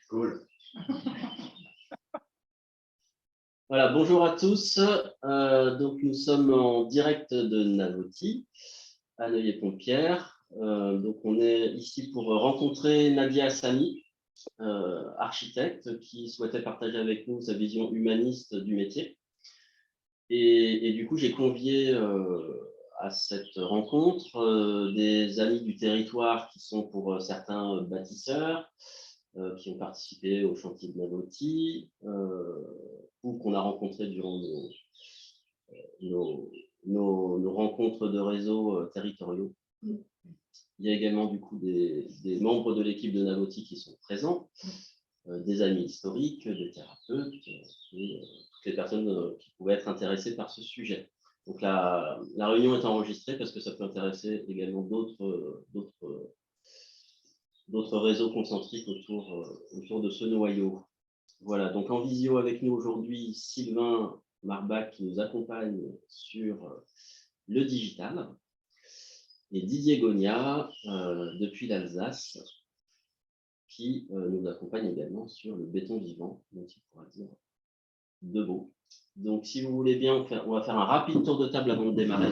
Cool. Voilà, bonjour à tous. Donc nous sommes en direct de Navoti, à Neuilly-Pont-Pierre. Donc on est ici pour rencontrer Nadia Hassani, architecte, qui souhaitait partager avec nous sa vision humaniste du métier. Et du coup, j'ai convié à cette rencontre des amis du territoire qui sont pour certains bâtisseurs, qui ont participé au chantier de Navoti, ou qu'on a rencontrés durant nos rencontres de réseau territoriaux. Il y a également du coup des membres de l'équipe de Navoti qui sont présents, des amis historiques, des thérapeutes, et toutes les personnes qui pouvaient être intéressées par ce sujet. Donc la réunion est enregistrée parce que ça peut intéresser également d'autres réseaux concentriques autour de ce noyau. Voilà, donc en visio avec nous aujourd'hui, Sylvain Marbach qui nous accompagne sur le digital et Didier Gonia depuis l'Alsace qui nous accompagne également sur le béton vivant, dont il pourra dire deux mots. Donc si vous voulez bien, on va faire un rapide tour de table avant de démarrer.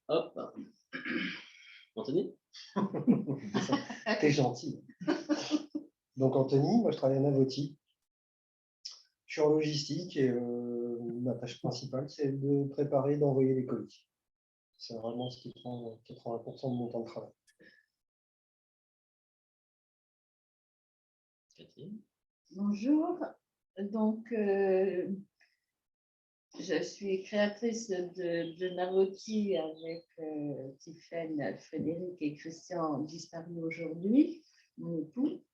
Hop. Anthony? T'es gentil. Donc Anthony, moi je travaille à Navoti. Je suis en logistique et ma tâche principale, c'est de préparer et d'envoyer les colis. C'est vraiment ce qui prend 80% de mon temps de travail. Bonjour. Donc, je suis créatrice de Navoti avec Tiffaine, Frédéric et Christian, disparus aujourd'hui, mon époux.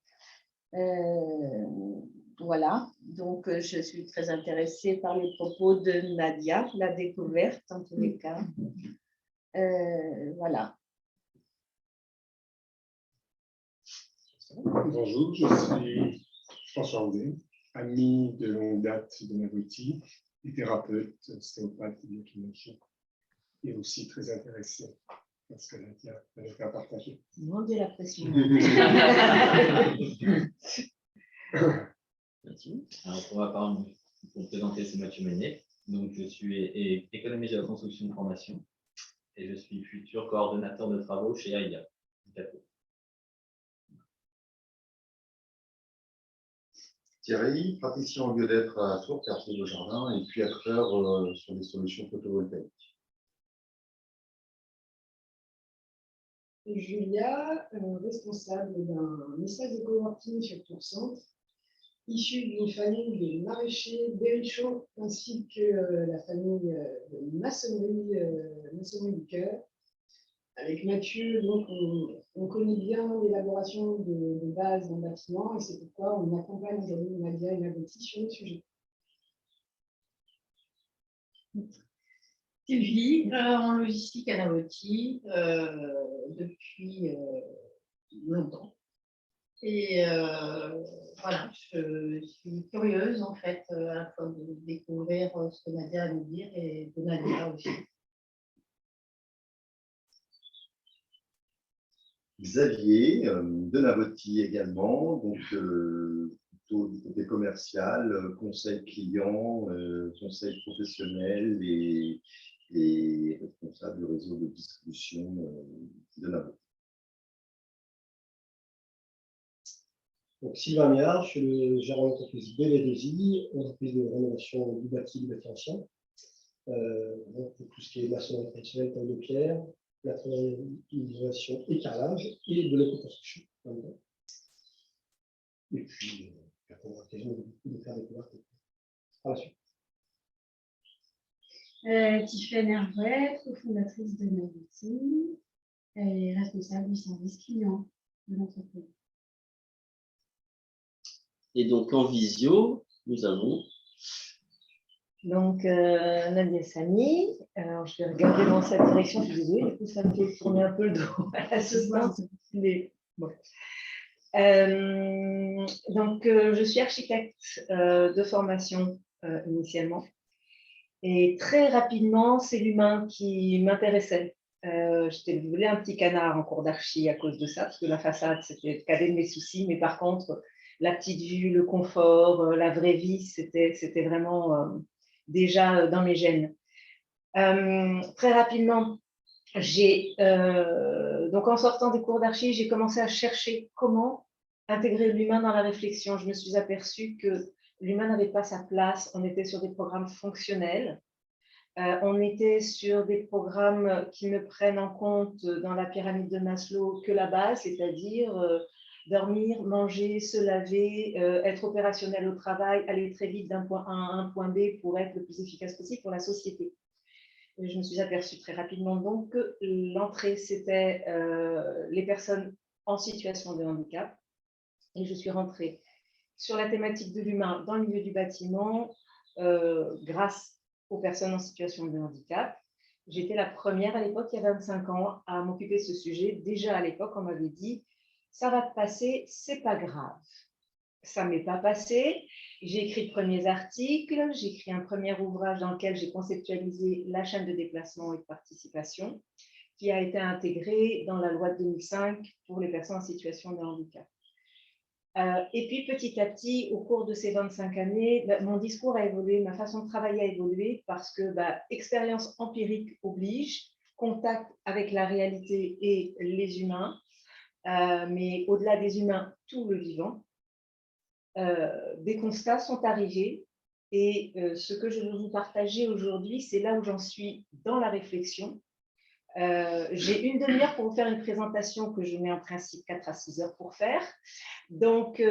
Voilà, donc je suis très intéressée par les propos de Nadia, la découverte en tous les cas. Voilà. Bonjour, je suis François André, ami de longue date de Navoti, et thérapeute, ostéopathe et biochimicien, et aussi très intéressé parce que Nadia avait fait partager. Demandez la pression. Alors, pour ma part, pour me présenter, c'est Mathieu Menet. Donc, je suis économiste de la construction de formation et je suis futur coordonnateur de travaux chez AIA. Thierry, praticien en lieu d'être à Tours, quartier de Jardin, et puis acteur sur des solutions photovoltaïques. Julia, responsable d'un espace de coworking sur Tours Centre, issue d'une famille de maraîchers berrichons ainsi que la famille de maçonnerie du cœur. Avec Mathieu, donc, on connaît bien l'élaboration de bases d'un bâtiment et c'est pourquoi on accompagne aujourd'hui Nadia et Navoti sur le sujet. Sylvie, en logistique à Navoti depuis longtemps. Et voilà, je suis curieuse en fait à la fois de découvrir ce que Nadia a à nous dire et de Nadia aussi. Xavier, de Navoti également, donc plutôt du côté commercial, conseil client, conseil professionnel et responsable du réseau de distribution de Navoti. Donc Sylvain Miard, je suis le gérant d'entreprise BV2I, entreprise de rénovation du bâti ancien. Donc pour tout ce qui est maçonnerie traditionnelle, taille de pierre, plâtrerisation et carrelage et de l'éco-construction. Et puis, on a l'occasion de faire découvrir par la suite. Tiffaine Hervouet, cofondatrice de Navoti et responsable du service client de l'entreprise. Et donc en visio, nous avons. Donc, Nadia Hassani, je vais regarder dans cette direction, je suis désolée, du coup, ça me fait tourner un peu le dos à l'assistance. Bon. Donc, je suis architecte de formation initialement. Et très rapidement, c'est l'humain qui m'intéressait. J'étais devenu un petit canard en cours d'archi à cause de ça, parce que la façade, c'était le cadet de mes soucis. Mais par contre, la petite vue, le confort, la vraie vie, c'était vraiment déjà dans mes gènes. Très rapidement, donc en sortant des cours d'archi, j'ai commencé à chercher comment intégrer l'humain dans la réflexion. Je me suis aperçue que l'humain n'avait pas sa place. On était sur des programmes fonctionnels. On était sur des programmes qui ne prennent en compte dans la pyramide de Maslow que la base, c'est-à-dire dormir, manger, se laver, être opérationnel au travail, aller très vite d'un point A à un point B pour être le plus efficace possible pour la société. Et je me suis aperçue très rapidement donc que l'entrée, c'était les personnes en situation de handicap. Et je suis rentrée sur la thématique de l'humain dans le milieu du bâtiment grâce aux personnes en situation de handicap. J'étais la première à l'époque, il y a 25 ans, à m'occuper de ce sujet. Déjà à l'époque, on m'avait dit « ça va te passer, c'est pas grave ». Ça ne m'est pas passé. J'ai écrit de premiers articles, j'ai écrit un premier ouvrage dans lequel j'ai conceptualisé la chaîne de déplacement et de participation qui a été intégrée dans la loi de 2005 pour les personnes en situation de handicap. Et puis, petit à petit, au cours de ces 25 années, mon discours a évolué, ma façon de travailler a évolué parce que expérience empirique oblige, contact avec la réalité et les humains, mais au-delà des humains, tout le vivant. Des constats sont arrivés et ce que je veux vous partager aujourd'hui, c'est là où j'en suis dans la réflexion. J'ai une demi-heure pour vous faire une présentation que je mets en principe 4 à 6 heures pour faire. Donc,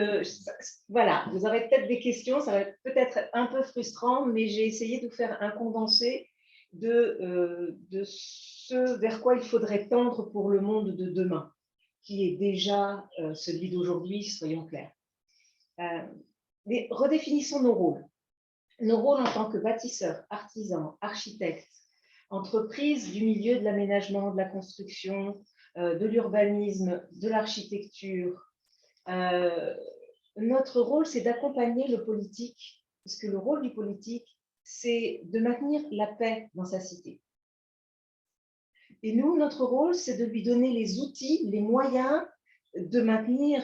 voilà, vous aurez peut-être des questions, ça va être peut-être un peu frustrant, mais j'ai essayé de vous faire un condensé de ce vers quoi il faudrait tendre pour le monde de demain, qui est déjà celui d'aujourd'hui, soyons clairs. Mais redéfinissons nos rôles. Nos rôles en tant que bâtisseurs, artisans, architectes, entreprises du milieu de l'aménagement, de la construction, de l'urbanisme, de l'architecture. Notre rôle, c'est d'accompagner le politique, parce que le rôle du politique, c'est de maintenir la paix dans sa cité. Et nous, notre rôle, c'est de lui donner les outils, les moyens de maintenir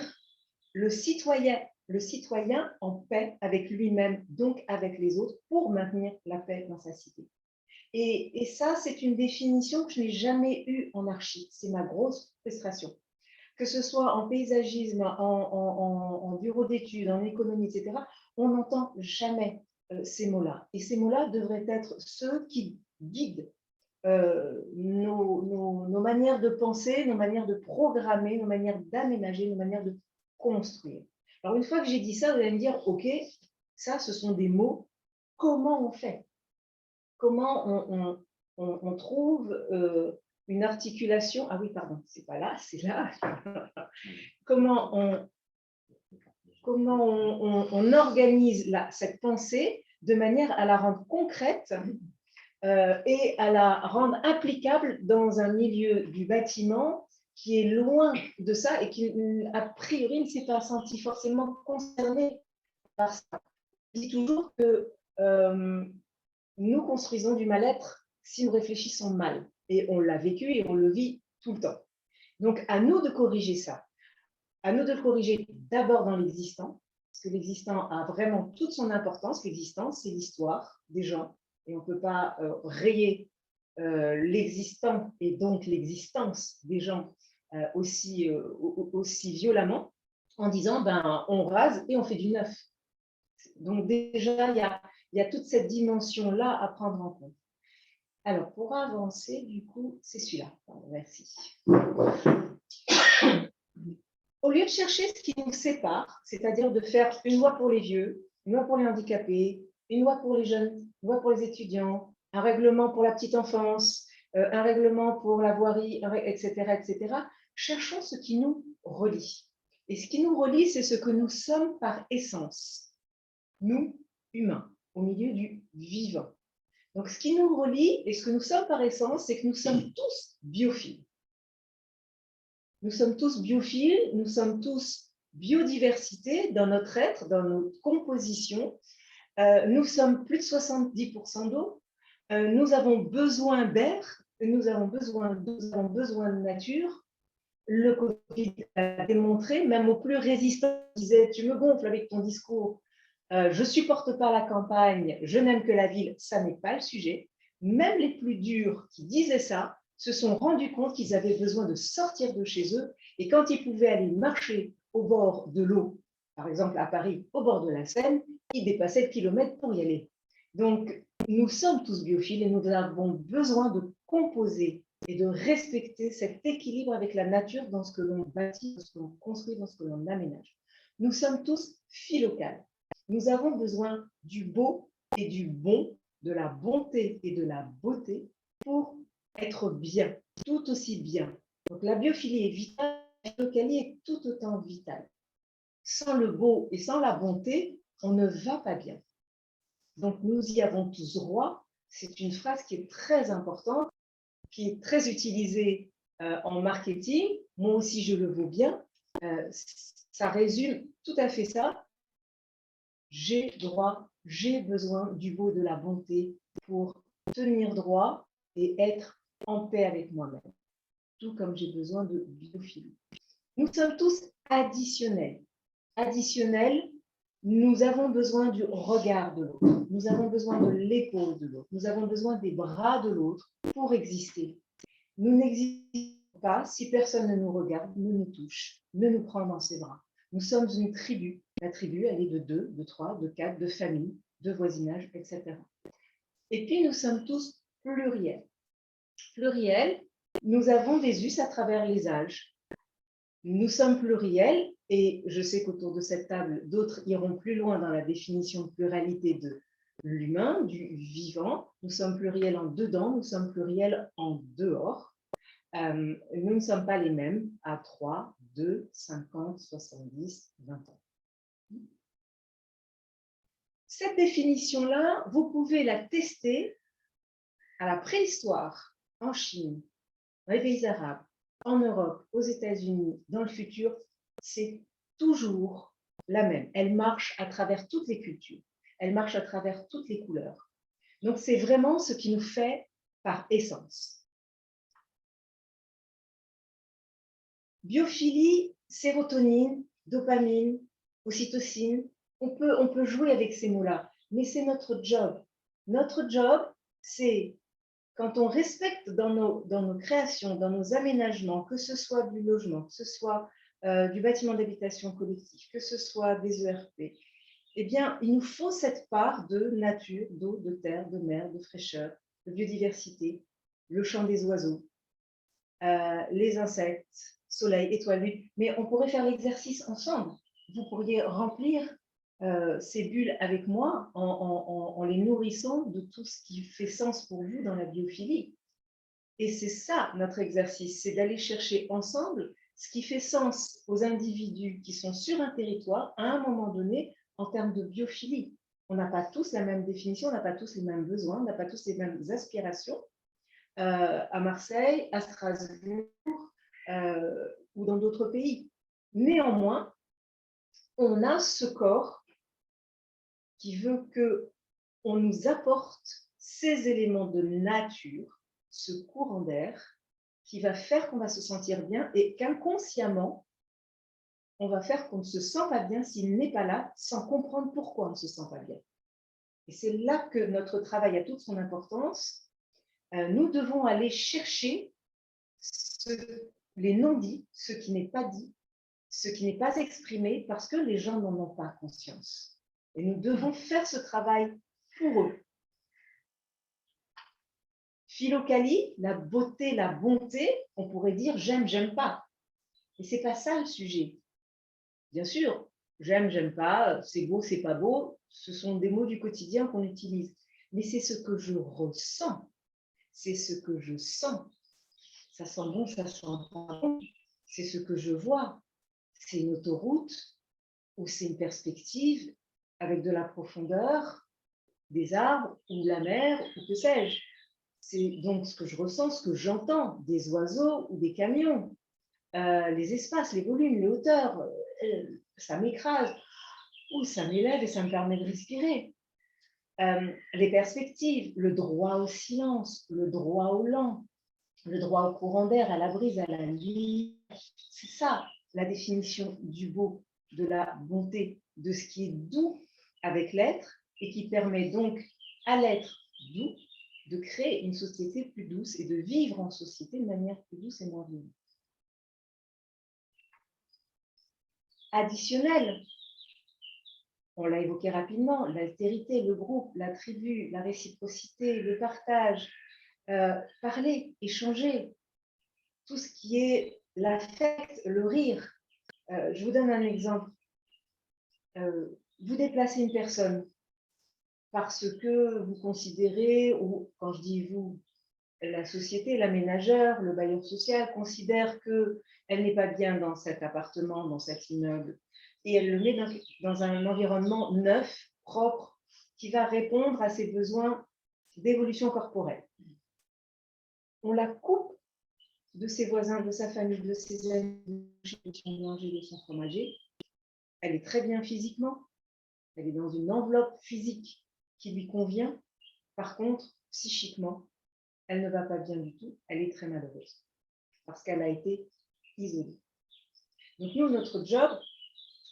le citoyen en paix avec lui-même, donc avec les autres, pour maintenir la paix dans sa cité. Et ça, c'est une définition que je n'ai jamais eue en archi. C'est ma grosse frustration. Que ce soit en paysagisme, en bureau d'études, en économie, etc., on n'entend jamais ces mots-là. Et ces mots-là devraient être ceux qui guident nos manières de penser, nos manières de programmer, nos manières d'aménager, nos manières de construire. Alors, une fois que j'ai dit ça, vous allez me dire, OK, ça, ce sont des mots. Comment on fait? Comment on trouve une articulation? Ah oui, pardon, c'est pas là, c'est là. Comment on organise cette pensée de manière à la rendre concrète et à la rendre applicable dans un milieu du bâtiment qui est loin de ça et qui, a priori, ne s'est pas senti forcément concerné par ça. Je dis toujours que nous construisons du mal-être si nous réfléchissons mal. Et on l'a vécu et on le vit tout le temps. Donc, à nous de corriger ça. À nous de le corriger d'abord dans l'existant, parce que l'existant a vraiment toute son importance. L'existant, c'est l'histoire des gens. Et on ne peut pas rayer l'existant et donc l'existence des gens aussi violemment en disant on rase et on fait du neuf. Donc déjà, il y a toute cette dimension-là à prendre en compte. Alors, pour avancer, du coup, c'est celui-là. Merci. Au lieu de chercher ce qui nous sépare, c'est-à-dire de faire une loi pour les vieux, une loi pour les handicapés, une loi pour les jeunes, une loi pour les étudiants, un règlement pour la petite enfance, un règlement pour la voirie, etc., etc., cherchons ce qui nous relie. Et ce qui nous relie, c'est ce que nous sommes par essence. Nous, humains, au milieu du vivant. Donc, ce qui nous relie et ce que nous sommes par essence, c'est que nous sommes tous biophiles. Nous sommes tous biophiles, nous sommes tous biodiversité dans notre être, dans notre composition. Nous sommes plus de 70% d'eau. Nous avons besoin d'air. nous avons besoin de nature. Le Covid l'a démontré, même aux plus résistants, qui disaient « tu me gonfles avec ton discours, je ne supporte pas la campagne, je n'aime que la ville », ça n'est pas le sujet. Même les plus durs qui disaient ça se sont rendus compte qu'ils avaient besoin de sortir de chez eux, et quand ils pouvaient aller marcher au bord de l'eau, par exemple à Paris, au bord de la Seine, ils dépassaient le kilomètre pour y aller. Donc, nous sommes tous biophiles et nous avons besoin de composer et de respecter cet équilibre avec la nature dans ce que l'on bâtit, dans ce que l'on construit, dans ce que l'on aménage. Nous sommes tous philocales. Nous avons besoin du beau et du bon, de la bonté et de la beauté pour être bien, tout aussi bien. Donc la biophilie est vitale, la philocalie est tout autant vitale. Sans le beau et sans la bonté, on ne va pas bien. Donc nous y avons tous droit. C'est une phrase qui est très importante, qui est très utilisée en marketing. Moi aussi, je le vaux bien. Ça résume tout à fait ça. J'ai droit, j'ai besoin du beau et de la bonté pour tenir droit et être en paix avec moi-même. Tout comme j'ai besoin de biophilie. Nous sommes tous additionnels. Additionnels, nous avons besoin du regard de l'autre. Nous avons besoin de l'épaule de l'autre. Nous avons besoin des bras de l'autre pour exister. Nous n'existons pas si personne ne nous regarde, ne nous touche, ne nous prend dans ses bras. Nous sommes une tribu. La tribu, elle est de 2, de 3, de 4, de famille, de voisinage, etc. Et puis, nous sommes tous pluriels. Pluriels, nous avons des us à travers les âges. Nous sommes pluriels, et je sais qu'autour de cette table, d'autres iront plus loin dans la définition de pluralité de l'humain, du vivant. Nous sommes pluriels en dedans, nous sommes pluriels en dehors. Nous ne sommes pas les mêmes à 3, 2, 50, 70, 20 ans. Cette définition-là, vous pouvez la tester à la préhistoire, en Chine, dans les pays arabes, en Europe, aux États-Unis, dans le futur, c'est toujours la même. Elle marche à travers toutes les cultures, elle marche à travers toutes les couleurs. Donc, c'est vraiment ce qui nous fait par essence. Biophilie, sérotonine, dopamine, ocytocine, on peut jouer avec ces mots-là, mais c'est notre job. Notre job, c'est quand on respecte dans nos créations, dans nos aménagements, que ce soit du logement, que ce soit du bâtiment d'habitation collectif, que ce soit des ERP, eh bien, il nous faut cette part de nature, d'eau, de terre, de mer, de fraîcheur, de biodiversité, le chant des oiseaux, les insectes, soleil, étoiles, lune. Mais on pourrait faire l'exercice ensemble. Vous pourriez remplir ces bulles avec moi en les nourrissant de tout ce qui fait sens pour vous dans la biophilie. Et c'est ça notre exercice, c'est d'aller chercher ensemble ce qui fait sens aux individus qui sont sur un territoire à un moment donné en termes de biophilie. On n'a pas tous la même définition, on n'a pas tous les mêmes besoins, on n'a pas tous les mêmes aspirations. À Marseille, à Strasbourg ou dans d'autres pays. Néanmoins, on a ce corps qui veut qu'on nous apporte ces éléments de nature, ce courant d'air, qui va faire qu'on va se sentir bien et qu'inconsciemment, on va faire qu'on ne se sent pas bien s'il n'est pas là, sans comprendre pourquoi on ne se sent pas bien. Et c'est là que notre travail a toute son importance. Nous devons aller chercher les non-dits, ce qui n'est pas dit, ce qui n'est pas exprimé, parce que les gens n'en ont pas conscience. Et nous devons faire ce travail pour eux. Philocalie, la beauté, la bonté, on pourrait dire j'aime, j'aime pas. Et ce n'est pas ça le sujet. Bien sûr, j'aime, j'aime pas, c'est beau, c'est pas beau, ce sont des mots du quotidien qu'on utilise. Mais c'est ce que je ressens, c'est ce que je sens. Ça sent bon, ça sent pas bon. C'est ce que je vois. C'est une autoroute ou c'est une perspective avec de la profondeur, des arbres ou de la mer ou que sais-je. C'est donc ce que je ressens, ce que j'entends, des oiseaux ou des camions, les espaces, les volumes, les hauteurs, ça m'écrase ou ça m'élève et ça me permet de respirer. Les perspectives, le droit au silence, le droit au lent, le droit au courant d'air, à la brise, à la lumière. C'est ça la définition du beau, de la bonté, de ce qui est doux avec l'être et qui permet donc à l'être doux de créer une société plus douce et de vivre en société de manière plus douce et moins violente. Additionnel, on l'a évoqué rapidement, l'altérité, le groupe, la tribu, la réciprocité, le partage, parler, échanger, tout ce qui est l'affect, le rire. Je vous donne un exemple. Vous déplacez une personne parce que vous considérez, ou quand je dis vous, la société, l'aménageur, le bailleur social considère qu'elle n'est pas bien dans cet appartement, dans cet immeuble, et elle le met dans un environnement neuf, propre, qui va répondre à ses besoins d'évolution corporelle. On la coupe de ses voisins, de sa famille, de ses amis, de son boulanger, de son fromager. Elle est très bien physiquement, elle est dans une enveloppe physique qui lui convient. Par contre, psychiquement, elle ne va pas bien du tout, elle est très malheureuse parce qu'elle a été isolée. Donc nous, notre job,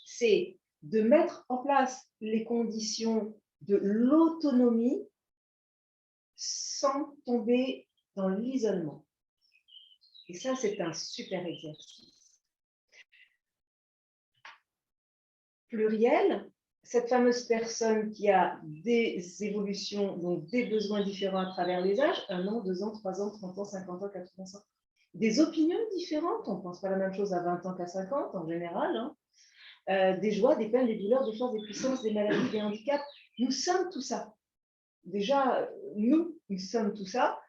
c'est de mettre en place les conditions de l'autonomie sans tomber dans l'isolement. Et ça, c'est un super exercice. Pluriel, cette fameuse personne qui a des évolutions, donc des besoins différents à travers les âges, 1 an, 2 ans, 3 ans, 30 ans, 50 ans, 80 ans, des opinions différentes, on ne pense pas la même chose à 20 ans qu'à 50 en général, hein. Des joies, des peines, des douleurs, des forces, des puissances, des maladies, des handicaps, nous sommes tout ça. Déjà, nous sommes tout ça,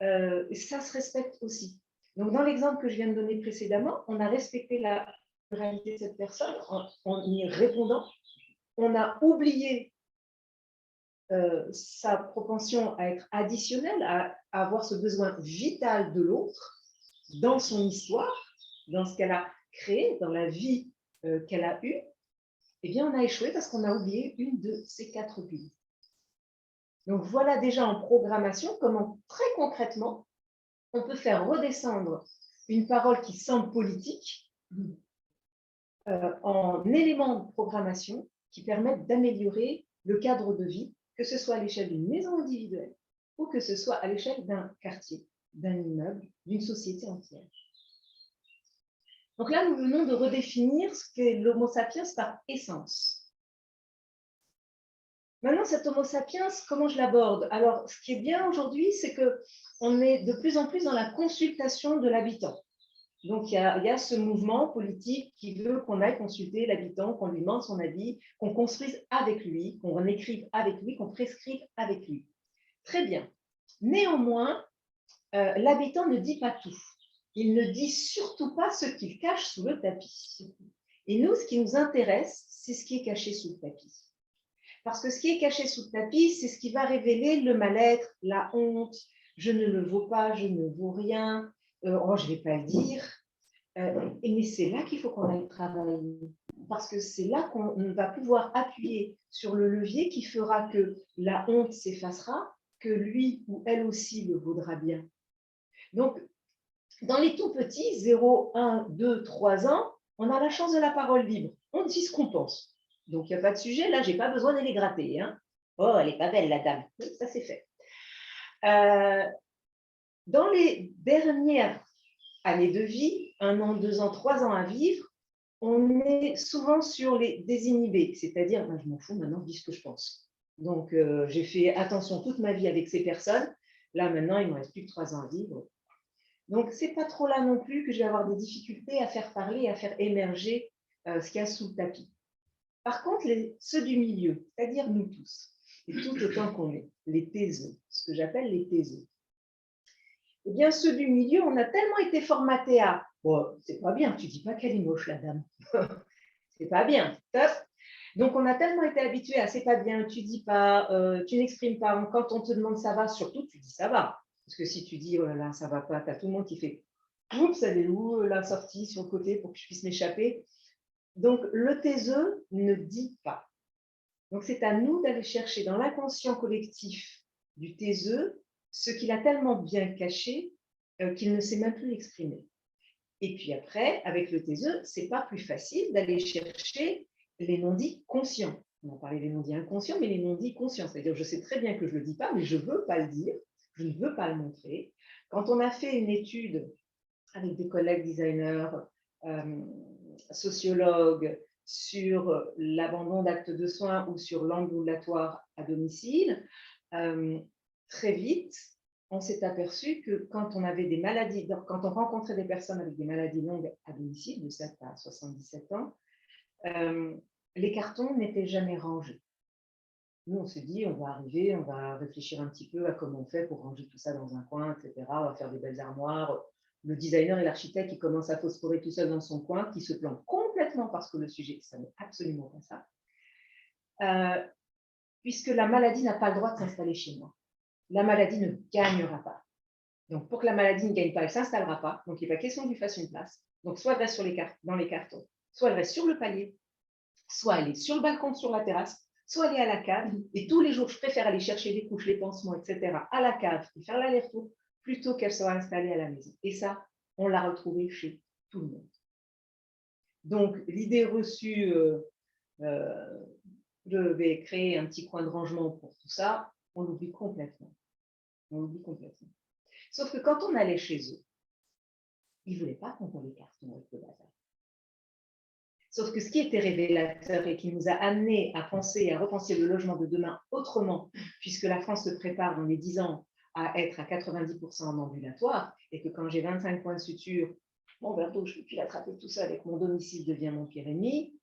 et ça se respecte aussi. Donc, dans l'exemple que je viens de donner précédemment, on a respecté la pluralité de cette personne en y répondant. On a oublié sa propension à être additionnelle, à avoir ce besoin vital de l'autre dans son histoire, dans ce qu'elle a créé, dans la vie qu'elle a eue. Eh bien, on a échoué parce qu'on a oublié une de ces 4 bulles. Donc, voilà déjà en programmation comment très concrètement on peut faire redescendre une parole qui semble politique en éléments de programmation qui permettent d'améliorer le cadre de vie, que ce soit à l'échelle d'une maison individuelle ou que ce soit à l'échelle d'un quartier, d'un immeuble, d'une société entière. Donc là, nous venons de redéfinir ce qu'est l'Homo sapiens par essence. Maintenant, cet Homo sapiens, comment je l'aborde? Alors, ce qui est bien aujourd'hui, c'est qu'on est de plus en plus dans la consultation de l'habitant. Donc, il y a ce mouvement politique qui veut qu'on aille consulter l'habitant, qu'on lui demande son avis, qu'on construise avec lui, qu'on écrive avec lui, qu'on prescrive avec lui. Très bien. Néanmoins, l'habitant ne dit pas tout. Il ne dit surtout pas ce qu'il cache sous le tapis. Et nous, ce qui nous intéresse, c'est ce qui est caché sous le tapis. Parce que ce qui est caché sous le tapis, c'est ce qui va révéler le mal-être, la honte, je ne le vaux pas, je ne vaux rien, oh, je ne vais pas le dire. Mais c'est là qu'il faut qu'on aille travailler. Parce que c'est là qu'on va pouvoir appuyer sur le levier qui fera que la honte s'effacera, que lui ou elle aussi le vaudra bien. Donc, dans les tout petits, 0, 1, 2, 3 ans, on a la chance de la parole libre. On dit ce qu'on pense. Donc, il n'y a pas de sujet. Là, je n'ai pas besoin d'aller gratter. Hein. Oh, elle n'est pas belle, la dame. Oui, ça, c'est fait. Dans les dernières années de vie, 1 an, 2 ans, 3 ans à vivre, on est souvent sur les désinhibés. C'est-à-dire, ben, je m'en fous, maintenant, je dis ce que je pense. Donc, j'ai fait attention toute ma vie avec ces personnes. Là, maintenant, il ne me reste plus que 3 ans à vivre. Donc, ce n'est pas trop là non plus que je vais avoir des difficultés à faire parler, à faire émerger ce qu'il y a sous le tapis. Par contre, ceux du milieu, c'est-à-dire nous tous, et tout autant qu'on est, les taiseux, ce que j'appelle les taiseux, eh bien, ceux du milieu, on a tellement été formatés à bon, c'est pas bien, tu dis pas qu'elle est moche, la dame. C'est pas bien, top. Donc, on a tellement été habitués à c'est pas bien, tu dis pas, tu n'exprimes pas. Quand on te demande ça va, surtout, tu dis ça va. Parce que si tu dis, oh là là, ça va pas, tu as tout le monde qui fait, oups, elle est où la sortie sur le côté pour que je puisse m'échapper. Donc, le taiseux ne dit pas. Donc, c'est à nous d'aller chercher dans l'inconscient collectif du taiseux ce qu'il a tellement bien caché qu'il ne sait même plus exprimer. Et puis après, avec le TSE, ce n'est pas plus facile d'aller chercher les non-dits conscients. On a parlé des non-dits inconscients, mais les non-dits conscients. C'est-à-dire, je sais très bien que je ne le dis pas, mais je ne veux pas le dire, je ne veux pas le montrer. Quand on a fait une étude avec des collègues designers, sociologues, sur l'abandon d'actes de soins ou sur l'ambulatoire à domicile, très vite, on s'est aperçu que quand on avait des maladies, quand on rencontrait des personnes avec des maladies longues à domicile, de 7 à 77 ans, les cartons n'étaient jamais rangés. Nous, on s'est dit, on va arriver, on va réfléchir un petit peu à comment on fait pour ranger tout ça dans un coin, etc. On va faire des belles armoires. Le designer et l'architecte qui commence à phosphorer tout seul dans son coin, qui se plante complètement parce que le sujet, ça n'est absolument pas ça. Puisque la maladie n'a pas le droit de s'installer chez moi. La maladie ne gagnera pas. Donc, pour que la maladie ne gagne pas, elle ne s'installera pas. Donc, il n'est pas question que lui fasse une place. Donc, soit elle reste dans les cartons, soit elle reste sur le palier, soit elle est sur le balcon, sur la terrasse, soit elle est à la cave. Et tous les jours, je préfère aller chercher les couches, les pansements, etc. à la cave et faire l'aller-retour plutôt qu'elle soit installée à la maison. Et ça, on l'a retrouvé chez tout le monde. Donc, l'idée reçue, je vais créer un petit coin de rangement pour tout ça, on l'oublie complètement. On l'oublie complètement. Sauf que quand on allait chez eux, ils ne voulaient pas qu'on voit les cartons avec le bazar. Sauf que ce qui était révélateur et qui nous a amené à penser et à repenser le logement de demain autrement, puisque la France se prépare dans les 10 ans à être à 90% en ambulatoire, et que quand j'ai 25 points de suture, mon verre d'eau, je ne peux plus l'attraper tout seul et que mon domicile devient mon pire ennemi,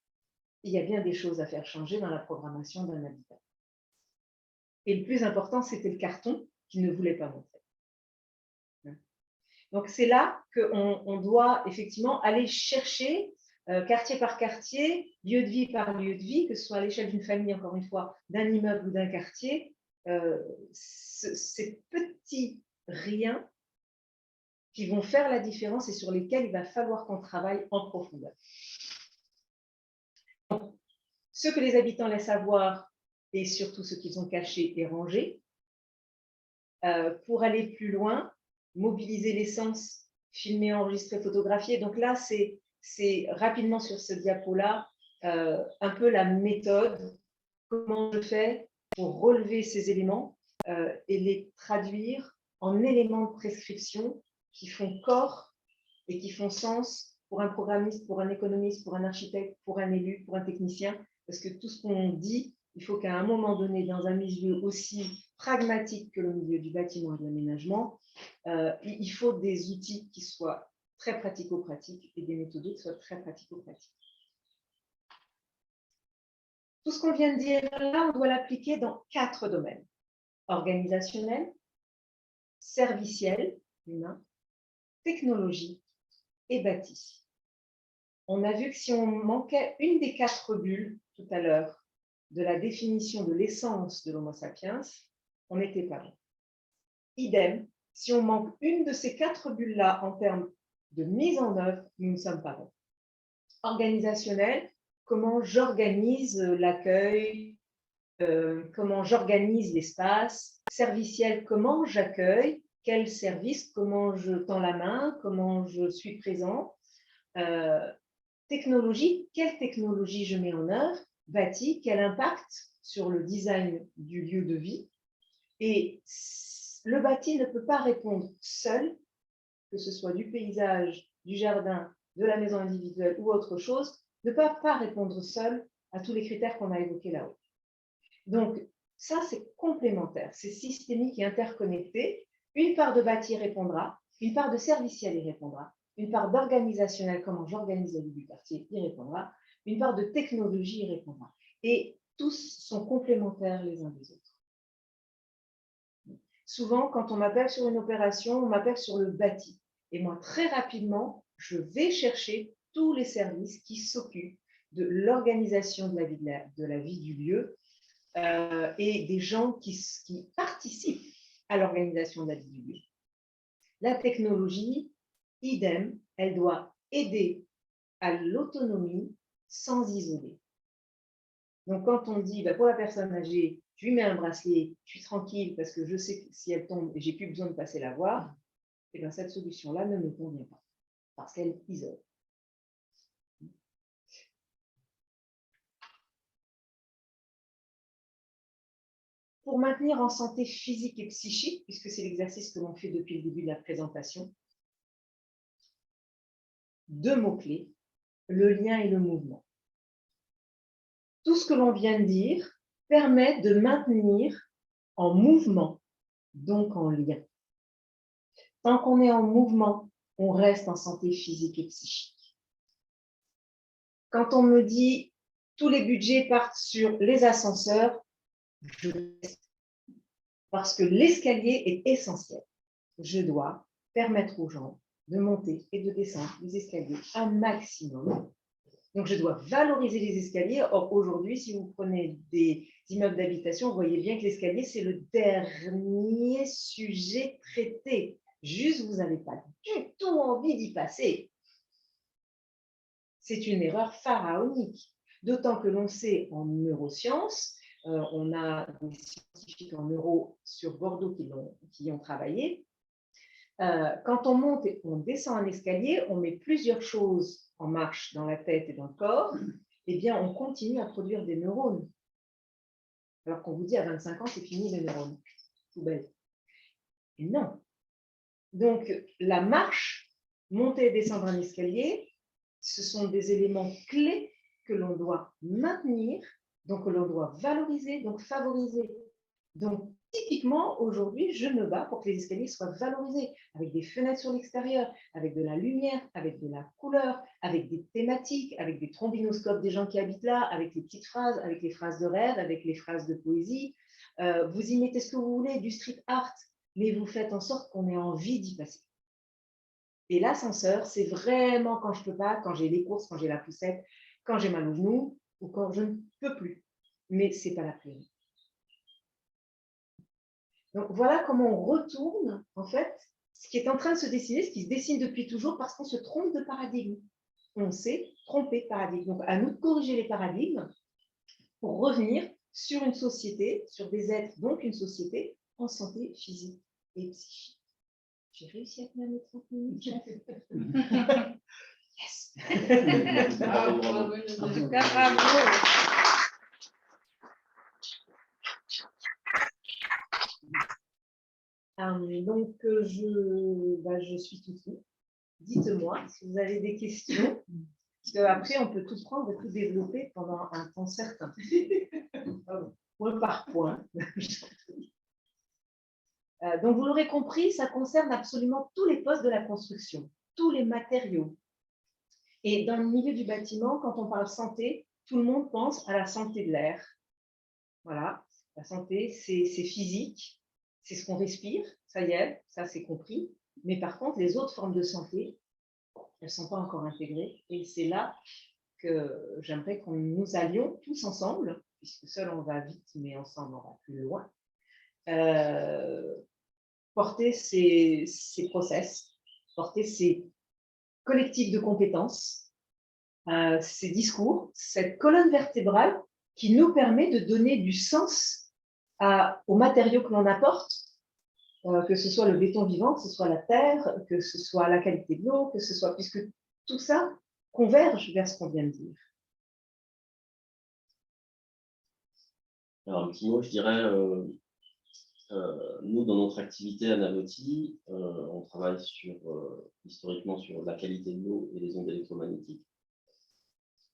il y a bien des choses à faire changer dans la programmation d'un habitat. Et le plus important, c'était le carton qui ne voulait pas montrer. Donc, c'est là qu'on doit effectivement aller chercher, quartier par quartier, lieu de vie par lieu de vie, que ce soit à l'échelle d'une famille, encore une fois, d'un immeuble ou d'un quartier, ces petits riens qui vont faire la différence et sur lesquels il va falloir qu'on travaille en profondeur. Donc, ce que les habitants laissent avoir et surtout ce qu'ils ont caché et rangé, pour aller plus loin, mobiliser les sens, filmer, enregistrer, photographier. Donc là, c'est rapidement sur ce diapo-là, un peu la méthode, comment je fais pour relever ces éléments et les traduire en éléments de prescription qui font corps et qui font sens pour un programmiste, pour un économiste, pour un architecte, pour un élu, pour un technicien, parce que tout ce qu'on dit, il faut qu'à un moment donné, dans un milieu aussi pragmatique que le milieu du bâtiment et de l'aménagement, il faut des outils qui soient très pratico-pratiques et des méthodes qui soient très pratico-pratiques. Tout ce qu'on vient de dire là, on doit l'appliquer dans 4 domaines. Organisationnel, serviciel, humain, technologie et bâti. On a vu que si on manquait une des 4 bulles tout à l'heure de la définition de l'essence de l'Homo sapiens, on n'était pas bon. Idem, si on manque une de ces 4 bulles-là en termes de mise en œuvre, nous ne sommes pas bons. Organisationnel, comment j'organise l'accueil, comment j'organise l'espace. Serviciel, comment j'accueille, quel service, comment je tends la main, comment je suis présent. Technologie, quelle technologie je mets en œuvre. Bâti, quel impact sur le design du lieu de vie. Et le bâti ne peut pas répondre seul, que ce soit du paysage, du jardin, de la maison individuelle ou autre chose, ne peut pas répondre seul à tous les critères qu'on a évoqués là-haut. Donc, ça, c'est complémentaire, c'est systémique et interconnecté. Une part de bâti répondra, une part de serviciel y répondra, une part d'organisationnel, comment j'organise la vie du quartier, y répondra, une part de technologie y répondra. Et tous sont complémentaires les uns des autres. Souvent, quand on m'appelle sur une opération, on m'appelle sur le bâti. Et moi, très rapidement, je vais chercher tous les services qui s'occupent de l'organisation de la vie du lieu et des gens qui participent à l'organisation de la vie du lieu. La technologie, idem, elle doit aider à l'autonomie sans isoler. Donc, quand on dit, pour la personne âgée, je lui mets un bracelet, je suis tranquille parce que je sais que si elle tombe, j'ai plus besoin de passer la voir, eh bien, cette solution-là ne me convient pas, parce qu'elle isole. Pour maintenir en santé physique et psychique, puisque c'est l'exercice que l'on fait depuis le début de la présentation, 2 mots-clés, le lien et le mouvement. Tout ce que l'on vient de dire permet de maintenir en mouvement, donc en lien. Tant qu'on est en mouvement, on reste en santé physique et psychique. Quand on me dit tous les budgets partent sur les ascenseurs, je reste. Parce que l'escalier est essentiel. Je dois permettre aux gens de monter et de descendre les escaliers un maximum. Donc, je dois valoriser les escaliers. Or, aujourd'hui, si vous prenez des immeubles d'habitation, vous voyez bien que l'escalier, c'est le dernier sujet traité. Juste, vous n'avez pas du tout envie d'y passer. C'est une erreur pharaonique. D'autant que l'on sait en neurosciences, on a des scientifiques en neuro sur Bordeaux qui y ont travaillé. Quand on monte et on descend un escalier, on met plusieurs choses en marche dans la tête et dans le corps, eh bien, on continue à produire des neurones. Alors qu'on vous dit à 25 ans, c'est fini les neurones. Poubelle. Et non. Donc, la marche, monter et descendre un escalier, ce sont des éléments clés que l'on doit maintenir, donc que l'on doit valoriser, donc favoriser. Donc, typiquement, aujourd'hui, je me bats pour que les escaliers soient valorisés, avec des fenêtres sur l'extérieur, avec de la lumière, avec de la couleur, avec des thématiques, avec des trombinoscopes des gens qui habitent là, avec les petites phrases, avec les phrases de rêve, avec les phrases de poésie. Vous y mettez ce que vous voulez, du street art, mais vous faites en sorte qu'on ait envie d'y passer. Et l'ascenseur, c'est vraiment quand je ne peux pas, quand j'ai les courses, quand j'ai la poussette, quand j'ai mal au genou ou quand je ne peux plus. Mais ce n'est pas la priorité. Donc, voilà comment on retourne, en fait, ce qui est en train de se dessiner, ce qui se dessine depuis toujours, parce qu'on se trompe de paradigme. On s'est trompé de paradigme. Donc, à nous de corriger les paradigmes pour revenir sur une société, sur des êtres, donc une société, en santé physique et psychique. J'ai réussi à tenir mes 30 minutes. Yes. Bravo, bravo. En tout cas, bravo. Donc, je suis toute oui. Dites-moi si vous avez des questions. Parce qu'après, on peut tout prendre et tout développer pendant un temps certain. Point par point. Donc, vous l'aurez compris, ça concerne absolument tous les postes de la construction, tous les matériaux. Et dans le milieu du bâtiment, quand on parle santé, tout le monde pense à la santé de l'air. Voilà, la santé, c'est physique, c'est ce qu'on respire, ça y est, ça c'est compris. Mais par contre, les autres formes de santé, elles ne sont pas encore intégrées. Et c'est là que j'aimerais que nous allions tous ensemble, puisque seul on va vite, mais ensemble on va plus loin, porter ces process, porter ces collectifs de compétences, ces discours, cette colonne vertébrale qui nous permet de donner du sens aux matériaux que l'on apporte, que ce soit le béton vivant, que ce soit la terre, que ce soit la qualité de l'eau, que ce soit, puisque tout ça converge vers ce qu'on vient de dire. Alors, un petit mot, je dirais, nous, dans notre activité à Navoti, on travaille historiquement sur la qualité de l'eau et les ondes électromagnétiques.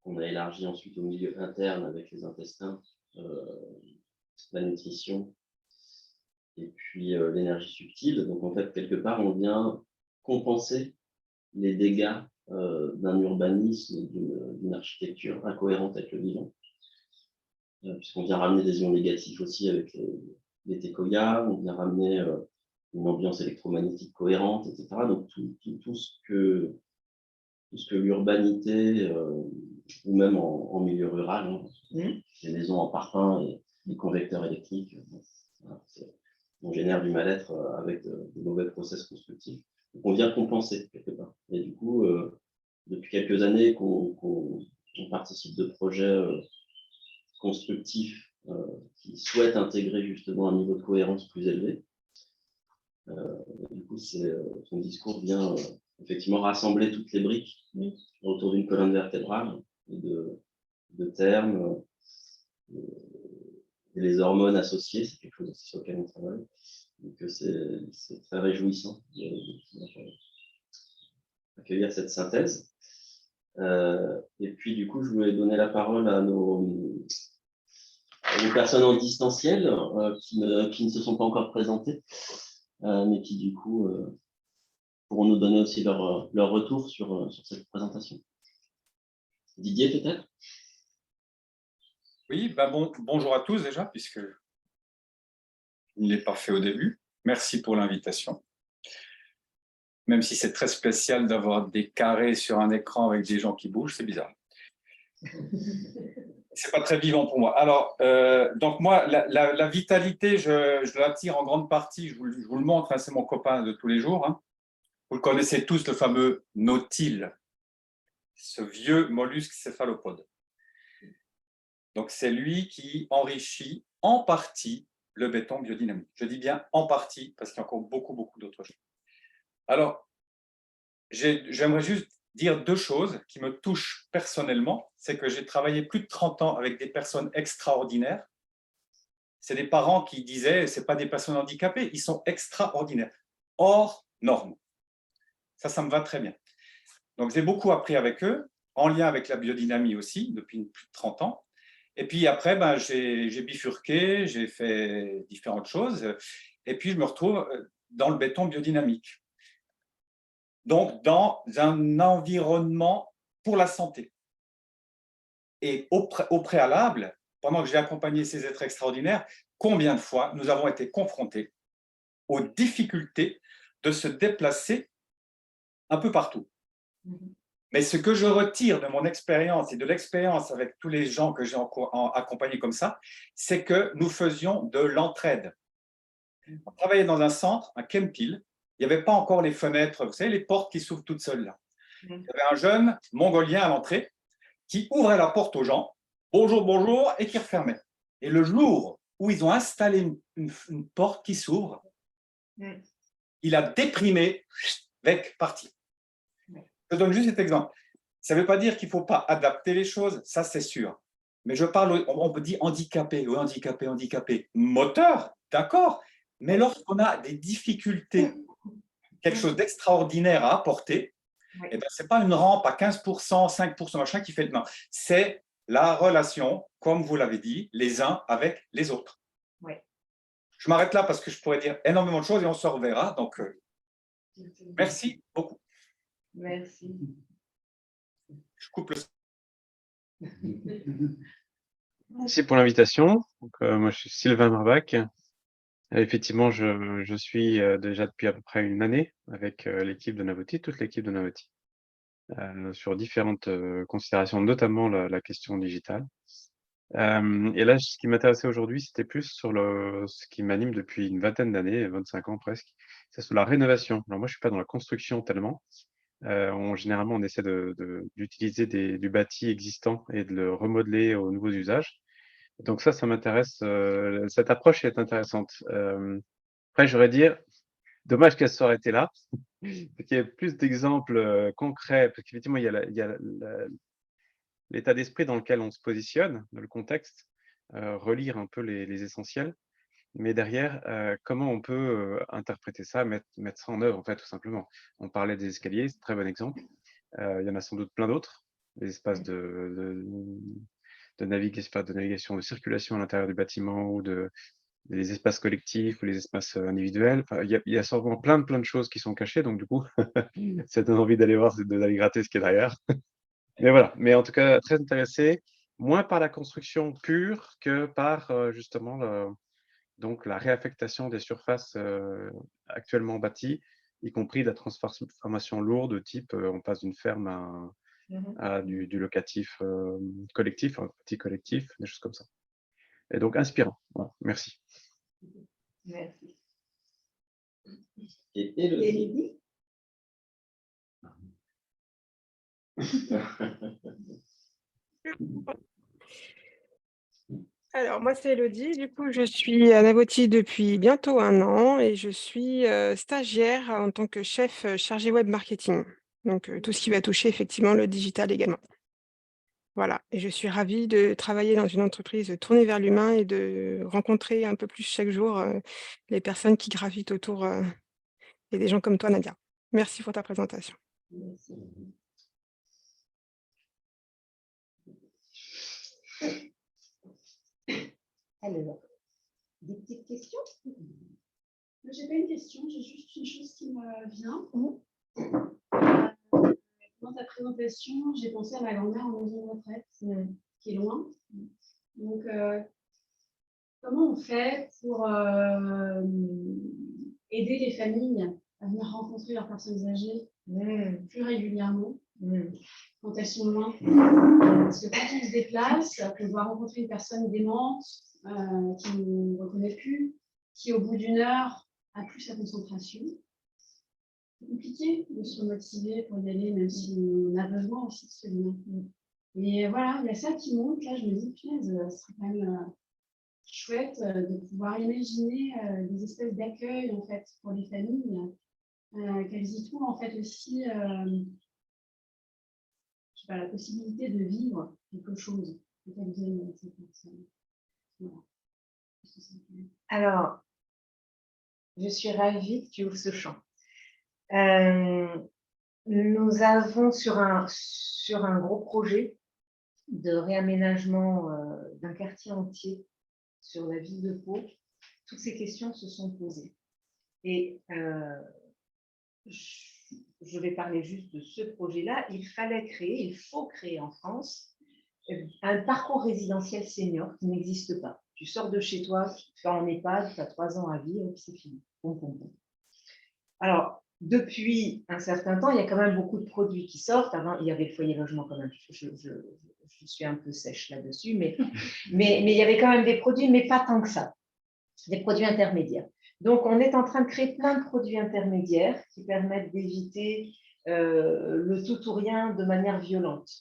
On a élargi ensuite au milieu interne avec les intestins, la nutrition et puis l'énergie subtile. Donc, en fait, quelque part, on vient compenser les dégâts d'un urbanisme, d'une architecture incohérente avec le vivant. Puisqu'on vient ramener des ions négatifs aussi avec les técoyas, on vient ramener une ambiance électromagnétique cohérente, etc. Donc tout ce que l'urbanité, ou même en milieu rural, les maisons en parpaing et les convecteurs électriques, on génère du mal-être avec de mauvais process constructifs. Donc on vient compenser quelque part. Et du coup, depuis quelques années qu'on participe de projets constructifs qui souhaitent intégrer justement un niveau de cohérence plus élevé. Du coup, son discours vient effectivement rassembler toutes les briques autour d'une colonne vertébrale et de termes et les hormones associées, c'est quelque chose aussi sur lequel on travaille. Donc c'est très réjouissant d'accueillir cette synthèse. Et puis du coup, je voulais donner la parole à nos personnes en distanciel qui ne se sont pas encore présentées, mais qui du coup pourront nous donner aussi leur retour sur cette présentation. Didier, peut-être? Oui, bonjour à tous déjà, puisque je ne l'ai pas fait au début. Merci pour l'invitation. Même si c'est très spécial d'avoir des carrés sur un écran avec des gens qui bougent, c'est bizarre. C'est pas très vivant pour moi. Alors, donc moi, la vitalité, je la tire en grande partie, je vous le montre, hein, c'est mon copain de tous les jours. Hein. Vous le connaissez tous, le fameux nautile, ce vieux mollusque céphalopode. Donc, c'est lui qui enrichit en partie le béton biodynamique. Je dis bien en partie, parce qu'il y a encore beaucoup d'autres choses. Alors, j'aimerais juste dire deux choses qui me touchent personnellement. C'est que j'ai travaillé plus de 30 ans avec des personnes extraordinaires. C'est des parents qui disaient, ce n'est pas des personnes handicapées, ils sont extraordinaires, hors normes. Ça me va très bien. Donc, j'ai beaucoup appris avec eux, en lien avec la biodynamie aussi, depuis plus de 30 ans. Et puis après, j'ai bifurqué, j'ai fait différentes choses. Et puis, je me retrouve dans le béton biodynamique. Donc, dans un environnement pour la santé. Et au préalable, pendant que j'ai accompagné ces êtres extraordinaires, combien de fois nous avons été confrontés aux difficultés de se déplacer un peu partout. Mais ce que je retire de mon expérience et de l'expérience avec tous les gens que j'ai accompagnés comme ça, c'est que nous faisions de l'entraide. On travaillait dans un centre, un Kempil, il n'y avait pas encore les fenêtres, vous savez, les portes qui s'ouvrent toutes seules là. Il y avait un jeune mongolien à l'entrée qui ouvrait la porte aux gens, bonjour, bonjour, et qui refermait. Et le jour où ils ont installé une porte qui s'ouvre, il a déprimé, parti. Je donne juste cet exemple. Ça ne veut pas dire qu'il ne faut pas adapter les choses, ça c'est sûr. Mais je parle, on dit handicapé, ou handicapé. Moteur, d'accord. Mais lorsqu'on a des difficultés, quelque chose d'extraordinaire à apporter, eh ben, ce n'est pas une rampe à 15%, 5%, machin qui fait le non. C'est la relation, comme vous l'avez dit, les uns avec les autres. Je m'arrête là parce que je pourrais dire énormément de choses et on se reverra. Donc, merci beaucoup. Merci. Je coupe le... Merci pour l'invitation. Moi, je suis Sylvain Marbach. Effectivement, je suis déjà depuis à peu près une année avec l'équipe de Navoti, toute l'équipe de Navoti, sur différentes considérations, notamment la question digitale. Et là, ce qui m'intéressait aujourd'hui, c'était plus sur ce qui m'anime depuis une vingtaine d'années, 25 ans presque, c'est sur la rénovation. Alors moi, je suis pas dans la construction tellement. Généralement, on essaie d'utiliser du bâti existant et de le remodeler aux nouveaux usages. Donc ça m'intéresse. Cette approche est intéressante. Après, j'aurais dire, dommage qu'elle soit arrêtée là, qu'il y ait plus d'exemples concrets, parce qu'effectivement, il y a l'état d'esprit dans lequel on se positionne, le contexte, relire un peu les essentiels. Mais derrière, comment on peut interpréter ça, mettre ça en œuvre, en fait, tout simplement. On parlait des escaliers, c'est un très bon exemple. Il y en a sans doute plein d'autres, des espaces de navigation, de circulation à l'intérieur du bâtiment, ou des espaces collectifs ou les espaces individuels. Enfin, il y a sûrement plein de choses qui sont cachées, donc du coup, ça donne envie d'aller voir, d'aller gratter ce qui est derrière. Mais voilà, mais en tout cas, très intéressé, moins par la construction pure que par justement donc la réaffectation des surfaces actuellement bâties, y compris de la transformation lourde de type on passe d'une ferme à du locatif collectif, un petit collectif, des choses comme ça. Et donc inspirant. Voilà, merci. Merci. Et Élodie. Alors, moi, c'est Elodie. Du coup, je suis à Navoti depuis bientôt 1 an et je suis stagiaire en tant que chef chargé web marketing. Donc, tout ce qui va toucher effectivement le digital également. Voilà. Et je suis ravie de travailler dans une entreprise tournée vers l'humain et de rencontrer un peu plus chaque jour les personnes qui gravitent autour et des gens comme toi, Nadia. Merci pour ta présentation. Merci. Alors, des petites questions? J'ai pas une question, j'ai juste une chose qui me vient. Dans ta présentation, j'ai pensé à ma grand-mère en maison de retraite, qui est loin. Donc, comment on fait pour aider les familles à venir rencontrer leurs personnes âgées plus régulièrement quand elles sont loin? Parce que quand on se déplace, on doit rencontrer une personne démente qui ne reconnaît plus, qui au bout d'une heure a plus sa concentration. C'est compliqué de se motiver pour y aller, même si on a besoin aussi de ce lien. Et voilà, il y a ça qui monte. Là, je me dis, punaise, ce serait quand même chouette de pouvoir imaginer des espèces d'accueil en fait pour les familles, qu'elles y trouvent en fait aussi je sais pas, la possibilité de vivre quelque chose avec cette personne. Voilà. Alors, je suis ravie que tu ouvres ce champ. Nous avons sur un gros projet de réaménagement d'un quartier entier sur la ville de Pau, toutes ces questions se sont posées. Et je vais parler juste de ce projet-là. Il faut créer en France un parcours résidentiel senior qui n'existe pas. Tu sors de chez toi, tu vas en EHPAD, tu as 3 ans à vivre, et puis c'est fini. Bon. Alors, depuis un certain temps, il y a quand même beaucoup de produits qui sortent. Avant, il y avait le foyer logement quand même. Je suis un peu sèche là-dessus, mais il y avait quand même des produits, mais pas tant que ça. Des produits intermédiaires. Donc, on est en train de créer plein de produits intermédiaires qui permettent d'éviter le tout ou rien de manière violente.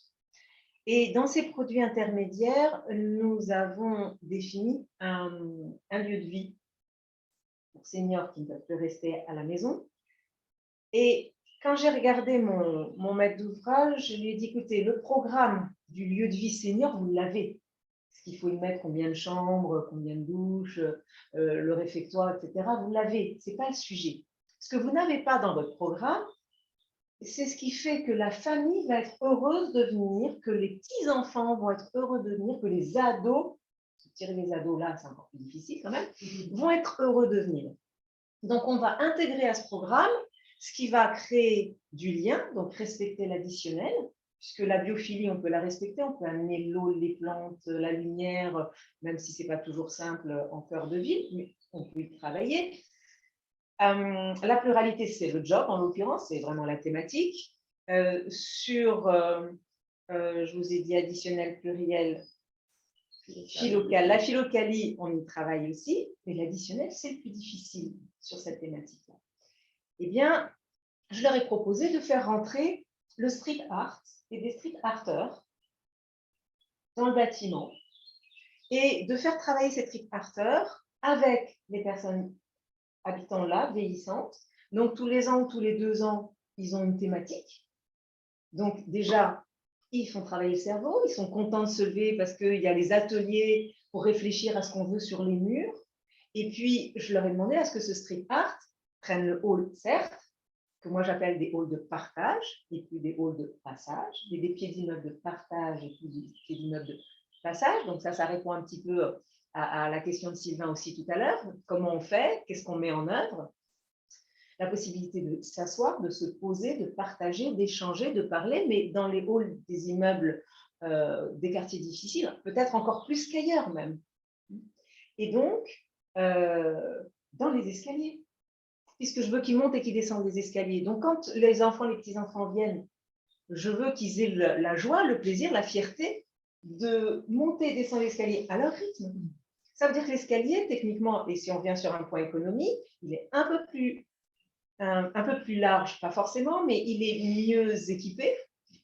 Et dans ces produits intermédiaires, nous avons défini un lieu de vie pour seniors qui ne peuvent plus rester à la maison. Et quand j'ai regardé mon maître d'ouvrage, je lui ai dit, écoutez, le programme du lieu de vie senior, vous l'avez. Ce qu'il faut y mettre, combien de chambres, combien de douches, le réfectoire, etc. Vous l'avez, ce n'est pas le sujet. Ce que vous n'avez pas dans votre programme, c'est ce qui fait que la famille va être heureuse de venir, que les petits-enfants vont être heureux de venir, que les ados, tirer les ados là, c'est encore plus difficile quand même, vont être heureux de venir. Donc, on va intégrer à ce programme ce qui va créer du lien, donc respecter l'additionnel, puisque la biophilie, on peut la respecter, on peut amener l'eau, les plantes, la lumière, même si ce n'est pas toujours simple en cœur de ville, mais on peut y travailler. La pluralité, c'est le job, en l'occurrence, c'est vraiment la thématique. Je vous ai dit additionnel, pluriel, philocal. La philocalie, on y travaille aussi, mais l'additionnel, c'est le plus difficile sur cette thématique-là. Eh bien, je leur ai proposé de faire rentrer le street art et des street arters dans le bâtiment et de faire travailler ces street arters avec les personnes habitant là, vieillissantes. Donc, tous les ans ou tous les 2 ans, ils ont une thématique. Donc, déjà, ils font travailler le cerveau, ils sont contents de se lever parce qu'il y a les ateliers pour réfléchir à ce qu'on veut sur les murs. Et puis, je leur ai demandé à ce que ce street art prenne le hall, certes, que moi j'appelle des halls de partage et puis des halls de passage, des pieds d'immeuble de partage et puis des pieds d'immeuble de passage. Donc ça répond un petit peu à la question de Sylvain aussi tout à l'heure. Comment on fait? Qu'est-ce qu'on met en œuvre? La possibilité de s'asseoir, de se poser, de partager, d'échanger, de parler, mais dans les halls des immeubles des quartiers difficiles, peut-être encore plus qu'ailleurs même. Et donc, dans les escaliers, puisque je veux qu'ils montent et qu'ils descendent les escaliers. Donc, quand les enfants, les petits-enfants viennent, je veux qu'ils aient la joie, le plaisir, la fierté de monter et descendre l'escalier à leur rythme. Ça veut dire que l'escalier, techniquement, et si on vient sur un point économie, il est un peu plus large, pas forcément, mais il est mieux équipé.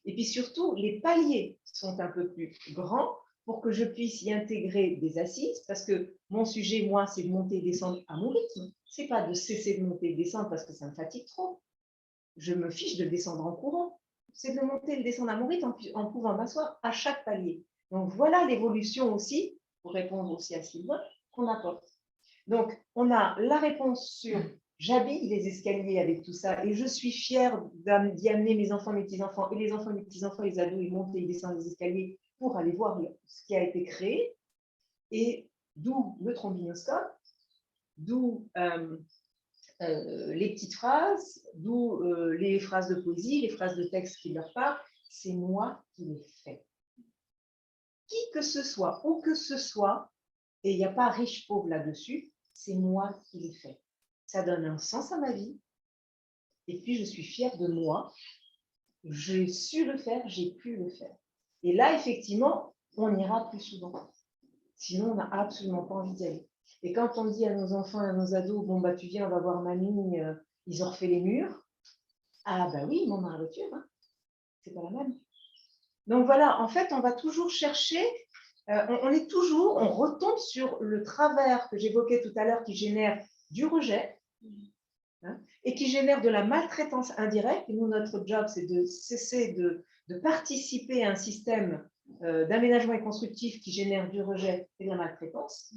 Et puis surtout, les paliers sont un peu plus grands pour que je puisse y intégrer des assises, parce que mon sujet, moi, c'est de monter et descendre à mon rythme. Ce n'est pas de cesser de monter et descendre parce que ça me fatigue trop. Je me fiche de descendre en courant. C'est de monter et de descendre à mon rythme en pouvant m'asseoir à chaque palier. Donc, voilà l'évolution aussi, pour répondre aussi à Sylvain, qu'on apporte. Donc, on a la réponse sur j'habille les escaliers avec tout ça et je suis fière d'y amener mes enfants, mes petits-enfants, et les enfants, mes petits-enfants, les ados, ils montent et ils descendent les escaliers pour aller voir ce qui a été créé, et d'où le trombinoscope, d'où les petites phrases, d'où les phrases de poésie, les phrases de texte qui leur parlent. C'est moi qui les fais. Qui que ce soit, où que ce soit, et il n'y a pas riche-pauvre là-dessus, c'est moi qui les fais. Ça donne un sens à ma vie, et puis je suis fière de moi. J'ai su le faire, j'ai pu le faire. Et là, effectivement, on ira plus souvent. Sinon, on n'a absolument pas envie d'y aller. Et quand on dit à nos enfants et à nos ados, bon, bah, tu viens, on va voir mamie, ils ont refait les murs. Ah, bah oui, mon dans la voiture, hein. C'est pas la même. Donc voilà, en fait, on va toujours chercher, on retombe sur le travers que j'évoquais tout à l'heure qui génère du rejet, hein, et qui génère de la maltraitance indirecte. Et nous, notre job, c'est de cesser de participer à un système d'aménagement et constructif qui génère du rejet et de la maltraitance,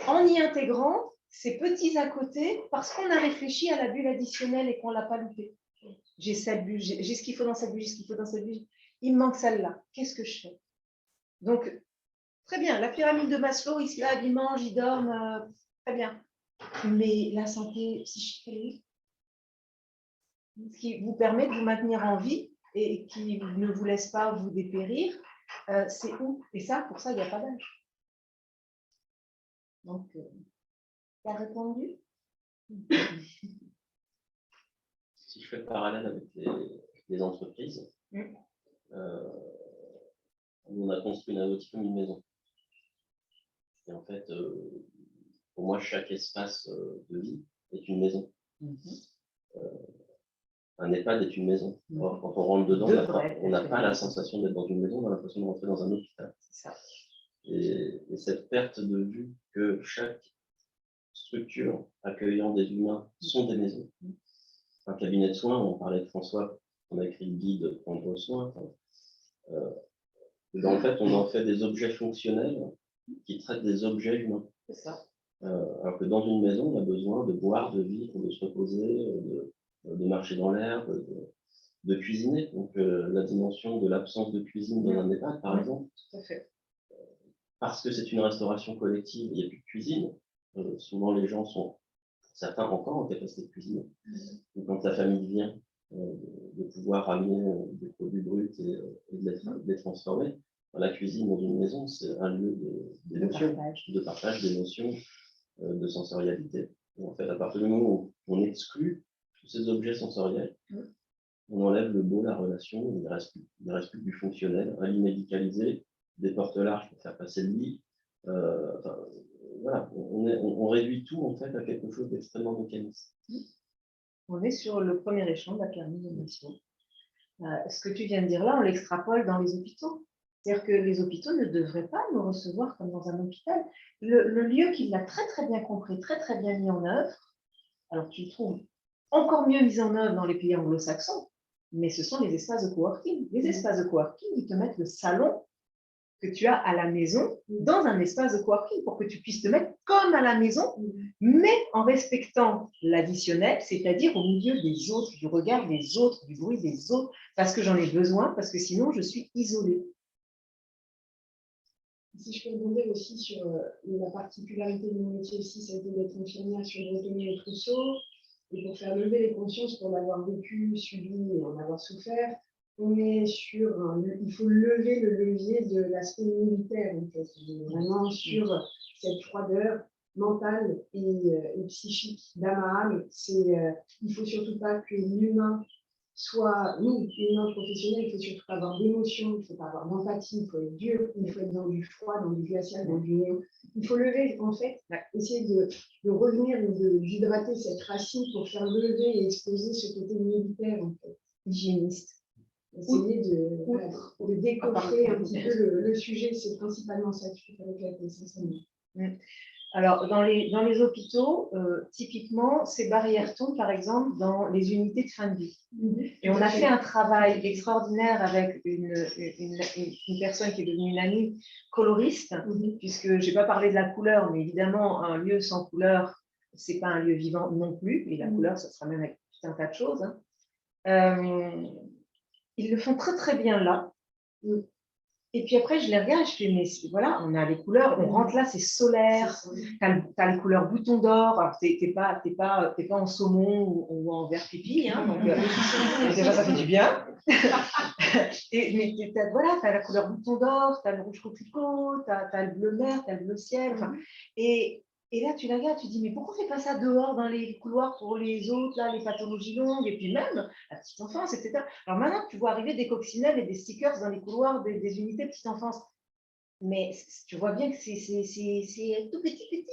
en y intégrant ces petits à côté parce qu'on a réfléchi à la bulle additionnelle et qu'on ne l'a pas loupé. J'ai cette bulle, j'ai ce qu'il faut dans cette bulle, j'ai ce qu'il faut dans cette bulle. Il me manque celle-là. Qu'est-ce que je fais? Donc, très bien, la pyramide de Maslow, il se lave, il mange, il dort, très bien. Mais la santé psychique, elle est où? Ce qui vous permet de vous maintenir en vie et qui ne vous laisse pas vous dépérir, c'est où? Et ça, pour ça, il n'y a pas d'âge. Donc, tu as répondu? Si je fais le parallèle avec les entreprises, on a construit Navoti comme une maison. Et en fait, pour moi, chaque espace de vie est une maison. Un EHPAD est une maison. Or, quand on rentre dedans, on n'a pas la sensation d'être dans une maison, on a l'impression de rentrer dans un hôpital. Et cette perte de vue que chaque structure accueillant des humains sont des maisons. Un cabinet de soins, on parlait de François, on a écrit le guide Prendre soin. En fait, on en fait des objets fonctionnels qui traitent des objets humains. C'est ça. Alors que dans une maison, on a besoin de boire, de vivre, de se reposer, de marcher dans l'herbe, de cuisiner. Donc, la dimension de l'absence de cuisine dans un EHPAD, par exemple. Tout à fait. Parce que c'est une restauration collective, il n'y a plus de cuisine. Souvent, les gens sont, certains encore en capacité de cuisiner. Donc, quand la famille vient, de pouvoir ramener des produits bruts et de les transformer. La cuisine dans une maison, c'est un lieu d'émotion, de partage d'émotions, de sensorialité. Et en fait, à partir du moment où on exclut tous ces objets sensoriels, on enlève le beau, la relation, il ne reste plus que du fonctionnel, un lit médicalisé, des portes larges pour faire passer le lit. Voilà, on réduit tout en fait à quelque chose d'extrêmement mécaniste. On est sur le premier échelon de la pyramide de Maslow. Ce que tu viens de dire là, on l'extrapole dans les hôpitaux. C'est-à-dire que les hôpitaux ne devraient pas nous recevoir comme dans un hôpital. Le lieu qui l'a très très bien compris, très très bien mis en œuvre, alors tu le trouves encore mieux mis en œuvre dans les pays anglo-saxons, mais ce sont les espaces de coworking. Les espaces de coworking, ils te mettent le salon que tu as à la maison dans un espace de coworking pour que tu puisses te mettre comme à la maison, mais en respectant l'additionnel, c'est-à-dire au milieu des autres, du regard des autres, du bruit des autres, parce que j'en ai besoin, parce que sinon je suis isolée. Si je peux demander aussi sur la particularité de mon métier aussi, ça a été d'être infirmière sur Bretonnier et Trousseau, et pour faire lever les consciences, pour l'avoir vécu, subi et en avoir souffert, on est sur, il faut lever le levier de l'aspect militaire, en fait, vraiment sur cette froideur mentale et psychique d'âme à âme. Il ne faut surtout pas que l'humain soit, nous, l'humain professionnel, il ne faut surtout pas avoir d'émotion, il ne faut pas avoir d'empathie, il faut être dur, il faut être dans du froid, dans du glacial, dans du néant. Il faut lever, en fait, essayer de revenir, d'hydrater cette racine pour faire lever et exposer ce côté militaire, en fait, hygiéniste. essayer de décoffrer un petit peu le sujet. C'est principalement ça que je fais avec la connaissance. Alors, dans les hôpitaux, typiquement, ces barrières tombent, par exemple, dans les unités de fin de vie. Et on a fait un travail extraordinaire avec une personne qui est devenue une amie coloriste, puisque je n'ai pas parlé de la couleur, mais évidemment, un lieu sans couleur, ce n'est pas un lieu vivant non plus. Et la couleur, ça sera même avec tout un tas de choses. Ils le font très, très bien là. Et puis après, je les regarde et je fais, mais voilà, on a les couleurs, on rentre là, c'est solaire, tu as les couleurs bouton d'or, alors t'es pas en saumon ou en vert pipi, hein, donc déjà ça fait du bien. Mais voilà, tu as la couleur bouton d'or, tu as le rouge coquelicot, tu as le bleu mer, tu as le bleu ciel, et là, tu la regardes, tu dis, mais pourquoi on ne fait pas ça dehors dans les couloirs pour les autres, là, les pathologies longues, et puis même la petite enfance, etc. Alors maintenant, tu vois arriver des coccinelles et des stickers dans les couloirs des unités petite enfance. Mais tu vois bien que c'est tout petit.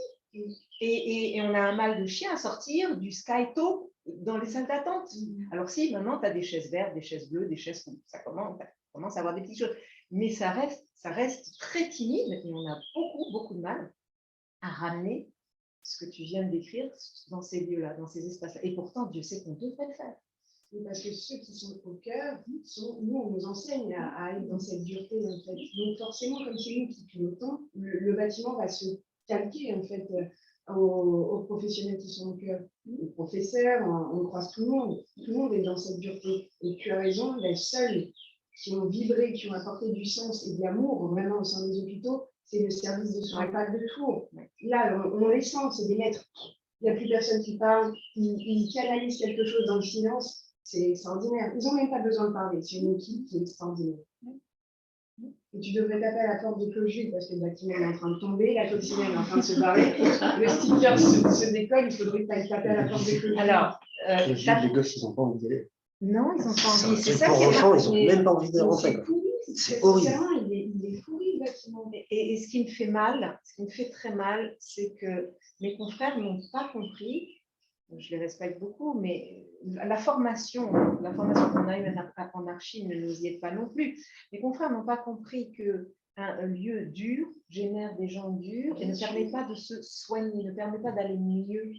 Et on a un mal de chien à sortir du Skyto dans les salles d'attente. Alors si, maintenant, tu as des chaises vertes, des chaises bleues, des chaises rouges. Ça commence à avoir des petites choses. Mais ça reste très timide et on a beaucoup de mal à ramener ce que tu viens de décrire dans ces lieux-là, dans ces espaces-là. Et pourtant, Dieu sait qu'on devrait le faire. Parce que ceux qui sont au cœur, nous, on nous enseigne à être dans cette dureté, en fait. Donc forcément, comme c'est nous qui pilotons, le bâtiment va se calquer, en fait, aux professionnels qui sont au cœur. Les professeurs, on croise tout le monde est dans cette dureté. Et tu as raison, les seuls qui ont vibré, qui ont apporté du sens et de l'amour, vraiment au sein des hôpitaux, c'est le service de soins de Tours. Là, on les sent, c'est des maîtres. Il n'y a plus personne qui parle, ils canalisent quelque chose dans le silence. C'est extraordinaire. Ils n'ont même pas besoin de parler. C'est une équipe qui est extraordinaire. Et tu devrais taper à la porte de Claude parce que le bâtiment est en train de tomber, la coccinelle est en train de se barrer, le sticker se décolle, il faudrait que tu ailles taper à la porte de Claude. Alors, les gosses, ils n'ont pas envie d'y aller. non, ils n'ont pas envie. C'est ça pour qui est enfants, ils n'ont même pas envie de rentrer. C'est horrible. Il est pourri le bâtiment. Et ce qui me fait mal, ce qui me fait très mal, c'est que mes confrères n'ont pas compris, je les respecte beaucoup, mais la formation qu'on a eue en archi ne nous y aide pas non plus. Mes confrères n'ont pas compris qu'un lieu dur génère des gens durs et ne permet pas de se soigner, ne permet pas d'aller mieux.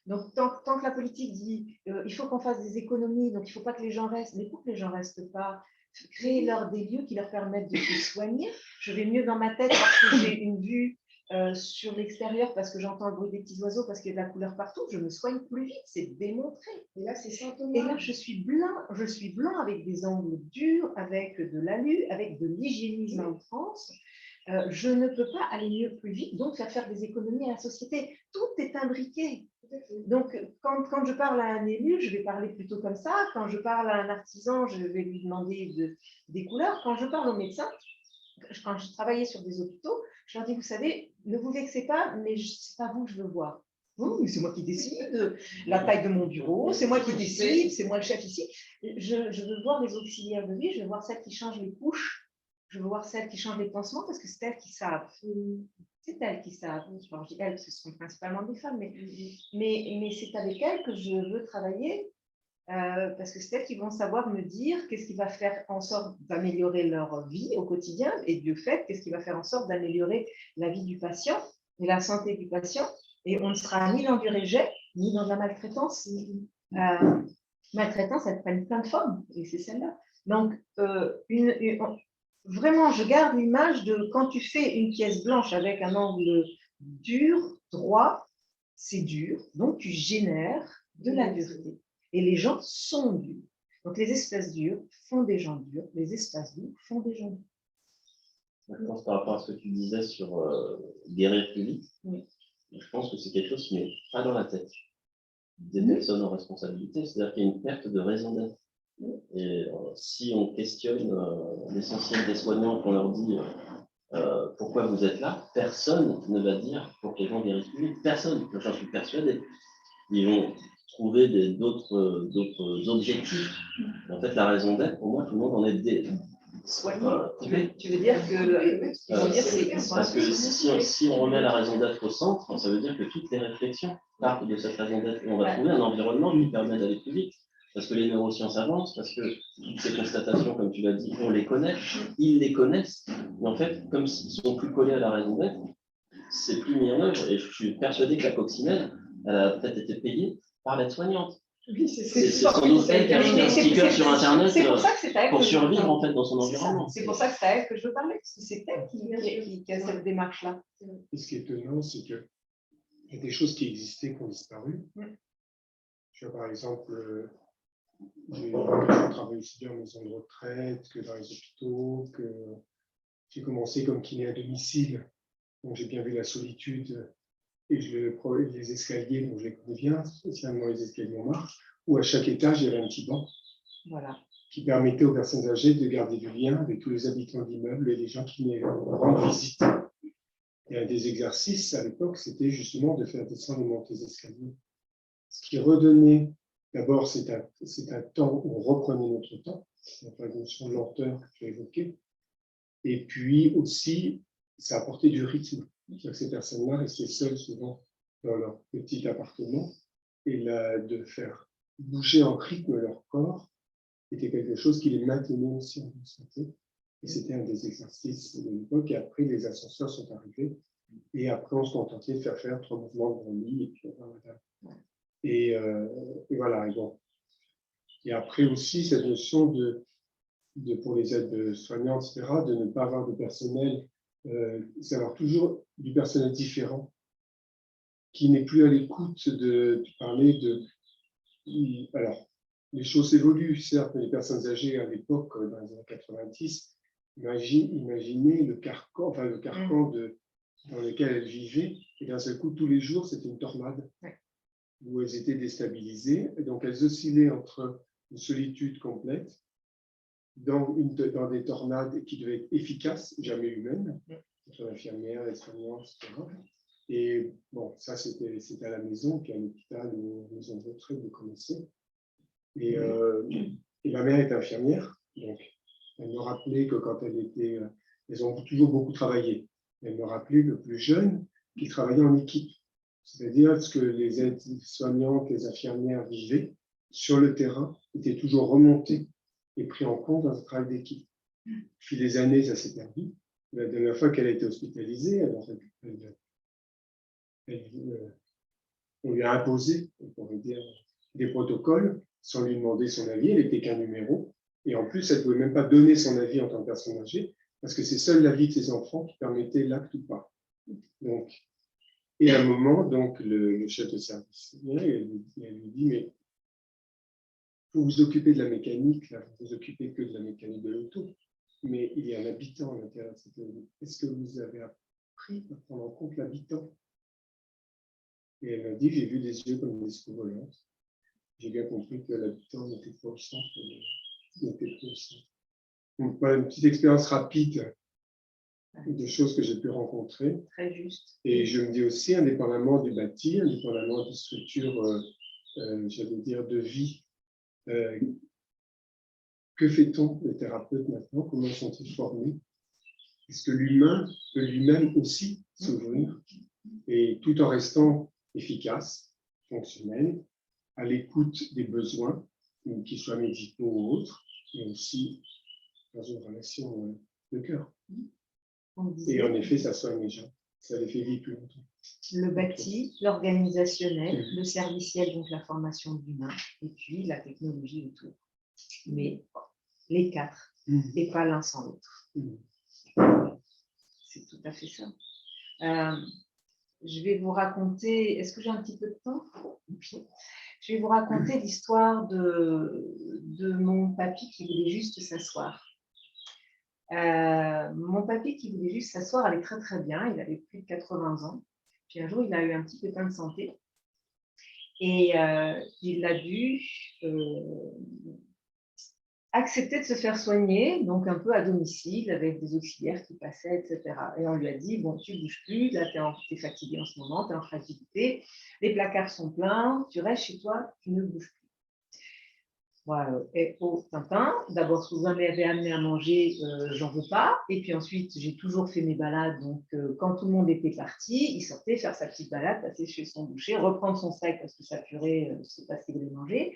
Donc, tant que la politique dit il faut qu'on fasse des économies, donc il ne faut pas que les gens restent, mais pour que les gens ne restent pas, créer-leur des lieux qui leur permettent de se soigner. Je vais mieux dans ma tête parce que j'ai une vue sur l'extérieur, parce que j'entends le bruit des petits oiseaux, parce qu'il y a de la couleur partout. Je me soigne plus vite, c'est démontré. Et là, c'est symptomatique. Et là, je suis blanc avec des angles durs, avec de l'alu, avec de l'hygiénisme en France. Je ne peux pas aller mieux plus vite, donc faire des économies à la société. Tout est imbriqué. Donc, quand je parle à un élu, je vais parler plutôt comme ça. Quand je parle à un artisan, je vais lui demander des couleurs. Quand je parle aux médecins, quand je travaillais sur des hôpitaux, je leur dis, vous savez, ne vous vexez pas, mais ce n'est pas vous que je veux voir. Oh, c'est moi qui décide, la taille de mon bureau, c'est moi qui décide, c'est moi le chef ici. Je veux voir les auxiliaires de vie, je veux voir celles qui changent les couches, je veux voir celles qui changent les pansements, parce que c'est elles qui savent. C'est elles qui savent. Enfin, je dis elles, parce que ce sont principalement des femmes, mais c'est avec elles que je veux travailler, parce que c'est elles qui vont savoir me dire qu'est-ce qui va faire en sorte d'améliorer leur vie au quotidien, et du fait, qu'est-ce qui va faire en sorte d'améliorer la vie du patient et la santé du patient. Et on ne sera ni dans du rejet, ni dans de la maltraitance. Maltraitance, elle prend plein de formes, et c'est celle-là. Donc, vraiment, je garde l'image de quand tu fais une pièce blanche avec un angle dur, droit, c'est dur, donc tu génères de la dureté. Et les gens sont durs. Donc, les espaces durs font des gens durs, les espaces durs font des gens durs. Je pense par rapport à ce que tu disais sur guérir plus vite, oui. Je pense que c'est quelque chose qui n'est pas dans la tête des personnes en responsabilité, c'est-à-dire qu'il y a une perte de raison d'être. Et si on questionne l'essentiel des soignants, qu'on leur dit pourquoi vous êtes là, personne ne va dire pour que les gens guérissent plus vite. Personne, j'en suis persuadé. Ils vont trouver d'autres objectifs. En fait, la raison d'être, pour moi, tout le monde en est soigné. Tu veux dire que parce que si on remet la raison d'être au centre, ça veut dire que toutes les réflexions partent de cette raison d'être. Et on va trouver un environnement qui permet d'aller plus vite. parce que les neurosciences avancent, parce que toutes ces constatations, comme tu l'as dit, on les connaît, ils les connaissent, mais en fait, comme s'ils sont plus collés à la raison d'être, c'est plus mis en œuvre. Et je suis persuadé que la coccinelle, elle a peut-être été payée par l'aide-soignante. Oui, C'est sans doute elle qui a mis un sticker sur Internet pour survivre en fait dans son environnement. C'est pour ça que c'est à elle que je veux parler, parce que c'est elle qui a cette démarche-là. Et ce qui est étonnant, c'est qu'il y a des choses qui existaient qui ont disparu. Tu vois, par exemple, j'ai travaillé aussi bien en maison de retraite que dans les hôpitaux, que j'ai commencé comme kiné à domicile, donc j'ai bien vu la solitude et les escaliers, donc je les connais bien, spécialement les escaliers en marche, où à chaque étage, il y avait un petit banc Voilà. qui permettait aux personnes âgées de garder du lien avec tous les habitants de l'immeuble et les gens qui venaient rendre visite. Et un des exercices à l'époque, c'était justement de faire descendre et monter les escaliers. Ce qui redonnait, d'abord, c'est un temps où on reprenait notre temps, la notion de lenteur que tu as évoquée, et puis aussi, ça apportait du rythme. C'est-à-dire que ces personnes-là restaient seules souvent dans leur petit appartement, et de faire bouger en rythme leur corps était quelque chose qui les maintenait aussi en bonne santé. Et c'était un des exercices de l'époque, et après, les ascenseurs sont arrivés, et après, on se contentait de faire 3 mouvements de lit, et puis voilà. Et voilà. Et, bon. Et après aussi, cette notion pour les aides soignantes, etc., de ne pas avoir de personnel, c'est avoir toujours du personnel différent, qui n'est plus à l'écoute de parler de... Alors, les choses évoluent, certes, mais les personnes âgées à l'époque, dans les années 90, imaginez le carcan dans lequel elles vivaient, et d'un seul coup, tous les jours, c'était une tornade. Où elles étaient déstabilisées. Et donc, elles oscillaient entre une solitude complète, dans des tornades qui devaient être efficaces, jamais humaines, entre l'infirmière, les soignants, etc. Et bon, ça, c'était à la maison, puis à l'hôpital ou à la maison de retraite, vous connaissez. Et ma mère est infirmière, donc elle me rappelait que quand elles ont toujours beaucoup travaillé. Elle me rappelait le plus jeune qu'ils travaillaient en équipe. C'est-à-dire ce que les aides-soignantes, les infirmières vivaient sur le terrain était toujours remonté et pris en compte dans le travail d'équipe. Puis les années, ça s'est perdu. La dernière fois qu'elle a été hospitalisée, on lui a imposé, on pourrait dire, des protocoles sans lui demander son avis. Elle n'était qu'un numéro. Et en plus, elle ne pouvait même pas donner son avis en tant que personne âgée parce que c'est seul l'avis de ses enfants qui permettait l'acte ou pas. Donc, et à un moment, donc, le chef de service vient et elle lui dit, mais vous vous occupez de la mécanique, là, vous vous occupez que de la mécanique de l'auto, mais il y a un habitant à l'intérieur de cette auto. Est-ce que vous avez appris à prendre en compte l'habitant? Et elle m'a dit, j'ai vu des yeux comme des soucoupes volantes. J'ai bien compris que l'habitant n'était pas au centre. Donc, voilà une petite expérience rapide de choses que j'ai pu rencontrer. Très juste. Et je me dis aussi, indépendamment du bâti, indépendamment des structures, j'allais dire, de vie, que fait-on les thérapeutes maintenant? Comment sont-ils formés? Est-ce que l'humain peut lui-même aussi s'ouvrir, et tout en restant efficace, fonctionnel, à l'écoute des besoins, qu'ils soient médicaux ou autres, mais aussi dans une relation de cœur. Et en effet, ça soigne les gens, ça les fait vivre plus longtemps. Le bâti, l'organisationnel, le serviciel, donc la formation de l'humain, et puis la technologie autour. Mais les quatre, et pas l'un sans l'autre. C'est tout à fait ça. Je vais vous raconter, est-ce que j'ai un petit peu de temps? Je vais vous raconter l'histoire de mon papy qui voulait juste s'asseoir. Mon papy qui voulait juste s'asseoir allait très très bien, il avait plus de 80 ans. Puis un jour, il a eu un petit pépin de santé et il a dû accepter de se faire soigner, donc un peu à domicile, avec des auxiliaires qui passaient, etc. Et on lui a dit, bon, tu ne bouges plus, là, tu es fatigué en ce moment, tu es en fragilité, les placards sont pleins, tu restes chez toi, tu ne bouges plus. Voilà. Et au Tintin, d'abord, si vous m'avez amené à manger, j'en veux pas. Et puis ensuite, j'ai toujours fait mes balades. Donc, quand tout le monde était parti, il sortait faire sa petite balade, passer chez son boucher, reprendre son sac parce que sa purée, je ne sais pas ce qu'il voulait manger.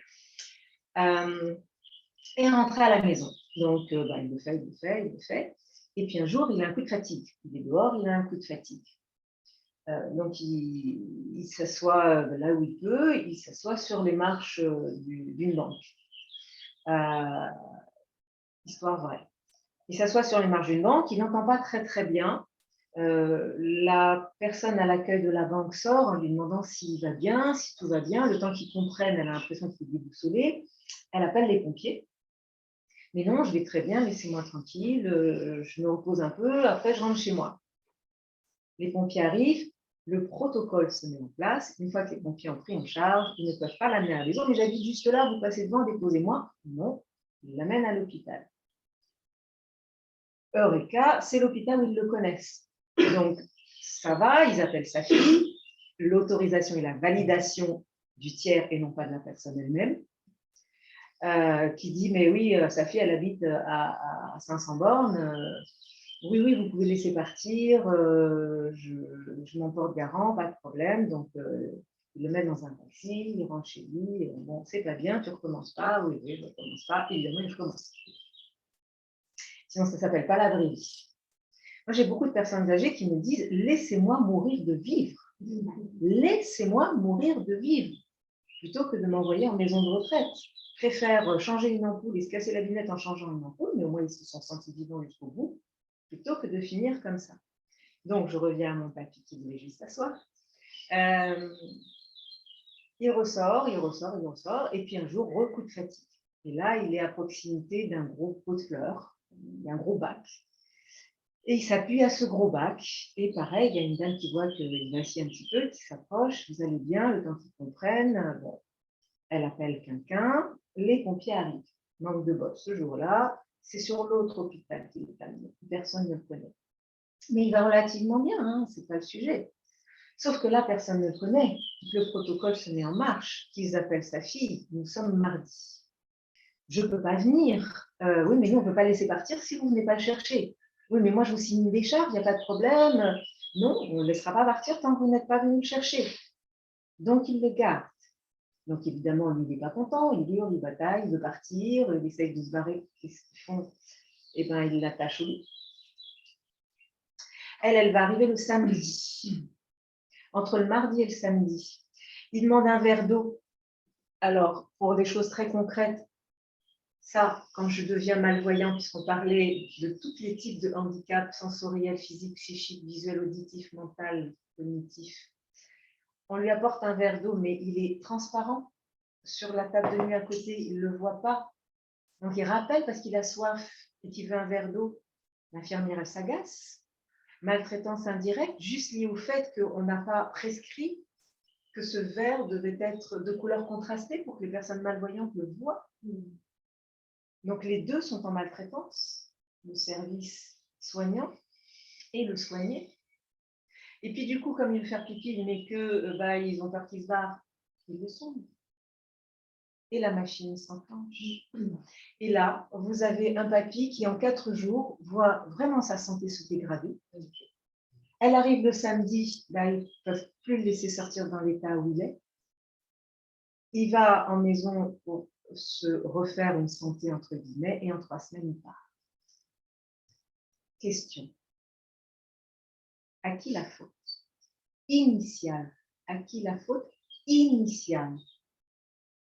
et rentrer à la maison. Donc, il le fait, il le fait, il le fait. Et puis un jour, il a un coup de fatigue. Il est dehors, il a un coup de fatigue. Donc, il s'assoit là où il peut, il s'assoit sur les marches d'une banque. Histoire vraie. Il s'assoit sur les marches d'une banque, il n'entend pas très très bien. La personne à l'accueil de la banque sort en lui demandant s'il va bien, si tout va bien. Le temps qu'il comprenne, elle a l'impression qu'il est déboussolé. Elle appelle les pompiers. Mais non, je vais très bien, laissez-moi tranquille, je me repose un peu, après je rentre chez moi. Les pompiers arrivent, le protocole se met en place. Une fois que les pompiers ont pris en charge, ils ne peuvent pas l'amener à la maison. Mais j'habite juste là, vous passez devant, déposez-moi. Non, ils l'amènent à l'hôpital. Eureka, c'est l'hôpital où ils le connaissent. Donc, ça va, ils appellent sa fille, l'autorisation et la validation du tiers et non pas de la personne elle-même, qui dit, mais oui, sa fille, elle habite à 500 bornes, oui, oui, vous pouvez laisser partir, je m'en porte garant, pas de problème, donc il le met dans un taxi, il rentre chez lui, bon, c'est pas bien, tu recommences pas, oui, oui, je recommence pas, évidemment, je commence. Sinon, ça ne s'appelle pas la vraie vie. Moi, j'ai beaucoup de personnes âgées qui me disent « Laissez-moi mourir de vivre. Laissez-moi mourir de vivre. » Plutôt que de m'envoyer en maison de retraite. Je préfère changer une ampoule et se casser la lunette en changeant une ampoule, mais au moins ils se sont sentis vivants jusqu'au bout, plutôt que de finir comme ça. Donc, je reviens à mon papy qui voulait juste s'asseoir. Il ressort, et puis un jour, coup de fatigue. Et là, il est à proximité d'un gros pot de fleurs, d'un gros bac. Et il s'appuie à ce gros bac. Et pareil, il y a une dame qui voit qu'il vacille un petit peu, qui s'approche. Vous allez bien, le temps qu'ils comprennent. Bon. Elle appelle quelqu'un. Les pompiers arrivent. Manque de bol. Ce jour-là, c'est sur l'autre hôpital qu'il est amené. Personne ne le connaît. Mais il va relativement bien, hein, ce n'est pas le sujet. Sauf que là, personne ne le connaît. Le protocole se met en marche. Qu'ils appellent sa fille. Nous sommes mardi. Je ne peux pas venir. Oui, mais nous, on ne peut pas laisser partir si vous ne venez pas le chercher. Oui, mais moi, je vous signe une décharge, il n'y a pas de problème. Non, on ne laissera pas partir tant que vous n'êtes pas venu le chercher. Donc, il le garde. Donc, évidemment, lui, il n'est pas content, il hurle, il bataille, il veut partir, il essaye de se barrer. Qu'est-ce qu'ils font? Eh bien, il l'attache au lit. Elle va arriver le samedi. Entre le mardi et le samedi. Il demande un verre d'eau. Alors, pour des choses très concrètes, ça, quand je deviens malvoyant, puisqu'on parlait de tous les types de handicaps sensoriels, physiques, psychiques, visuels, auditifs, mental, cognitifs, on lui apporte un verre d'eau, mais il est transparent. Sur la table de nuit à côté, il ne le voit pas. Donc, il rappelle parce qu'il a soif et qu'il veut un verre d'eau. L'infirmière, elle s'agace. Maltraitance indirecte, juste liée au fait qu'on n'a pas prescrit que ce verre devait être de couleur contrastée pour que les personnes malvoyantes le voient. Donc, les deux sont en maltraitance, le service soignant et le soigné. Et puis, du coup, comme il veut faire pipi, mais que ils ont peur qu'ils se barrent, ils le sont. Et la machine s'enclenche. Et là, vous avez un papy qui, en 4 jours, voit vraiment sa santé se dégrader. Elle arrive le samedi, ils ne peuvent plus le laisser sortir dans l'état où il est. Il va en maison pour se refaire une santé entre guillemets et en 3 semaines, il part. Question. À qui la faute initiale? À qui la faute initiale?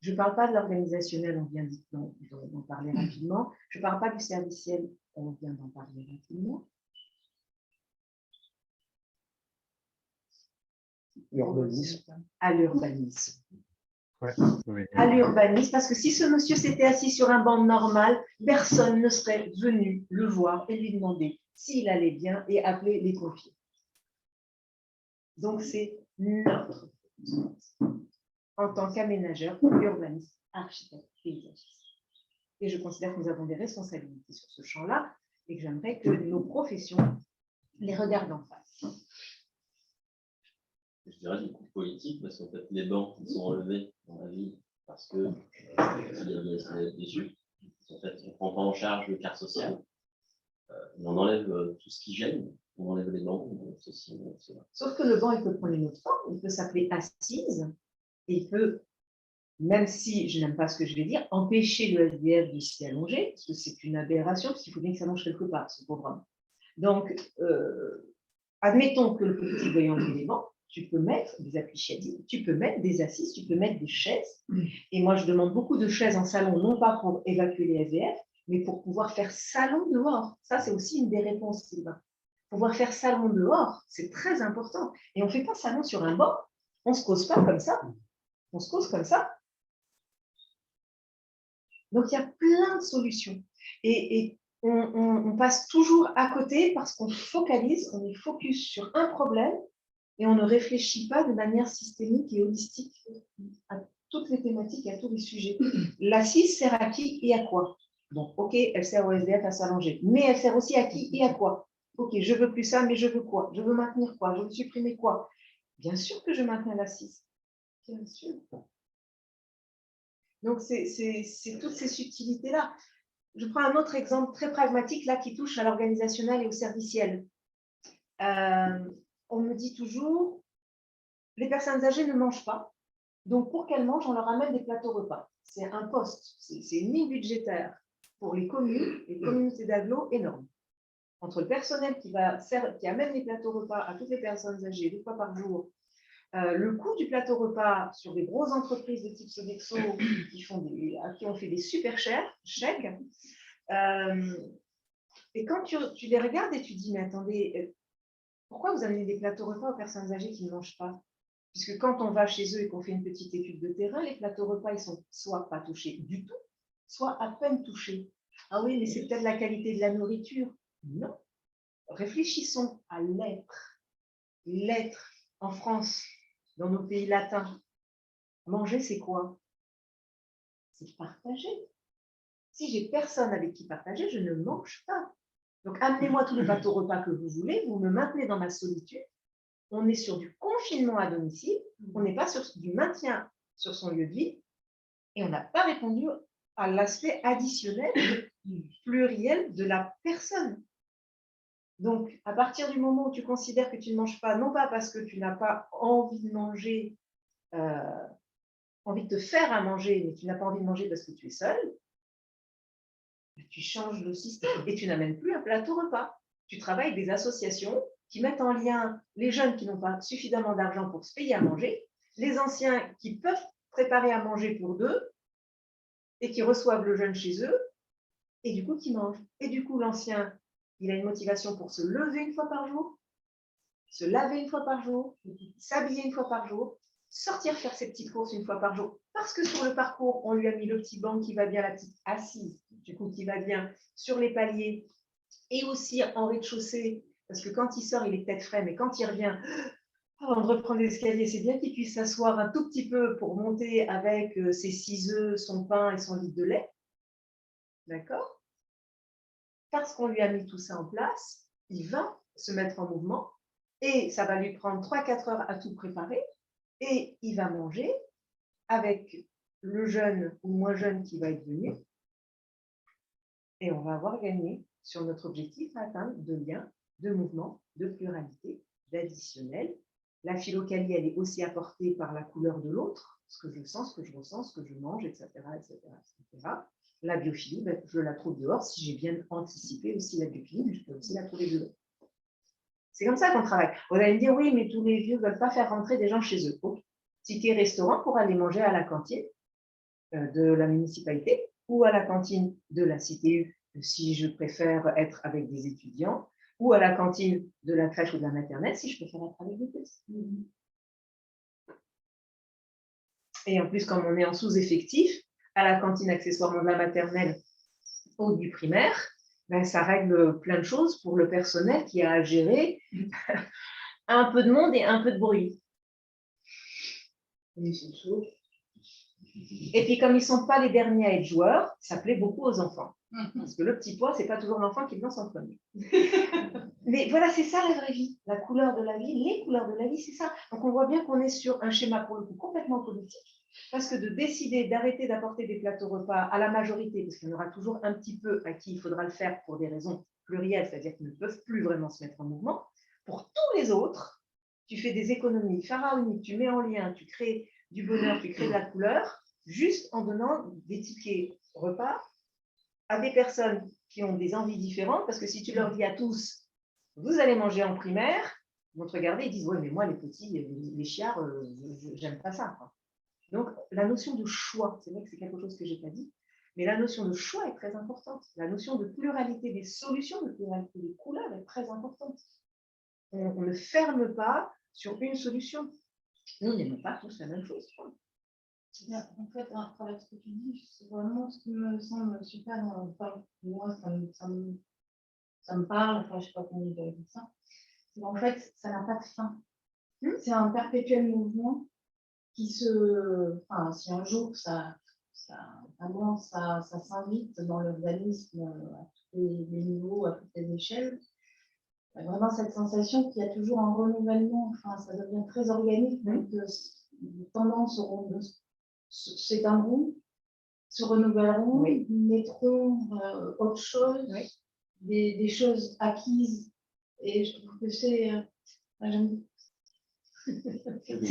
Je ne parle pas de l'organisationnel, on vient d'en parler rapidement. Je ne parle pas du serviciel, on vient d'en parler rapidement. L'urbanisme. À l'urbanisme. Ouais, oui. À l'urbanisme, parce que si ce monsieur s'était assis sur un banc normal, personne ne serait venu le voir et lui demander s'il allait bien et appeler les pompiers. Donc, c'est notre en tant qu'aménageur, urbaniste, architecte, paysagiste. Et je considère que nous avons des responsabilités sur ce champ-là et que j'aimerais que nos professions les regardent en face. Je dirais du coup politique, parce qu'en fait, les bancs ils sont enlevés dans la ville parce que il y a des déçus. En fait, on ne prend pas en charge le quart social. On enlève tout ce qui gêne. On enlève les bancs. Ceci, sauf que le banc, il peut prendre une autre forme. Il peut s'appeler assise et il peut même si je n'aime pas ce que je vais dire, empêcher le SDF de s'y allonger, parce que c'est une aberration, parce qu'il faut bien qu'il s'allonge quelque part, ce pauvre homme. Donc, admettons que le petit veuille enlever les bancs, tu peux mettre des applicatifs, tu peux mettre des assises, tu peux mettre des chaises. Et moi, je demande beaucoup de chaises en salon, non pas pour évacuer les SDF, mais pour pouvoir faire salon dehors. Ça, c'est aussi une des réponses, Sylvain. Pouvoir faire salon dehors, c'est très important. Et on ne fait pas salon sur un banc, on ne se cause pas comme ça. On se cause comme ça. Donc, il y a plein de solutions. Et on passe toujours à côté parce qu'on focalise, on est focus sur un problème et on ne réfléchit pas de manière systémique et holistique à toutes les thématiques et à tous les sujets. L'assise sert à qui et à quoi? Donc, ok, elle sert au SDF à s'allonger, mais elle sert aussi à qui et à quoi? Ok, je veux plus ça, mais je veux quoi? Je veux maintenir quoi? Je veux supprimer quoi? Bien sûr que je maintiens l'assise. Bien sûr. Donc, c'est toutes ces subtilités-là. Je prends un autre exemple très pragmatique, là, qui touche à l'organisationnel et au serviciel. On me dit toujours, les personnes âgées ne mangent pas, donc pour qu'elles mangent, on leur amène des plateaux repas. C'est un poste, c'est une ligne budgétaire pour les communes, les communautés d'agglo énorme. Entre le personnel qui amène les plateaux repas à toutes les personnes âgées 2 fois par jour, le coût du plateau repas sur des grosses entreprises de type Sodexo à qui on fait des super chèques. Et quand tu les regardes et tu dis, mais attendez, pourquoi vous amenez des plateaux repas aux personnes âgées qui ne mangent pas? Puisque quand on va chez eux et qu'on fait une petite étude de terrain, les plateaux repas, ils sont soit pas touchés du tout, soit à peine touchés. Ah oui, mais c'est peut-être la qualité de la nourriture. Non. Réfléchissons à l'être. L'être en France, dans nos pays latins. Manger, c'est quoi? C'est partager. Si j'ai personne avec qui partager, je ne mange pas. Donc, amenez-moi tous les plateaux repas que vous voulez, vous me maintenez dans ma solitude. On est sur du confinement à domicile, on n'est pas sur du maintien sur son lieu de vie, et on n'a pas répondu à l'aspect additionnel, pluriel de la personne. Donc, à partir du moment où tu considères que tu ne manges pas, non pas parce que tu n'as pas envie de manger, envie de te faire à manger, mais tu n'as pas envie de manger parce que tu es seul, tu changes le système et tu n'amènes plus un plateau repas. Tu travailles avec des associations qui mettent en lien les jeunes qui n'ont pas suffisamment d'argent pour se payer à manger, les anciens qui peuvent préparer à manger pour deux et qui reçoivent le jeune chez eux et du coup qui mangent. Et du coup, l'ancien, il a une motivation pour se lever 1 fois par jour, se laver 1 fois par jour, s'habiller 1 fois par jour, sortir faire ses petites courses 1 fois par jour, parce que sur le parcours, on lui a mis le petit banc qui va bien, la petite assise, du coup, qui va bien sur les paliers, et aussi en rez-de-chaussée, parce que quand il sort, il est peut-être frais, mais quand il revient, avant de reprendre l'escalier, c'est bien qu'il puisse s'asseoir un tout petit peu pour monter avec ses 6 œufs, son pain et son litre de lait. D'accord? Parce qu'on lui a mis tout ça en place, il va se mettre en mouvement, et ça va lui prendre 3-4 heures à tout préparer, et il va manger avec le jeune ou moins jeune qui va être venu, et on va avoir gagné sur notre objectif à atteindre de lien, de mouvement, de pluralité, d'additionnel. La philocalie, elle est aussi apportée par la couleur de l'autre, ce que je sens, ce que je ressens, ce que je mange, etc. etc., etc. La biophilie, ben, je la trouve dehors. Si j'ai bien anticipé aussi la biophilie, je peux aussi la trouver dehors. C'est comme ça qu'on travaille. Vous allez me dire, oui, mais tous les vieux ne veulent pas faire rentrer des gens chez eux. Okay. Ticket restaurant pour aller manger à la cantine de la municipalité ou à la cantine de la CTU, si je préfère être avec des étudiants, ou à la cantine de la crèche ou de la maternelle, si je préfère être avec des petits. Et en plus, comme on est en sous-effectif, à la cantine accessoirement de la maternelle ou du primaire, ben, ça règle plein de choses pour le personnel qui a à gérer un peu de monde et un peu de bruit. Et puis, comme ils ne sont pas les derniers à être joueurs, ça plaît beaucoup aux enfants. Parce que le petit pois, ce n'est pas toujours l'enfant qui lance en premier. Mais voilà, c'est ça la vraie vie. La couleur de la vie, les couleurs de la vie, c'est ça. Donc, on voit bien qu'on est sur un schéma pour le coup complètement politique. Parce que de décider d'arrêter d'apporter des plateaux repas à la majorité, parce qu'il y en aura toujours un petit peu à qui il faudra le faire pour des raisons plurielles, c'est-à-dire qu'ils ne peuvent plus vraiment se mettre en mouvement. Pour tous les autres, tu fais des économies pharaoniques, tu mets en lien, tu crées du bonheur, tu crées de la couleur, juste en donnant des tickets repas à des personnes qui ont des envies différentes, parce que si tu leur dis à tous, vous allez manger en primaire, ils vont te regarder et disent, ouais, mais moi, les petits, les chiards, j'aime pas ça, quoi. Donc, la notion de choix, c'est vrai que c'est quelque chose que je n'ai pas dit, mais la notion de choix est très importante. La notion de pluralité des solutions, de pluralité des couleurs est très importante. On ne ferme pas sur une solution. Nous n'aimons pas tous la même chose. En fait, à travers ce que tu dis, c'est vraiment ce qui me semble super. Enfin, moi, ça me parle, enfin, je ne sais pas comment dire ça. En fait, ça n'a pas de fin. C'est un perpétuel mouvement qui enfin, si un jour vraiment ça s'invite dans l'urbanisme à tous les niveaux, à toutes les échelles, vraiment cette sensation qu'il y a toujours un renouvellement, enfin, ça devient très organique, donc les tendances s'éteindront, se renouvelleront, mettront autre chose, des choses acquises, et je trouve que c'est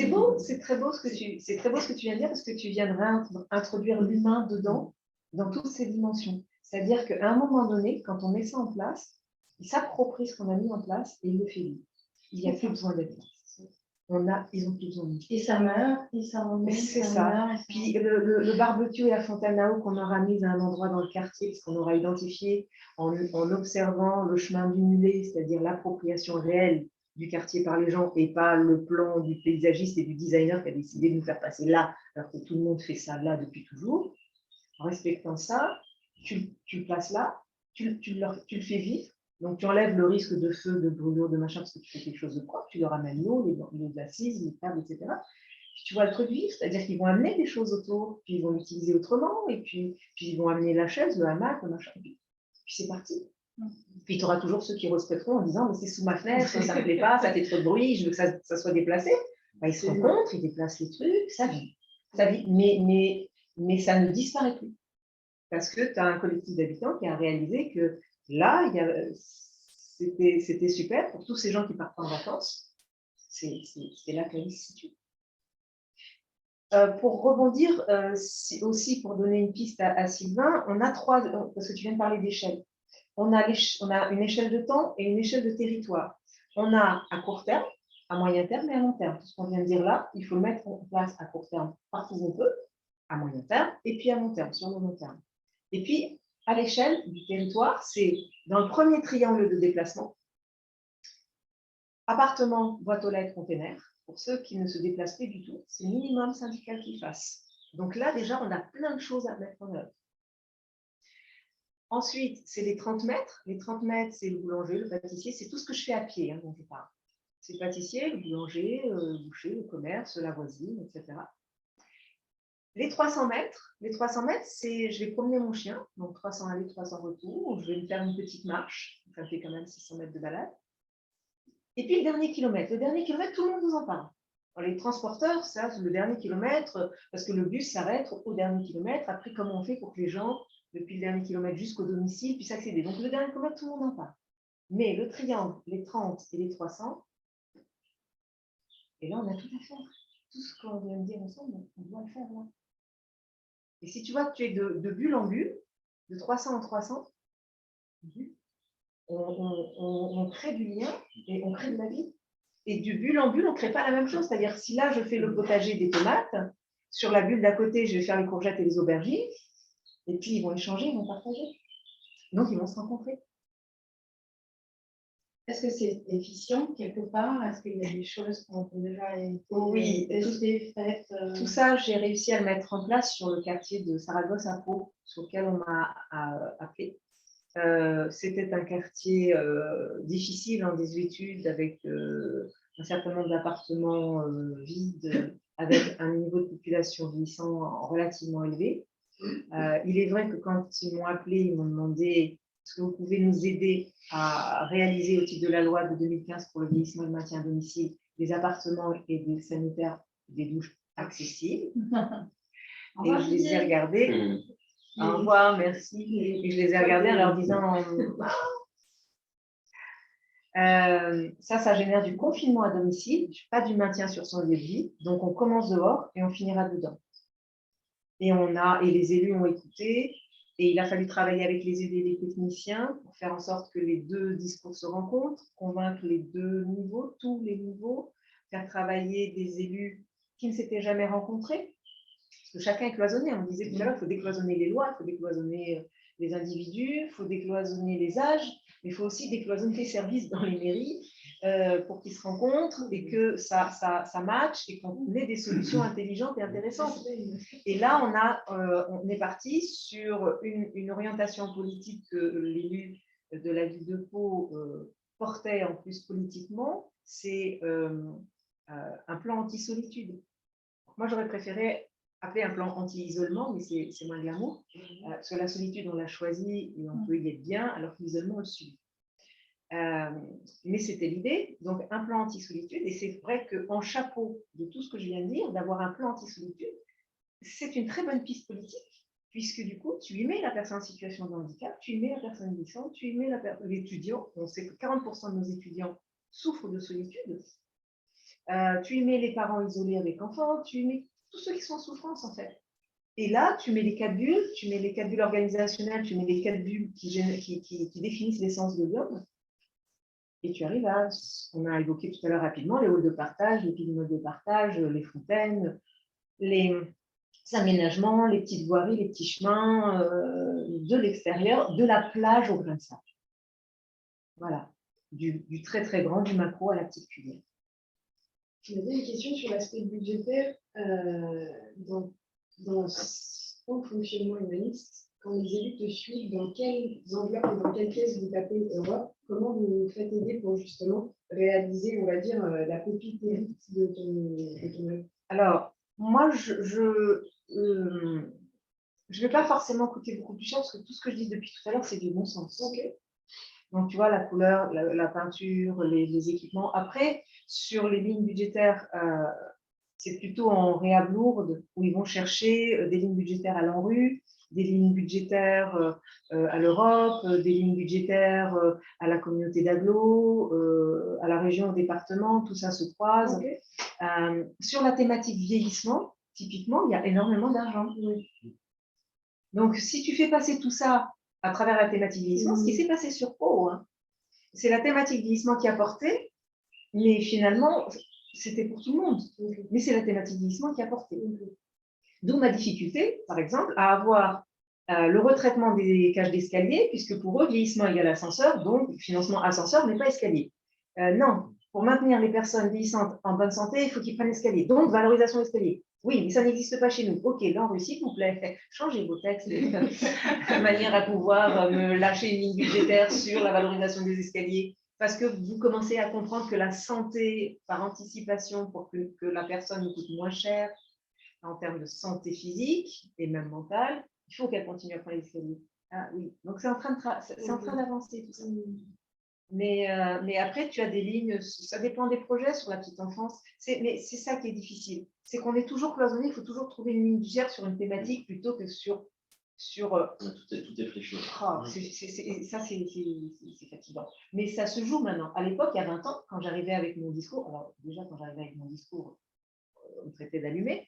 beau, c'est très beau ce que tu viens de dire, parce que tu viens de réintroduire l'humain dedans, dans toutes ses dimensions. C'est-à-dire qu'à un moment donné, quand on met ça en place, il s'approprie ce qu'on a mis en place et il le fait vivre. Il n'y a plus besoin d'être là. Ils ont plus besoin de nous. Et ça meurt, et ça remet. C'est ça. Puis le barbecue et la fontaine à eau qu'on aura mise à un endroit dans le quartier, parce qu'on aura identifié en observant le chemin du mulet, c'est-à-dire l'appropriation réelle du quartier par les gens et pas le plan du paysagiste et du designer qui a décidé de nous faire passer là, alors que tout le monde fait ça là depuis toujours. En respectant ça, tu le places là, tu le fais vivre. Donc, tu enlèves le risque de feu, de brûlure, de machin, parce que tu fais quelque chose de propre. Tu leur amènes l'eau, les assises, les tables, etc. Puis tu vois le truc vivre, c'est-à-dire qu'ils vont amener des choses autour, puis ils vont l'utiliser autrement, et puis ils vont amener la chaise, le hamac, le machin, puis c'est parti. Puis tu auras toujours ceux qui respecteront en disant, mais c'est sous ma fenêtre, ça ne me plaît pas, ça fait trop de bruit, je veux que ça soit déplacé. Bah, ils se rencontrent, ils déplacent les trucs, ça vit. Mais ça ne disparaît plus. Parce que tu as un collectif d'habitants qui a réalisé que là, c'était super pour tous ces gens qui partent en vacances. C'est là que la vie se situe. Pour rebondir, aussi pour donner une piste à Sylvain, on a parce que tu viens de parler d'échelle. On a une échelle de temps et une échelle de territoire. On a à court terme, à moyen terme et à long terme. Tout ce qu'on vient de dire là, il faut le mettre en place à court terme partout où on peut, à moyen terme et puis à long terme, sur le long terme. Et puis, à l'échelle du territoire, c'est dans le premier triangle de déplacement, appartement, boîte aux lettres, container. Pour ceux qui ne se déplacent plus du tout, c'est minimum syndical qu'ils fassent. Donc là, déjà, on a plein de choses à mettre en œuvre. Ensuite, c'est les 30 mètres. Les 30 mètres, c'est le boulanger, le pâtissier, c'est tout ce que je fais à pied, dont je parle. C'est le pâtissier, le boulanger, le boucher, le commerce, la voisine, etc. Les 300 mètres, c'est je vais promener mon chien, donc 300 aller, 300 retour, je vais me faire une petite marche, ça me fait quand même 600 mètres de balade. Et puis le dernier kilomètre, tout le monde vous en parle. Alors, les transporteurs, ça, c'est le dernier kilomètre, parce que le bus s'arrête au dernier kilomètre. Après, comment on fait pour que les gens, depuis le dernier kilomètre jusqu'au domicile, puissent accéder? Donc le dernier kilomètre, tout le monde en parle. Mais le triangle, les 30 et les 300, et là, on a tout à faire. Tout ce qu'on vient de dire ensemble, on doit le faire là. Et si tu vois que tu es de bulle en bulle, de 300 en 300, on crée du lien et on crée de la vie. Et du bulle en bulle, on ne crée pas la même chose. C'est-à-dire, si là, je fais le potager des tomates, sur la bulle d'à côté, je vais faire les courgettes et les aubergines, et puis ils vont échanger, ils vont partager. Donc, ils vont se rencontrer. Est-ce que c'est efficient quelque part? Est-ce qu'il y a des choses qu'on peut déjà Oui, tout ça, j'ai réussi à le mettre en place sur le quartier de Saragosse à Pau, sur lequel on m'a appelé. C'était un quartier difficile en désuétude, avec un certain nombre d'appartements vides, avec un niveau de population vieillissant relativement élevé. Il est vrai que quand ils m'ont appelé, ils m'ont demandé: est-ce que vous pouvez nous aider à réaliser au titre de la loi de 2015 pour le vieillissement et le maintien à domicile des appartements et des sanitaires, des douches accessibles? Et je les ai regardés. Au revoir, merci. Et je les ai regardés en leur disant ça génère du confinement à domicile, pas du maintien sur son lieu de vie. Donc on commence dehors et on finira dedans. Et les élus ont écouté. Et il a fallu travailler avec les élus et les techniciens pour faire en sorte que les deux discours se rencontrent, convaincre les deux niveaux, tous les niveaux, faire travailler des élus qui ne s'étaient jamais rencontrés. Parce que chacun est cloisonné. On disait tout à l'heure, il faut décloisonner les lois, il faut décloisonner les individus, il faut décloisonner les âges, mais il faut aussi décloisonner les services dans les mairies pour qu'ils se rencontrent et que ça matche et qu'on ait des solutions intelligentes et intéressantes. Et là, on est parti sur une orientation politique que l'élu de la ville de Pau portait en plus politiquement, c'est un plan anti-solitude. Moi, j'aurais préféré appeler un plan anti-isolement, mais c'est moins glamour. Parce que la solitude, on l'a choisie et on peut y être bien, alors que l'isolement, on le subit. Mais c'était l'idée, donc un plan anti-solitude, et c'est vrai qu'en chapeau de tout ce que je viens de dire, d'avoir un plan anti-solitude, c'est une très bonne piste politique, puisque du coup, tu y mets la personne en situation de handicap, tu y mets la personne glissante, tu y mets l'étudiant, on sait que 40% de nos étudiants souffrent de solitude, tu y mets les parents isolés avec enfants, tu y mets tous ceux qui sont en souffrance en fait. Et là, tu mets les 4 bulles, tu mets les 4 bulles organisationnelles, tu mets les 4 bulles qui définissent l'essence de l'homme, et tu arrives à ce qu'on a évoqué tout à l'heure rapidement, les halls de partage, les piles de partage, les fontaines, les aménagements, les petites voiries, les petits chemins de l'extérieur, de la plage au grain de sable. Voilà, du très très grand, du macro à la petite cuillère. J'avais une question sur l'aspect budgétaire dans ton fonctionnement humaniste. Quand les élus te suivent, dans quelles enveloppes et dans quelles caisses vous tapez Europe, comment vous faites aider pour justement réaliser, on va dire, la pépite élite de ton œuvre? Alors, moi, je ne vais pas forcément coûter beaucoup plus cher parce que tout ce que je dis depuis tout à l'heure, c'est du bon sens. Okay. Donc, tu vois, la couleur, la peinture, les équipements. Après, sur les lignes budgétaires, c'est plutôt en réhab lourde où ils vont chercher des lignes budgétaires à l'ANRU, des lignes budgétaires à l'Europe, des lignes budgétaires à la communauté d'agglo, à la région, au département, tout ça se croise. Okay. Sur la thématique vieillissement, typiquement, il y a énormément d'argent. Oui. Donc, si tu fais passer tout ça à travers la thématique vieillissement, ce qui s'est passé sur Pau, hein, c'est la thématique vieillissement qui a porté, mais finalement, c'était pour tout le monde. Mais c'est la thématique vieillissement qui a porté. D'où ma difficulté, par exemple, à avoir le retraitement des cages d'escalier, puisque pour eux, vieillissement égale ascenseur, donc financement ascenseur, mais pas escalier. Non, pour maintenir les personnes vieillissantes en bonne santé, il faut qu'ils prennent l'escalier. Donc, valorisation d'escalier. Oui, mais ça n'existe pas chez nous. Ok, là, en Russie, s'il vous plaît, changez vos textes de manière à pouvoir me lâcher une ligne budgétaire sur la valorisation des escaliers, parce que vous commencez à comprendre que la santé, par anticipation, pour que la personne nous coûte moins cher, en termes de santé physique et même mentale, il faut qu'elle continue à prendre l'escalier. Ah oui, donc c'est en train d'avancer tout ça. Mais après, tu as des lignes, ça dépend des projets sur la petite enfance, mais c'est ça qui est difficile. C'est qu'on est toujours cloisonné, il faut toujours trouver une ligne budgétaire sur une thématique plutôt que sur tout est fléché. Ça, c'est fatigant. Mais ça se joue maintenant. À l'époque, il y a 20 ans, quand j'arrivais avec mon discours, alors déjà, quand j'arrivais avec mon discours, on traitait d'allumer.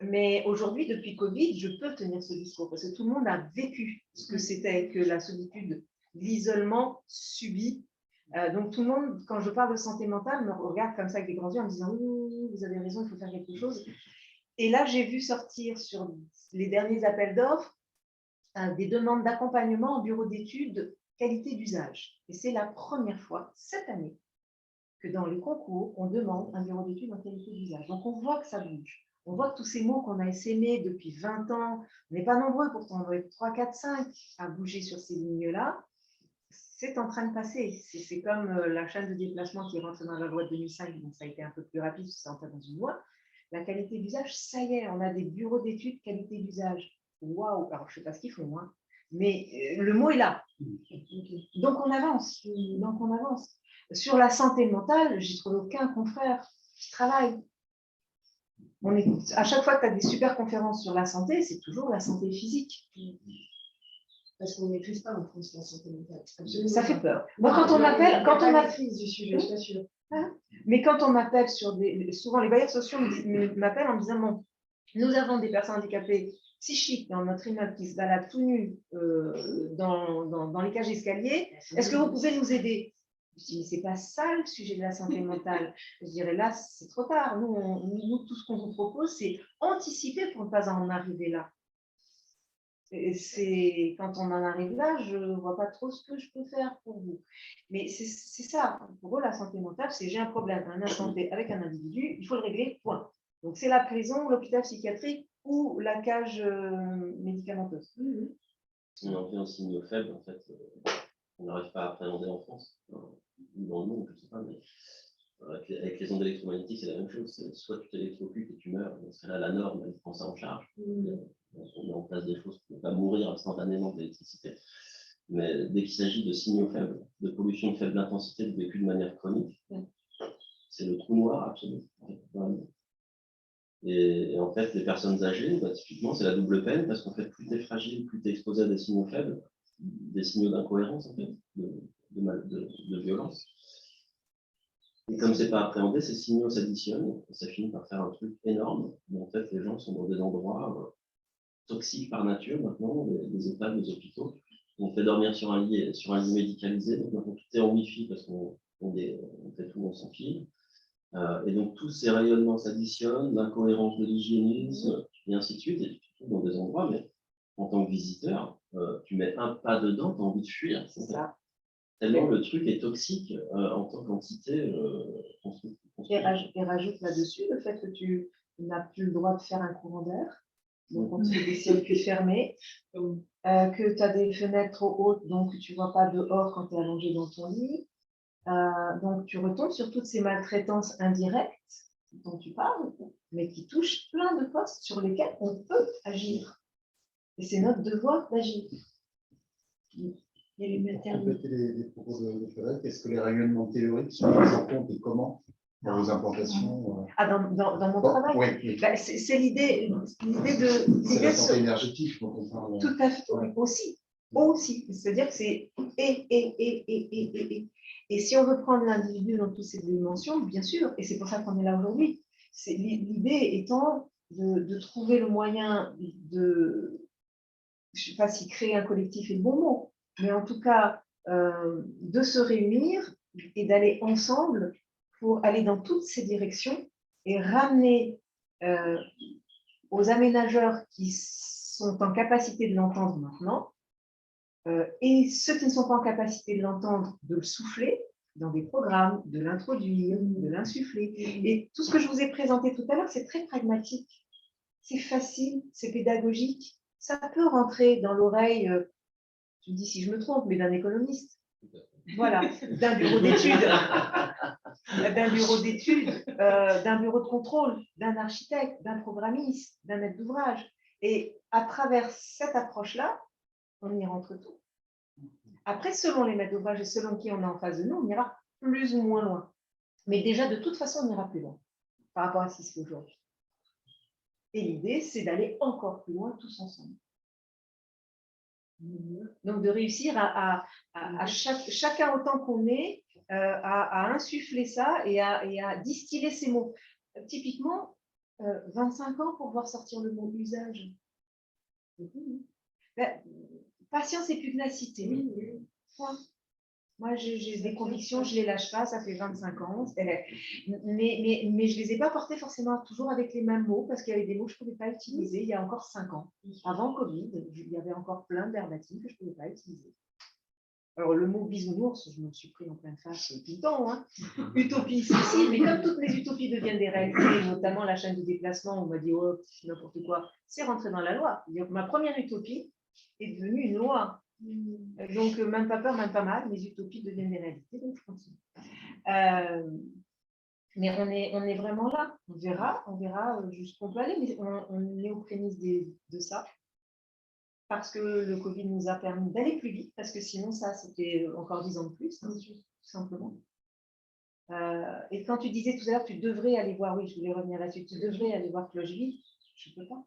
Mais aujourd'hui, depuis Covid, je peux tenir ce discours parce que tout le monde a vécu ce que c'était que la solitude, l'isolement subi. Donc tout le monde, quand je parle de santé mentale, me regarde comme ça avec des grands yeux en me disant oui, vous avez raison, il faut faire quelque chose. Et là, j'ai vu sortir sur les derniers appels d'offres des demandes d'accompagnement en bureau d'études qualité d'usage. Et c'est la première fois cette année que dans les concours, on demande un bureau d'études en qualité d'usage. Donc on voit que ça bouge. On voit que tous ces mots qu'on a essaimés depuis 20 ans, on n'est pas nombreux, pourtant on doit être 3, 4, 5 à bouger sur ces lignes-là, c'est en train de passer. C'est comme la chaîne de déplacement qui rentre dans la loi de 2005, donc ça a été un peu plus rapide, c'est entré dans une loi. La qualité d'usage, ça y est, on a des bureaux d'études qualité d'usage. Waouh, alors je ne sais pas ce qu'ils font, hein, mais le mot est là. Donc on avance. Sur la santé mentale, j'ai trouvé aucun confrère qui travaille. À chaque fois que tu as des super conférences sur la santé, c'est toujours la santé physique. Parce qu'on ne maîtrise pas en France la santé mentale. Absolument. Ça fait peur. Moi, quand on m'appelle, du sujet, je t'assure. Mais quand on m'appelle souvent les bailleurs sociaux m'appellent en me disant bon, nous avons des personnes handicapées psychique dans notre immeuble qui se balade tout nu dans les cages d'escalier, est-ce que vous pouvez nous aider? Je dis, mais c'est pas ça le sujet de la santé mentale. Je dirais là, c'est trop tard. Nous, tout ce qu'on vous propose, c'est anticiper pour ne pas en arriver là. Et quand on en arrive là, je ne vois pas trop ce que je peux faire pour vous. Mais c'est ça. Pour eux, la santé mentale, c'est j'ai un problème, un instant T avec un individu, il faut le régler, point. Donc c'est la prison, l'hôpital psychiatrique ou la cage médicamenteuse. On en fait un signe faible, en fait, on n'arrive pas à appréhender en France, dans le monde, je ne sais pas, mais avec les ondes électromagnétiques, c'est la même chose. Soit tu t'électrocutes et tu meurs, dans ce cas-là, la norme, elle prend ça en charge. On met en place des choses pour ne pas mourir instantanément d'électricité. Mais dès qu'il s'agit de signaux faibles, de pollution de faible intensité vécue de manière chronique, c'est le trou noir absolu. Et en fait, les personnes âgées, typiquement, c'est la double peine, parce qu'en fait, plus tu es fragile, plus tu es exposé à des signaux faibles, des signaux d'incohérence, en fait, de violence. Et comme c'est pas appréhendé, ces signaux s'additionnent, et ça finit par faire un truc énorme. Mais en fait, les gens sont dans des endroits toxiques par nature, maintenant, les EHPAD, les hôpitaux. On fait dormir sur un lit médicalisé, donc maintenant tout est en Wi-Fi parce qu'on fait tout sans fil. Et donc tous ces rayonnements s'additionnent, l'incohérence de l'hygiénisme, et ainsi de suite, et tu te trouves dans des endroits, mais en tant que visiteur, tu mets un pas dedans, tu as envie de fuir. C'est ça. Tellement le truc est toxique en tant qu'entité construite. Et rajoute là-dessus le fait que tu n'as plus le droit de faire un courant d'air. Donc, on te fait des circuits fermés, que tu as des fenêtres trop hautes, donc tu ne vois pas dehors quand tu es allongé dans ton lit. Donc, tu retombes sur toutes ces maltraitances indirectes dont tu parles, mais qui touchent plein de postes sur lesquels on peut agir. Et c'est notre devoir d'agir. Compléter les propos de Frédéric, est-ce que les rayonnements théoriques sont pris en compte et comment dans vos implantations Dans mon travail, oui. C'est l'idée de... C'est la santé énergétique, donc on parle. Tout à fait, aussi. C'est-à-dire que c'est et. Et si on veut prendre l'individu dans toutes ses dimensions, bien sûr, et c'est pour ça qu'on est là aujourd'hui, l'idée étant de trouver le moyen de, je ne sais pas si créer un collectif est le bon mot, mais en tout cas, de se réunir et d'aller ensemble pour aller dans toutes ces directions et ramener aux aménageurs qui sont en capacité de l'entendre maintenant, et ceux qui ne sont pas en capacité de l'entendre, de le souffler dans des programmes, de l'introduire, de l'insuffler. Et tout ce que je vous ai présenté tout à l'heure, c'est très pragmatique. C'est facile, c'est pédagogique. Ça peut rentrer dans l'oreille, je me dis si je me trompe, mais d'un économiste. Voilà, d'un bureau d'études, d'un bureau de contrôle, d'un architecte, d'un programmiste, d'un maître d'ouvrage. Et à travers cette approche-là, on y rentre tout. Après, selon les maîtres d'ouvrage et selon qui on est en face de nous, on ira plus ou moins loin. Mais déjà, de toute façon, on ira plus loin par rapport à ce qui se fait aujourd'hui. Et l'idée, c'est d'aller encore plus loin tous ensemble. Donc, de réussir à chacun autant qu'on est, à insuffler ça et à distiller ces mots. Typiquement, 25 ans pour voir sortir le mot usage. Patience et pugnacité. Point. Moi, j'ai des convictions, je ne les lâche pas, ça fait 25 ans. Mais je ne les ai pas portées forcément toujours avec les mêmes mots, parce qu'il y avait des mots que je ne pouvais pas utiliser il y a encore 5 ans. Avant Covid, il y avait encore plein d'herbatives que je ne pouvais pas utiliser. Alors, le mot bisounours, je me suis pris en pleine face tout le temps. Hein. Utopie, si, mais comme toutes les utopies deviennent des réalités, notamment la chaîne de déplacement, on m'a dit, oh, c'est n'importe quoi, c'est rentré dans la loi. Ma première utopie est devenue une loi. Donc, même pas peur, même pas mal, mes utopies deviennent des réalités, donc je continue. Mais on est vraiment là. On verra jusqu'où on peut aller, mais on est aux prémices de ça. Parce que le Covid nous a permis d'aller plus vite, parce que sinon, ça, c'était encore 10 ans de plus, hein, tout simplement. Et quand tu disais tout à l'heure, tu devrais aller voir, oui, je voulais revenir là-dessus, tu devrais aller voir Clocheville, je ne peux pas.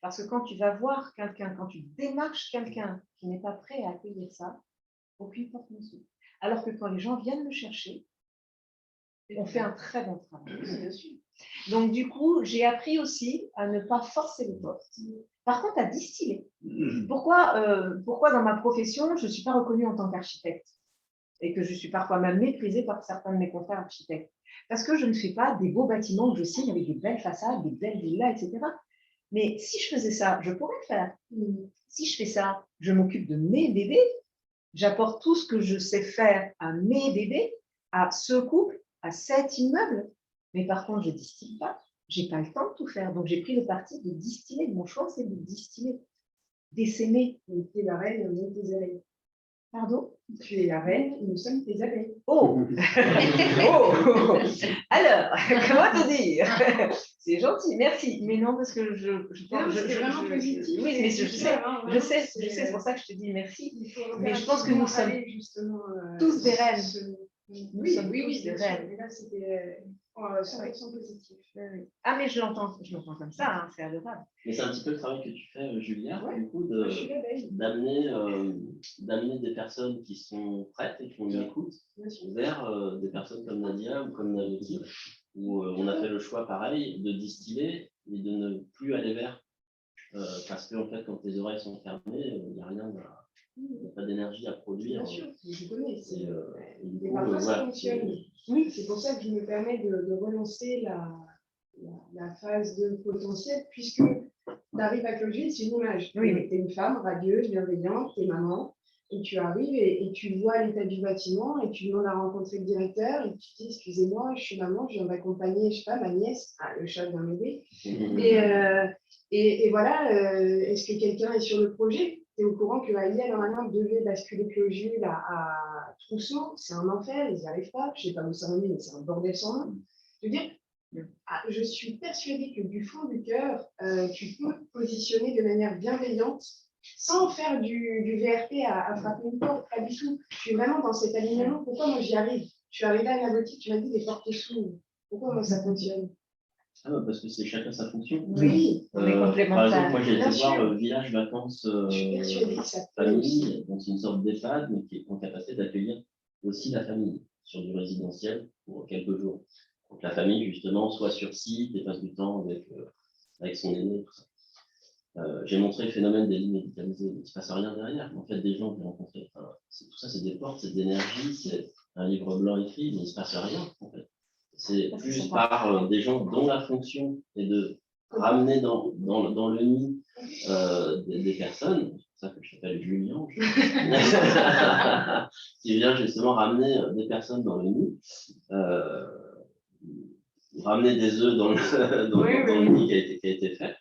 Parce que quand tu vas voir quelqu'un, quand tu démarches quelqu'un qui n'est pas prêt à accueillir ça, aucune porte ne s'ouvre. Alors que quand les gens viennent me chercher, on fait un très bon travail dessus. Donc, du coup, j'ai appris aussi à ne pas forcer les portes. Par contre, à distiller. Pourquoi dans ma profession, je ne suis pas reconnue en tant qu'architecte et que je suis parfois même méprisée par certains de mes confrères architectes? Parce que je ne fais pas des beaux bâtiments que je signe avec des belles façades, des belles villas, etc. Mais si je faisais ça, je pourrais le faire. Si je fais ça, je m'occupe de mes bébés, j'apporte tout ce que je sais faire à mes bébés, à ce couple, à cet immeuble. Mais par contre, je ne distille pas. Je n'ai pas le temps de tout faire. Donc, j'ai pris le parti de distiller. Mon choix, c'est de distiller, d'essaimer. Tu es la reine, nous sommes tes abeilles. Pardon? Tu es la reine, nous sommes tes abeilles. Oh, oh. Alors, comment te dire? C'est gentil, merci. Mais non, parce que C'est vraiment positif. Oui, mais je sais, hein, je sais, c'est- c'est pour ça que je te dis merci. Il faut Mais je pense que nous sommes aller justement, tous des reines. Nous Oui, sommes oui, tous des des reines. reines. Mais là, c'était 100% positif. Ah, mais je l'entends comme ça, hein, c'est adorable. Mais c'est un petit peu le travail que tu fais, Julia, Ouais. du coup, Moi, je suis l'abeille. d'amener des personnes qui sont prêtes et qui ont une écoute Bien sûr. vers des personnes comme Nadia ou comme Navoti, où on a fait le choix pareil de distiller et de ne plus aller vers. Parce que en fait, quand tes oreilles sont fermées, il n'y a rien, il n'y a pas d'énergie à produire. Bien sûr, je connais. Et du Et coup, parfois, ça voilà, fonctionne. Oui, c'est pour ça que je me permets de relancer la phase de potentiel, puisque tu arrives à Clovis, c'est une image. Oui. Tu es une femme radieuse, bienveillante, tu es maman, et tu arrives et tu vois l'état du bâtiment, et tu demandes à rencontrer le directeur, et tu dis, excusez-moi, je suis maman, je viens d'accompagner, je sais pas, ma nièce, le chat d'un bébé. Et voilà, est-ce que quelqu'un est sur le projet? Tu es au courant que Aïe, normalement, devait basculer Clovis à Trousseau, c'est un enfer, ils n'y arrivent pas, je ne sais pas où ça en est, mais c'est un bordel sans nom. Je veux dire, je suis persuadée que du fond du cœur, tu peux te positionner de manière bienveillante sans faire du VRP à frapper une porte, pas du tout. Je suis vraiment dans cet alignement. Pourquoi moi j'y arrive? Je suis arrivée à la boutique, tu m'as dit des portes s'ouvrent. Pourquoi moi ça fonctionne? Ah bah parce que c'est chacun sa fonction. Oui, on est complémentaires. Par exemple, moi j'ai Bien été voir sûr. Village Vacances je suis persuadée que ça peut aussi. Famille, donc c'est une sorte d'EHPAD, mais qui est en capacité d'accueillir aussi la famille sur du résidentiel pour quelques jours. Donc la famille, justement, soit sur site et passe du temps avec son aîné, tout ça. J'ai montré le phénomène des lits médicalisés, il ne se passe rien derrière. En fait, des gens que j'ai rencontrés, tout ça, c'est des portes, c'est de l'énergie, c'est un livre blanc écrit, mais il ne se passe rien, en fait. C'est plus par des gens dont la fonction est de ramener dans le nid des personnes, c'est pour ça que je s'appelle Julien, qui vient justement ramener des personnes dans le nid, ramener des œufs dans le nid qui a été fait.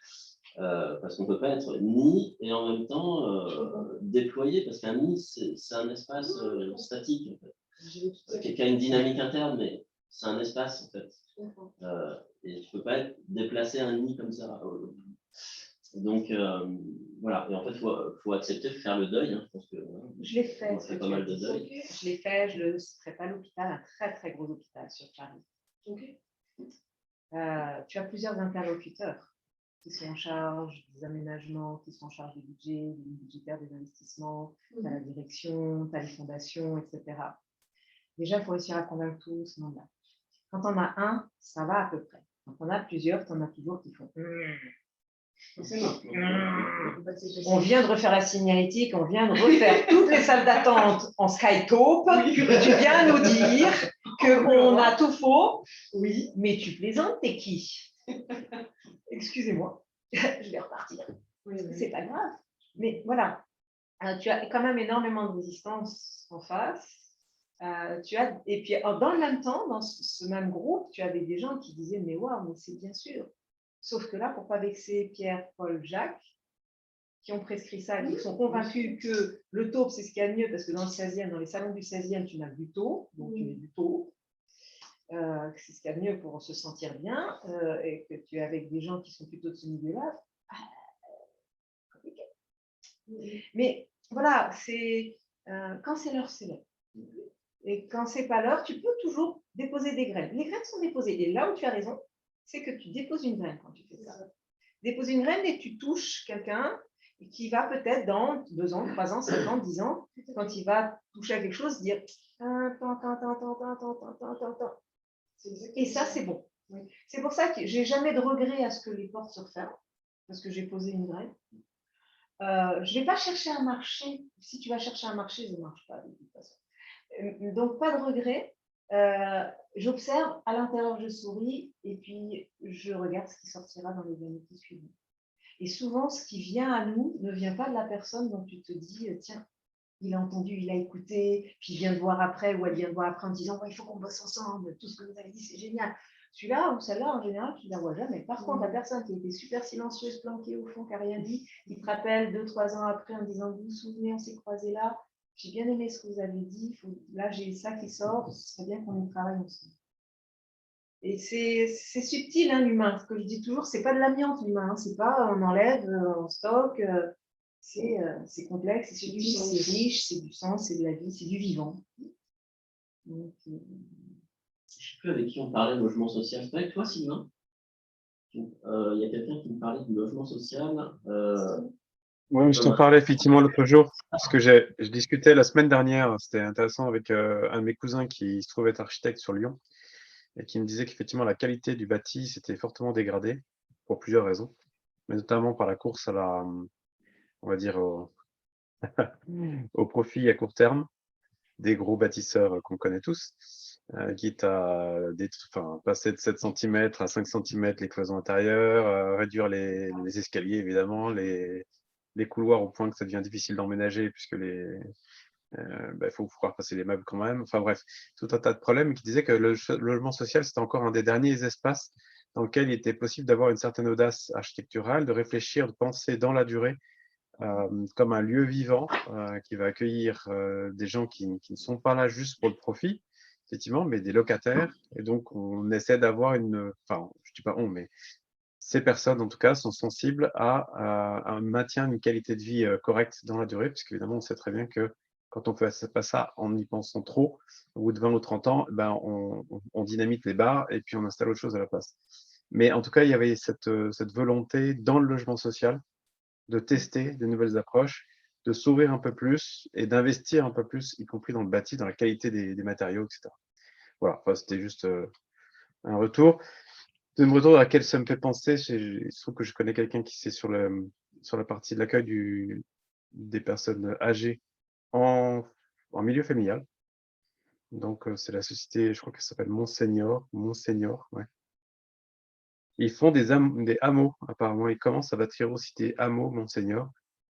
Parce qu'on ne peut pas être nid et en même temps déployé, parce qu'un nid, c'est un espace statique, en fait, qui a une dynamique interne, mais c'est un espace, en fait. Et tu ne peux pas déplacer un nid comme ça. Donc, voilà. Et en fait, il faut accepter de faire le deuil. Hein. Je pense que je l'ai fait. On fait pas mal de deuil. Je l'ai fait, je ne citerai pas l'hôpital, un très très gros hôpital sur Paris. Tu as plusieurs interlocuteurs qui sont en charge des aménagements, qui sont en charge du budget, des budgétaires, des investissements, tu as la direction, tu as les fondations, etc. Déjà, il faut réussir à convaincre tout ce monde-là. Quand on a un, ça va à peu près. Quand on a plusieurs, tu en as toujours qui font on vient de refaire la signalétique, on vient de refaire toutes les salles d'attente en Skytop. Tu viens nous dire qu'on a tout faux. Oui, mais tu plaisantes, t'es qui? Excusez-moi, je vais repartir. C'est pas grave. Mais voilà, tu as quand même énormément de résistance en face. Et puis dans le même temps, dans ce même groupe, tu avais des gens qui disaient mais waouh, mais c'est bien sûr. Sauf que là, pour ne pas vexer Pierre, Paul, Jacques, qui ont prescrit ça, qui sont convaincus que le taupe, c'est ce qu'il y a de mieux, parce que dans le 16e, dans les salons du 16e, tu n'as du taupe, donc tu mets du taupe. C'est ce qu'il y a de mieux pour se sentir bien, et que tu es avec des gens qui sont plutôt de ce milieu-là. Compliqué. Mais voilà, c'est quand c'est l'heure, c'est l'heure. Et quand c'est pas l'heure, tu peux toujours déposer des graines. Les graines sont déposées. Et là où tu as raison, c'est que tu déposes une graine quand tu fais ça. Déposes une graine et tu touches quelqu'un qui va peut-être dans 2 ans, 3 ans, 5 ans, 10 ans, quand il va toucher à quelque chose, dire attends. Et ça, c'est bon. Oui. C'est pour ça que j'ai jamais de regret à ce que les portes se referment, parce que j'ai posé une grève. Je ne vais pas chercher un marché. Si tu vas chercher un marché, ça ne marche pas de toute façon. Donc, pas de regret. J'observe, à l'intérieur, je souris et puis je regarde ce qui sortira dans les années qui suivent. Et souvent, ce qui vient à nous ne vient pas de la personne dont tu te dis, tiens, il a entendu, il a écouté, puis il vient de voir après, ou elle vient de voir après en disant, il faut qu'on bosse ensemble, tout ce que vous avez dit, c'est génial. Celui-là ou celle-là, en général, tu ne la vois jamais. Par contre, la personne qui était super silencieuse, planquée au fond, qui n'a rien dit, qui te rappelle 2-3 ans après en disant, vous vous souvenez, on s'est croisés là, j'ai bien aimé ce que vous avez dit, là j'ai ça qui sort, ce serait bien qu'on y travaille ensemble. Et c'est subtil, hein, l'humain. Ce que je dis toujours, c'est pas de l'amiante, l'humain. C'est pas on enlève, on stocke. C'est complexe, c'est subtil, c'est riche, c'est du sens, c'est de la vie, c'est du vivant. Donc, je ne sais plus avec qui on parlait de logement social. C'est pas avec toi, Sylvain? Il y a quelqu'un qui me parlait du logement social. Oui, je t'en parlais effectivement l'autre jour, parce que je discutais la semaine dernière, c'était intéressant, avec un de mes cousins qui se trouve être architecte sur Lyon, et qui me disait qu'effectivement la qualité du bâti s'était fortement dégradée, pour plusieurs raisons, mais notamment par la course à la, on va dire, au profit à court terme des gros bâtisseurs qu'on connaît tous, quitte à passer de 7 cm à 5 cm les cloisons intérieures, réduire les escaliers évidemment, les couloirs au point que ça devient difficile d'emménager puisque il faut pouvoir passer les meubles quand même. Enfin bref, tout un tas de problèmes, qui disaient que le logement social, c'était encore un des derniers espaces dans lequel il était possible d'avoir une certaine audace architecturale, de réfléchir, de penser dans la durée, comme un lieu vivant qui va accueillir des gens qui ne sont pas là juste pour le profit, effectivement, mais des locataires. Et donc, on essaie d'avoir enfin, je ne dis pas on, mais ces personnes, en tout cas, sont sensibles à un maintien d'une qualité de vie correcte dans la durée, puisqu'évidemment, on sait très bien que quand on ne fait pas ça en y pensant trop, au bout de 20 ou 30 ans, on dynamite les bars et puis on installe autre chose à la place. Mais en tout cas, il y avait cette volonté dans le logement social de tester de nouvelles approches, de s'ouvrir un peu plus et d'investir un peu plus, y compris dans le bâti, dans la qualité des matériaux, etc. Voilà, enfin, c'était juste un retour. Un retour à laquelle ça me fait penser, il se trouve que je connais quelqu'un qui c'est sur la partie de l'accueil des personnes âgées en milieu familial. Donc, c'est la société, je crois qu'elle s'appelle Monseigneur, ouais. Ils font des hameaux, apparemment. Ils commencent à bâtir aussi des hameaux, Monseigneur.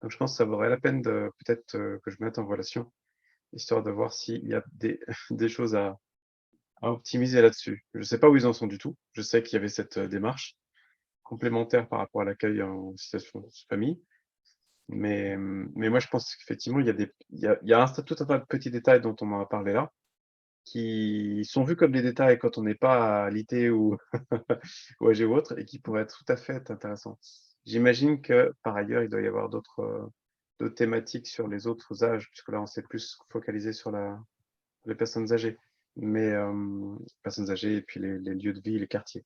Donc, je pense que ça vaudrait la peine peut-être que je me mette en relation, histoire de voir s'il y a des choses à optimiser là-dessus. Je ne sais pas où ils en sont du tout. Je sais qu'il y avait cette démarche complémentaire par rapport à l'accueil en situation de famille. Mais moi, je pense qu'effectivement, il y a tout un tas de petits détails dont on en a parlé là, qui sont vus comme des détails quand on n'est pas à l'IT ou âgé ou autre, et qui pourraient être tout à fait intéressants. J'imagine que, par ailleurs, il doit y avoir d'autres thématiques sur les autres âges, puisque là, on s'est plus focalisé sur les personnes âgées. Mais personnes âgées et puis les lieux de vie, les quartiers.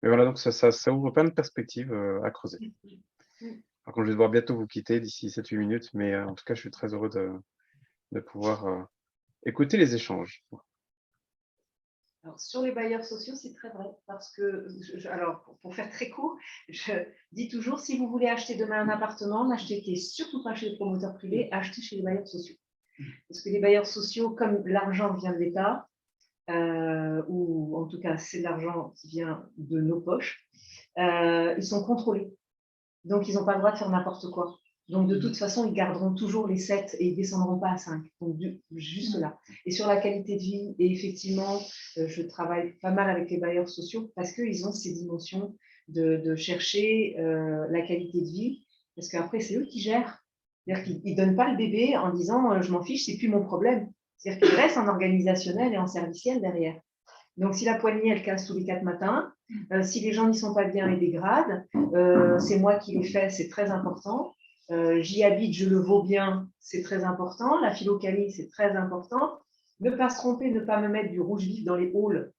Mais voilà, donc ça ouvre plein de perspectives à creuser. Par contre, je vais devoir bientôt vous quitter d'ici 7-8 minutes, mais en tout cas, je suis très heureux de pouvoir écouter les échanges. Alors, sur les bailleurs sociaux, c'est très vrai, parce que, alors, pour faire très court, je dis toujours, si vous voulez acheter demain un appartement, n'achetez surtout pas chez les promoteurs privés, achetez chez les bailleurs sociaux. Parce que les bailleurs sociaux, comme l'argent vient de l'État, ou en tout cas, c'est de l'argent qui vient de nos poches, ils sont contrôlés. Donc, ils n'ont pas le droit de faire n'importe quoi. Donc, de toute façon, ils garderont toujours les 7 et ils ne descendront pas à 5. Donc, juste là. Et sur la qualité de vie, et effectivement, je travaille pas mal avec les bailleurs sociaux parce qu'ils ont ces dimensions de chercher la qualité de vie. Parce qu'après, c'est eux qui gèrent. C'est-à-dire qu'ils ne donnent pas le bébé en disant je m'en fiche, c'est plus mon problème. C'est-à-dire qu'ils restent en organisationnel et en serviciel derrière. Donc, si la poignée, elle casse tous les 4 matins, si les gens n'y sont pas bien, les dégradent, c'est moi qui les fais, c'est très important. J'y habite, je le vaux bien, c'est très important. La philocalie, c'est très important. Ne pas se tromper, ne pas me mettre du rouge vif dans les halls,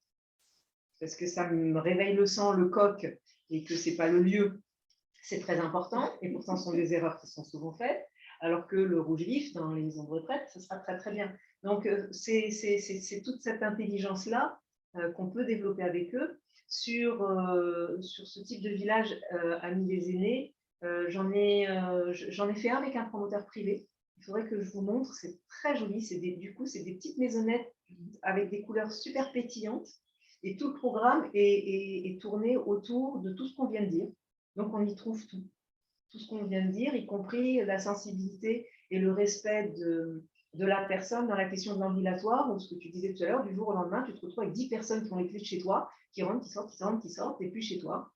parce que ça me réveille le sang, le coq, et que ce n'est pas le lieu, c'est très important. Et pourtant, ce sont des erreurs qui sont souvent faites. Alors que le rouge vif, dans les maisons de retraite, ça sera très, très bien. Donc, c'est toute cette intelligence-là qu'on peut développer avec eux. sur ce type de village Amis des aînés, j'en ai fait un avec un promoteur privé. Il faudrait que je vous montre, c'est très joli. Du coup, c'est des petites maisonnettes avec des couleurs super pétillantes. Et tout le programme est tourné autour de tout ce qu'on vient de dire. Donc, on y trouve tout. Tout ce qu'on vient de dire, y compris la sensibilité et le respect de la personne dans la question de l'ambulatoire, ou ce que tu disais tout à l'heure, du jour au lendemain, tu te retrouves avec 10 personnes qui ont les clés de chez toi, qui rentrent, qui sortent, qui rentrent, qui sortent, et puis chez toi.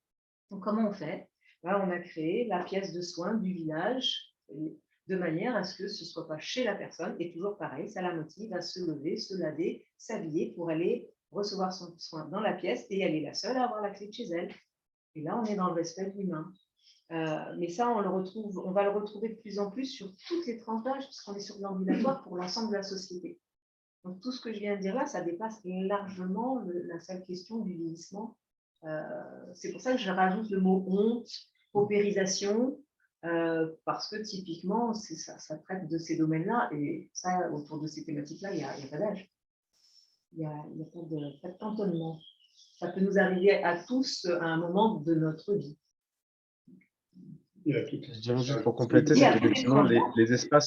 Donc, comment on fait? Là, on a créé la pièce de soins du village, de manière à ce que ce ne soit pas chez la personne, et toujours pareil, ça la motive à se lever, se laver, s'habiller pour aller recevoir son soin dans la pièce, et elle est la seule à avoir la clé de chez elle. Et là, on est dans le respect de l'humain. Mais ça, on va le retrouver de plus en plus sur toutes les tranches d'âge, puisqu'on est sur de l'ambulatoire pour l'ensemble de la société. Donc, tout ce que je viens de dire là, ça dépasse largement la seule question du vieillissement. C'est pour ça que je rajoute le mot honte, paupérisation, parce que typiquement, ça traite de ces domaines-là, et ça, autour de ces thématiques-là, il n'y a pas d'âge. Il n'y a pas de cantonnement. Ça peut nous arriver à tous à un moment de notre vie. Je dirais juste pour compléter, c'est qu'effectivement, les espaces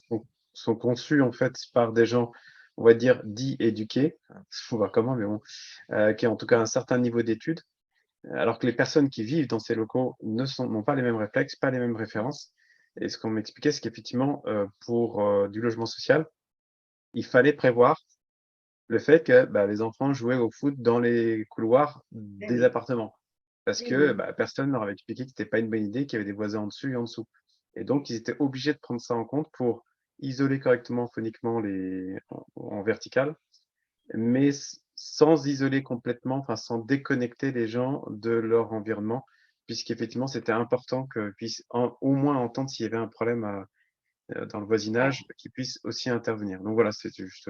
sont conçus en fait par des gens, on va dire, dits éduqués, il faut voir comment, mais bon, qui ont en tout cas un certain niveau d'études, alors que les personnes qui vivent dans ces locaux n'ont pas les mêmes réflexes, pas les mêmes références. Et ce qu'on m'expliquait, c'est qu'effectivement, pour du logement social, il fallait prévoir le fait que les enfants jouaient au foot dans les couloirs des appartements. Parce que personne ne leur avait expliqué que ce n'était pas une bonne idée, qu'il y avait des voisins en dessus et en dessous. Et donc, ils étaient obligés de prendre ça en compte pour isoler correctement phoniquement en vertical, mais sans isoler complètement, enfin sans déconnecter les gens de leur environnement, puisqu'effectivement, c'était important qu'ils puissent au moins entendre s'il y avait un problème dans le voisinage, qu'ils puissent aussi intervenir. Donc voilà, c'est juste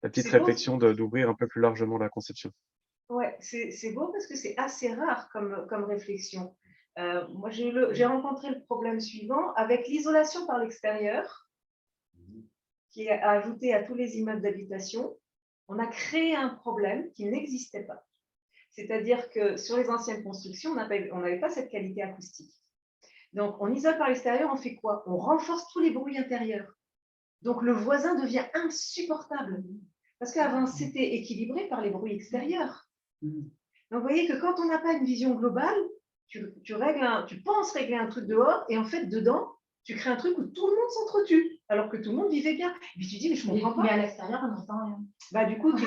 la petite réflexion d'ouvrir un peu plus largement la conception. Ouais, c'est beau parce que c'est assez rare comme réflexion. Moi, j'ai rencontré le problème suivant avec l'isolation par l'extérieur, qui est ajoutée à tous les immeubles d'habitation. On a créé un problème qui n'existait pas. C'est-à-dire que sur les anciennes constructions, on n'avait pas cette qualité acoustique. Donc, on isole par l'extérieur, on fait quoi? On renforce tous les bruits intérieurs. Donc, le voisin devient insupportable. Parce qu'avant, c'était équilibré par les bruits extérieurs. Donc, vous voyez que quand on n'a pas une vision globale, tu penses régler un truc dehors, et en fait, dedans, tu crées un truc où tout le monde s'entretue, alors que tout le monde vivait bien. Et puis tu dis, mais je comprends pas. Mais à l'extérieur, on n'entend rien. Du coup, t'es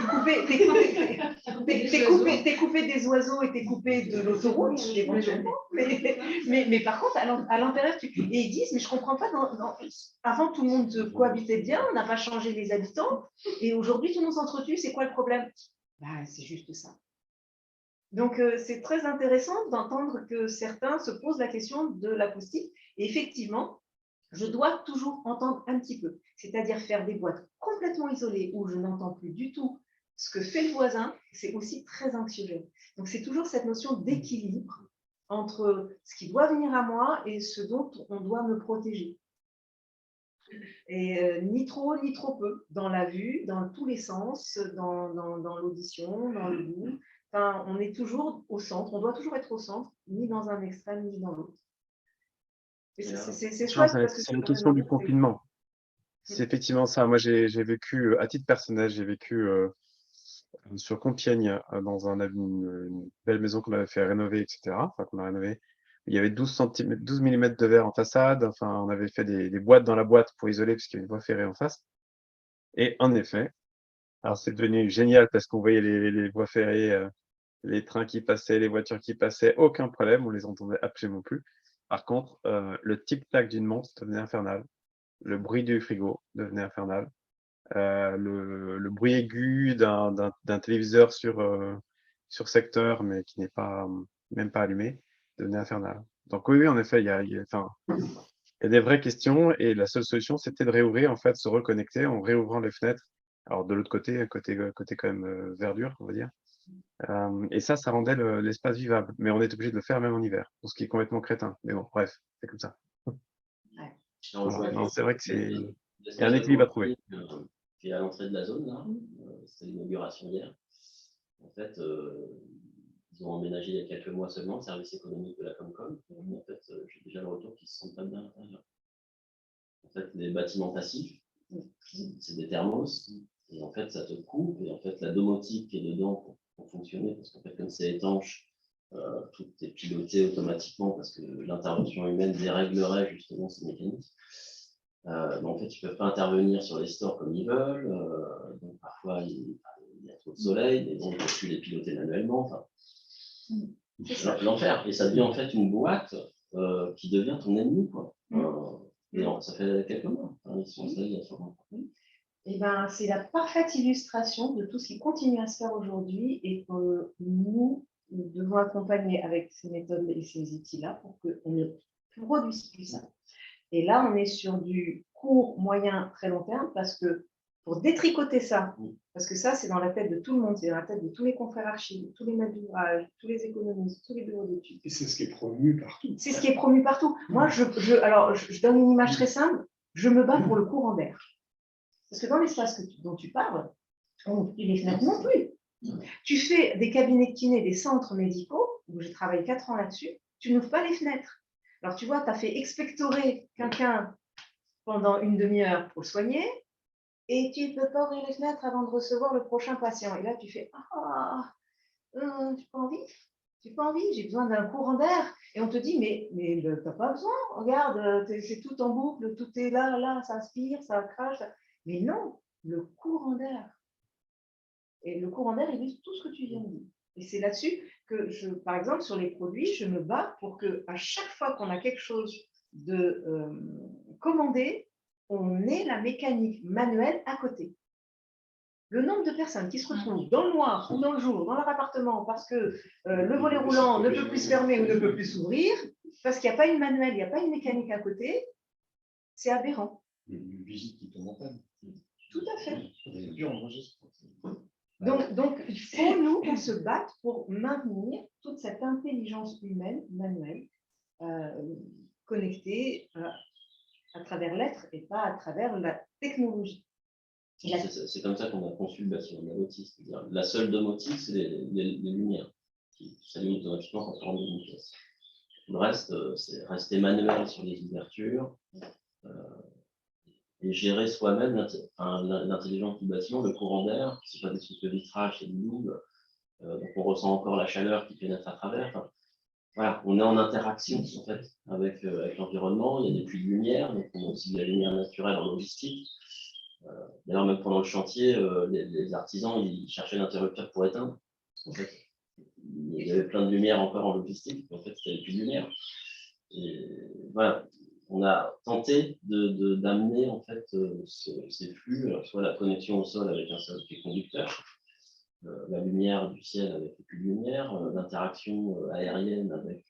coupé des oiseaux et t'es coupé de l'autoroute, éventuellement. Mais par contre, à l'intérieur, et ils disent, mais je comprends pas, avant tout le monde cohabitait bien, on n'a pas changé les habitants, et aujourd'hui tout le monde s'entretue, c'est quoi le problème? C'est juste ça. Donc, c'est très intéressant d'entendre que certains se posent la question de l'acoustique. Et effectivement, je dois toujours entendre un petit peu, c'est-à-dire faire des boîtes complètement isolées où je n'entends plus du tout ce que fait le voisin, c'est aussi très anxiogène. Donc, c'est toujours cette notion d'équilibre entre ce qui doit venir à moi et ce dont on doit me protéger. Et ni trop peu, dans la vue, dans tous les sens, dans l'audition, dans le goût. Enfin, on est toujours au centre, on doit toujours être au centre, ni dans un extrême, ni dans l'autre. C'est chouette. C'est la question du confinement. C'est effectivement ça. Moi, j'ai vécu, à titre personnel, j'ai vécu sur Compiègne, dans une belle maison qu'on avait fait rénover, etc. Enfin, qu'on a rénové. Il y avait 12 mm de verre en façade. Enfin, on avait fait des boîtes dans la boîte pour isoler, puisqu'il y avait une voie ferrée en face. Et en effet, alors c'est devenu génial parce qu'on voyait les voies ferrées, les trains qui passaient, les voitures qui passaient, aucun problème, on les entendait absolument plus. Par contre, le tic-tac d'une montre devenait infernal. Le bruit du frigo devenait infernal. Le bruit aigu d'un téléviseur sur secteur, mais qui n'est même pas allumé, devenait infernal. Donc oui, en effet, il y a des vraies questions, et la seule solution, c'était de réouvrir, en fait, se reconnecter en réouvrant les fenêtres. Alors de l'autre côté quand même verdure, on va dire. Et ça rendait l'espace vivable. Mais on est obligé de le faire même en hiver, ce qui est complètement crétin. Mais bon, bref, c'est comme ça. Voilà. Non, c'est vrai que il y a un équilibre à trouver. Qui est à l'entrée de la zone, là, c'est l'inauguration hier. En fait, ils ont emménagé il y a quelques mois seulement, le service économique de la Comcom. En fait, j'ai déjà le retour qu'ils se sentent pas bien à l'intérieur. En fait, les bâtiments passifs, c'est des thermos, et en fait, ça te coupe, et en fait, la domotique qui est dedans pour fonctionner, parce qu'en fait, comme c'est étanche, tout est piloté automatiquement, parce que l'intervention humaine déréglerait justement ces mécanismes. En fait, ils ne peuvent pas intervenir sur les stores comme ils veulent, donc parfois, il y a trop de soleil, mais bon, ils ne peuvent plus les piloter manuellement. Enfin, l'enfer, et ça devient en fait une boîte qui devient ton ennemi, quoi. Et ça fait quelques mois, ils sont installés il y a 60 ans. Eh ben, c'est la parfaite illustration de tout ce qui continue à se faire aujourd'hui et que nous devons accompagner avec ces méthodes et ces outils-là pour qu'on ne produise plus ça. Et là, on est sur du court, moyen, très long terme parce que pour détricoter ça, parce que ça, c'est dans la tête de tout le monde, c'est dans la tête de tous les confrères archives, tous les maîtres d'ouvrage, tous les économistes, tous les bureaux d'études. Et c'est ce qui est promu partout. C'est ce qui est promu partout. Moi, je donne une image très simple. Je me bats pour le courant d'air. Parce que dans l'espace dont tu parles, les fenêtres non plus. Tu fais des cabinets de kiné, des centres médicaux, où j'ai travaillé 4 ans là-dessus, tu n'ouvres pas les fenêtres. Alors, tu vois, tu as fait expectorer quelqu'un pendant une demi-heure pour le soigner, et tu ne peux pas ouvrir les fenêtres avant de recevoir le prochain patient. Et là, tu fais tu n'as pas envie? Tu n'as pas envie? J'ai besoin d'un courant d'air. Et on te dit, mais tu n'as pas besoin. Regarde, c'est tout en boucle, tout est là, ça aspire, ça crache. Mais non, le courant d'air. Et le courant d'air, il dit tout ce que tu viens de dire. Et c'est là-dessus que, par exemple, sur les produits, je me bats pour qu'à chaque fois qu'on a quelque chose de commandé, on ait la mécanique manuelle à côté. Le nombre de personnes qui se retrouvent dans le noir ou dans le jour, dans leur appartement, parce que le volet roulant ne peut plus se fermer ou ne peut plus s'ouvrir, parce qu'il n'y a pas une manuelle, il n'y a pas une mécanique à côté, c'est aberrant. Une visite qui tombe en panne. Tout à fait. Et puis, on enregistre. Donc, il faut, nous, qu'on se batte pour maintenir toute cette intelligence humaine, manuelle, connectée à travers l'être et pas à travers la technologie. C'est comme ça qu'on a conçu le bâtiment domotique. C'est-à-dire la seule domotique, c'est les lumières qui s'allument automatiquement quand on rentre dans une pièce. Le reste, c'est rester manuel sur les ouvertures et gérer soi-même l'intelligence du bâtiment, le courant d'air. Ce n'est pas des trucs de vitrage, c'est du double. Donc on ressent encore la chaleur qui pénètre à travers. Enfin, voilà, on est en interaction en fait avec l'environnement. Il y a des puits de lumière, donc on a aussi de la lumière naturelle en logistique. D'ailleurs, même pendant le chantier, les artisans ils cherchaient l'interrupteur pour éteindre. En fait, il y avait plein de lumière encore en logistique, en fait, il n'y avait plus de lumière. Et voilà, on a tenté d'amener en fait ces flux, soit la connexion au sol avec un sol qui est conducteur, la lumière du ciel avec les puits de lumière, l'interaction aérienne avec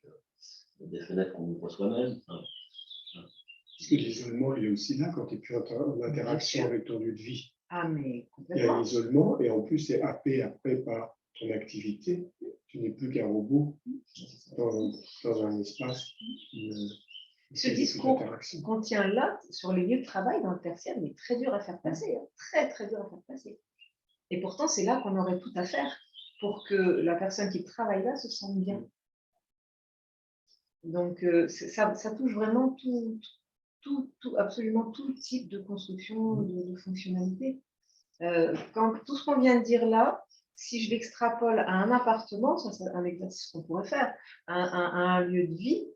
des fenêtres qu'on ouvre soi-même. Parce que l'isolement, il est aussi là quand tu es plus en interaction avec ton lieu de vie. Ah, mais Il y a complètement. l'isolement et en plus, c'est happé après par ton activité. Tu n'es plus qu'un robot dans un espace. Ce discours qu'on tient là, sur les lieux de travail dans le tertiaire, il est très dur à faire passer. Hein. Très, très dur à faire passer. Et pourtant, c'est là qu'on aurait tout à faire pour que la personne qui travaille là se sente bien. Donc, ça touche vraiment absolument tout type de construction, de fonctionnalité. Tout ce qu'on vient de dire là, si je l'extrapole à un appartement, ça c'est un exercice qu'on pourrait faire, à un lieu de vie,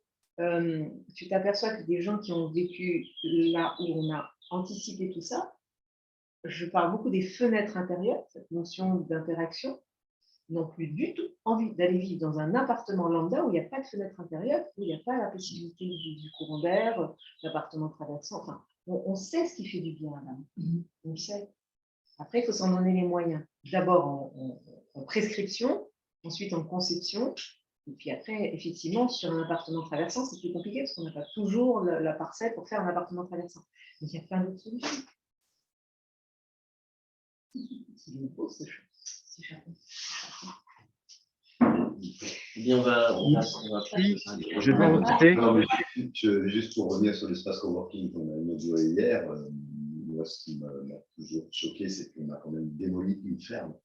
tu t'aperçois que des gens qui ont vécu là où on a anticipé tout ça, je parle beaucoup des fenêtres intérieures, cette notion d'interaction, n'ont plus du tout envie d'aller vivre dans un appartement lambda où il n'y a pas de fenêtre intérieure, où il n'y a pas la possibilité du courant d'air, l'appartement traversant. Enfin, on sait ce qui fait du bien à l'âme. On le sait. Après, il faut s'en donner les moyens. D'abord en prescription, ensuite en conception, et puis après, effectivement, sur un appartement traversant, c'est plus compliqué parce qu'on n'a pas toujours la parcelle pour faire un appartement traversant. Mais il y a plein d'autres solutions. C'est une grosse chose. Bien, on va Je dois vous quitter. Non, mais juste pour revenir sur l'espace coworking qu'on a inauguré hier, moi, ce qui m'a toujours choqué, c'est qu'on a quand même démoli une ferme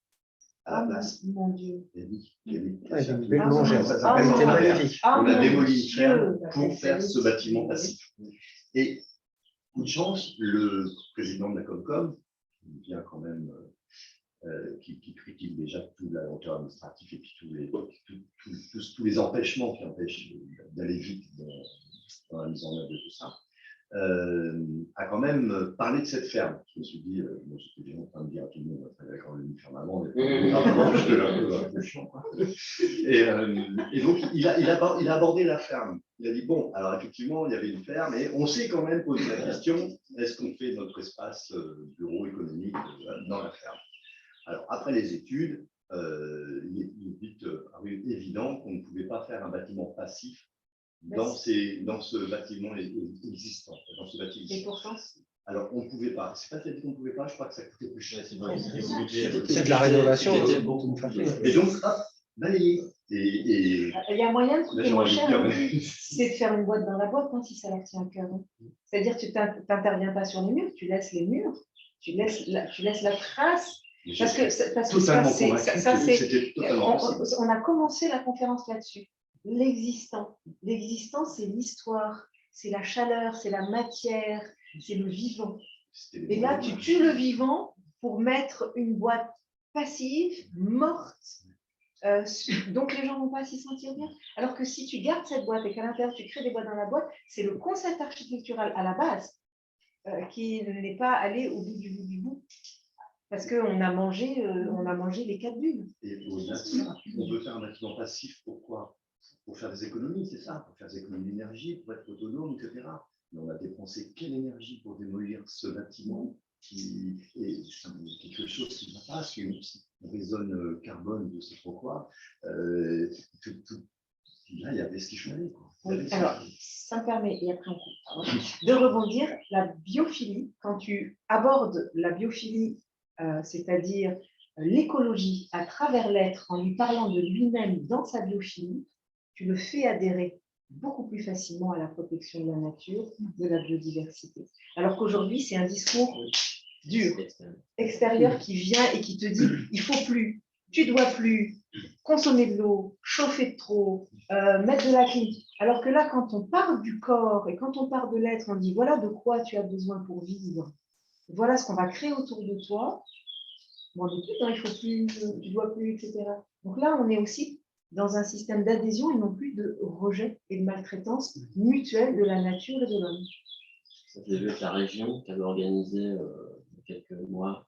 à la place. Mon Dieu. Et oui, et oui. Ah, il y a une belle longère. Ça Ah, s'appelle C'était mon magnifique. Ah, on a mon démoli une Dieu. ferme Bah, pour faire ce bâtiment oui. passif. Et coup de chance, le président de la Comcom, qui vient quand même, qui critique déjà tout la lenteur administrative et puis tous les empêchements qui empêchent d'aller vite dans la mise en œuvre de tout ça, a quand même parlé de cette ferme. Je me suis dit, moi j'étais déjà en train de dire à tout le monde, très d'accord, une ferme avant, mais rapidement, parce que un peu chiant. Et donc, il a abordé la ferme. Il a dit, bon, alors effectivement, il y avait une ferme, et on s'est quand même posé la question, est-ce qu'on fait notre espace bureau économique dans la ferme? Alors, après les études, il est vite évident qu'on ne pouvait pas faire un bâtiment passif dans ce bâtiment existant. Et pourtant, Alors, on ne pouvait pas. C'est pas qu'on ne pouvait pas, je crois que ça coûtait plus cher. C'est de la rénovation. C'était beaucoup. Et donc, hop, balayé. il y a moyen de Là, coûter j'ai moins envie de cher, dire, hein. mais- C'est de faire une boîte dans la boîte, hein, si ça leur tient à cœur. Hein. C'est-à-dire que tu n'interviens pas sur les murs, tu laisses les murs, tu laisses la trace. Parce que Totalement ça, convaincu ça, que c'est- c'était totalement possible. on a commencé la conférence là-dessus. L'existant. L'existant, c'est l'histoire, c'est la chaleur, c'est la matière, c'est le vivant. C'était les Et là, bons tu images. tues le vivant pour mettre une boîte passive, morte. Donc les gens ne vont pas s'y sentir bien. Alors que si tu gardes cette boîte et qu'à l'intérieur tu crées des boîtes dans la boîte, c'est le concept architectural à la base qui n'est pas allé au bout du bout. Parce qu'on a mangé, les 4 bulles. Et au-delà de ça, on veut faire un bâtiment passif, pourquoi? Pour faire des économies, c'est ça, pour faire des économies d'énergie, pour être autonome, etc. Mais on a dépensé quelle énergie pour démolir ce bâtiment qui est quelque chose qui ne va pas, si on raisonne carbone, je ne sais trop quoi. Là, il y avait ce qu'il fallait. Oui, alors, ça me permet, et après on coupe, de rebondir, la biophilie, quand tu abordes la biophilie, c'est-à-dire l'écologie à travers l'être, en lui parlant de lui-même dans sa biophilie, tu le fais adhérer beaucoup plus facilement à la protection de la nature, de la biodiversité. Alors qu'aujourd'hui, c'est un discours dur, extérieur qui vient et qui te dit, il faut plus, tu dois plus consommer de l'eau, chauffer de trop, mettre de la clim. Alors que là, quand on parle du corps et quand on parle de l'être, on dit, voilà de quoi tu as besoin pour vivre. Voilà ce qu'on va créer autour de toi. Bon, on dit plus, il faut plus, tu dois plus, etc. Donc là, on est aussi dans un système d'adhésion et non plus de rejet et de maltraitance mutuelle de la nature et de l'homme. J'ai vu avec la région qui avait organisé il y a quelques mois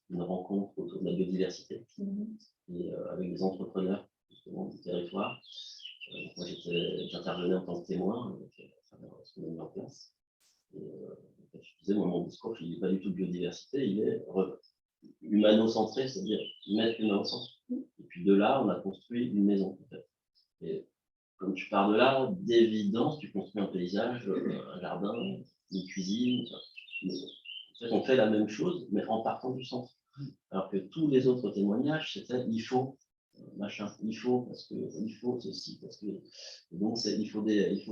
une rencontre autour de la biodiversité et avec des entrepreneurs justement du territoire. Moi, j'intervenais en tant que témoin à travers ce qu'on a mis en place. Et, je disais, moi, mon discours, je ne dis pas du tout de biodiversité, il est humano-centré, c'est-à-dire mettre l'humain au centre. Et puis de là, on a construit une maison. En fait. Et comme tu pars de là, d'évidence, tu construis un paysage, un jardin, une cuisine. En fait, on fait la même chose, mais en partant du centre. Alors que tous les autres témoignages, c'était il faut machin, il faut parce que il faut ceci, parce que donc il faut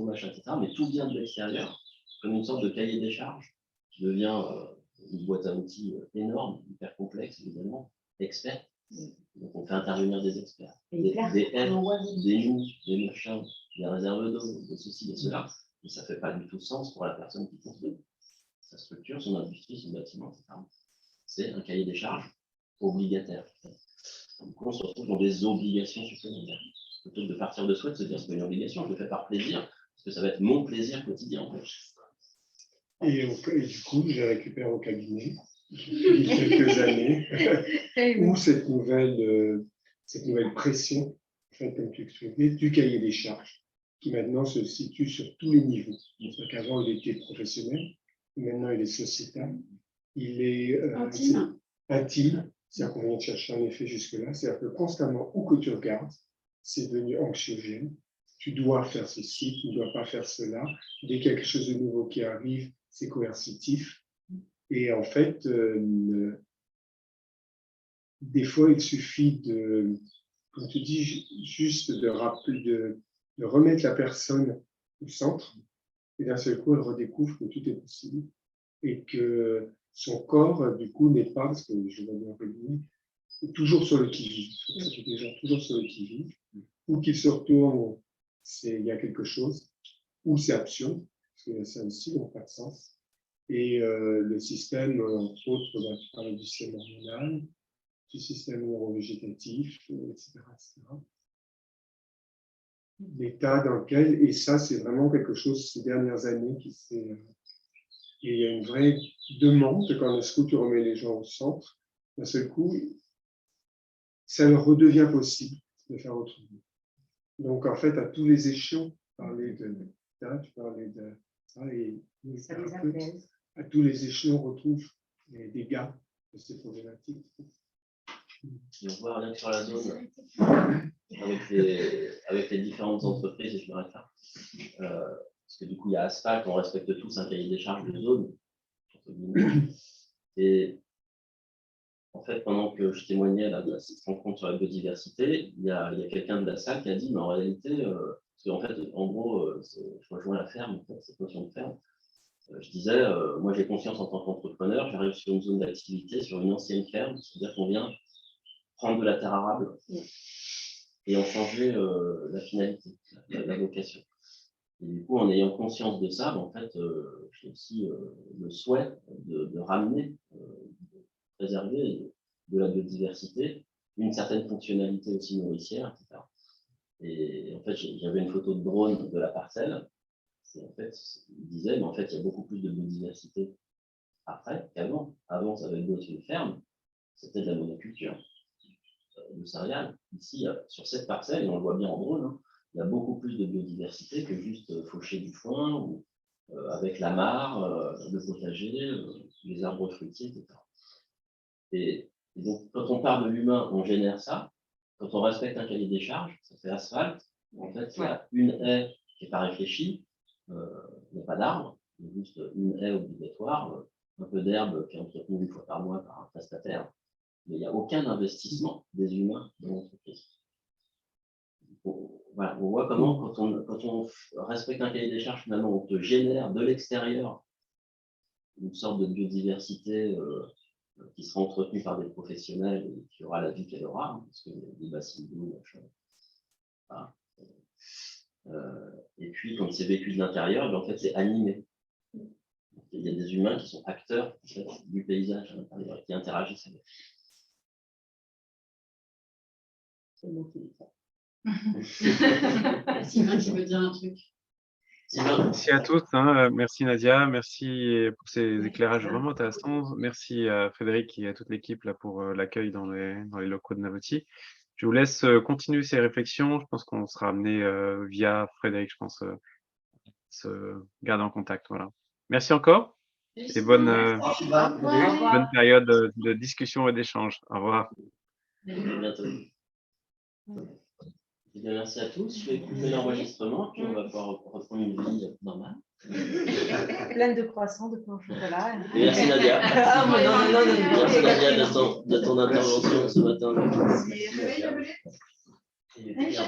machin, etc. Mais tout vient de l'extérieur, comme une sorte de cahier des charges qui devient une boîte à outils énorme, hyper complexe, évidemment, expert. Donc on fait intervenir des experts, des nous, des machins, des réserves d'eau, de ceci, de cela. Mais ça ne fait pas du tout sens pour la personne qui construit sa structure, son industrie, son bâtiment, etc. C'est un cahier des charges obligataire. Donc on se retrouve dans des obligations supplémentaires. Plutôt que de partir de soi, de se dire c'est une obligation, je le fais par plaisir, parce que ça va être mon plaisir quotidien en fait. Et du coup, je récupère au cabinet depuis quelques années où cette nouvelle pression, en fait, comme tu expliquais, du cahier des charges, qui maintenant se situe sur tous les niveaux. C'est-à-dire qu'avant, il était professionnel, maintenant, il est sociétal, il est intime, c'est-à-dire qu'on vient de chercher un effet jusque-là, c'est-à-dire que constamment, où que tu regardes, c'est devenu anxiogène. Tu dois faire ceci, tu ne dois pas faire cela. Dès qu'il y a quelque chose de nouveau qui arrive, c'est coercitif. Et en fait, des fois, il suffit de, comme tu dis, juste de rappeler, de remettre la personne au centre. Et d'un seul coup, elle redécouvre que tout est possible. Et que son corps, du coup, n'est pas, parce que je vais bien revenir, toujours sur le qui-vive. C'est des gens toujours sur le qui-vive. Ou qu'ils se retournent, il y a quelque chose. Ou c'est absurde, parce que ça aussi n'a pas de sens. Et le système, entre autres, on va parler du système hormonal, du système neurovégétatif, etc., etc. L'état dans lequel, et ça c'est vraiment quelque chose ces dernières années qui s'est... Et il y a une vraie demande quand d'un seul coup tu remets les gens au centre, d'un seul coup, ça leur redevient possible de faire autrement. Donc en fait, à tous les échelons, tu parlais de ça, et Ça les apaise. à tous les échelons, on retrouve les dégâts de ces problématiques. Et on voit rien que sur la zone, avec les différentes entreprises, et je m'arrête là. Parce que du coup, il y a Asphalt, on respecte tous un cahier des charges de zone. Et en fait, pendant que je témoignais là, de cette rencontre sur la biodiversité, il y a quelqu'un de la salle qui a dit, mais en réalité, parce qu'en fait, en gros, je rejoins la ferme, en fait, cette notion de ferme. Je disais, moi j'ai conscience en tant qu'entrepreneur, j'arrive sur une zone d'activité, sur une ancienne ferme, c'est-à-dire qu'on vient prendre de la terre arable et en changer la finalité, la vocation. Et du coup, en ayant conscience de ça, en fait, j'ai aussi le souhait de ramener, de préserver de la biodiversité, une certaine fonctionnalité aussi nourricière, etc. Et en fait, j'avais une photo de drone de la parcelle. En fait, il disait, mais en fait, il y a beaucoup plus de biodiversité après qu'avant. Avant, ça avait beau être une ferme, c'était de la monoculture, de céréales. Ici, sur cette parcelle, et on le voit bien en drone, hein, il y a beaucoup plus de biodiversité que juste faucher du foin ou avec la mare, le potager, les arbres fruitiers, etc. Et donc, quand on parle de l'humain, on génère ça. Quand on respecte un cahier des charges, ça fait asphalte. En fait, il y a une haie qui n'est pas réfléchie, il n'y a pas d'arbre, il y a juste une haie obligatoire, un peu d'herbe qui est entretenue 1 fois par mois par un prestataire. Mais il n'y a aucun investissement des humains dans l'entreprise. Voilà, on voit comment, quand on respecte un cahier des charges, finalement, on te génère de l'extérieur une sorte de biodiversité qui sera entretenue par des professionnels et qui aura la vie qu'elle aura, hein, parce que les bassines d'eau, machin. Voilà. Et puis, quand c'est vécu de l'intérieur, en fait, c'est animé. Il y a des humains qui sont acteurs en fait, du paysage à l'intérieur, qui interagissent avec. C'est bon qui dit ça. Sylvain qui veut dire un truc. Merci à tous, hein. Merci Nadia, merci pour ces éclairages vraiment intéressants. Merci à Frédéric et à toute l'équipe là pour l'accueil dans les locaux de Navoti. Je vous laisse continuer ces réflexions. Je pense qu'on sera amené via Frédéric, je pense, se garder en contact. Voilà. Merci encore et bonne période de discussion et d'échange. Au revoir. À bientôt. Et bien, merci à tous. Je vais couper l'enregistrement, puis on va pouvoir reprendre une vie normale. Pleine de croissants, de pain au chocolat. Et merci Nadia. Ah, mais non. Merci Nadia de ton intervention ce matin. C'est réveille la belette. Il était bien.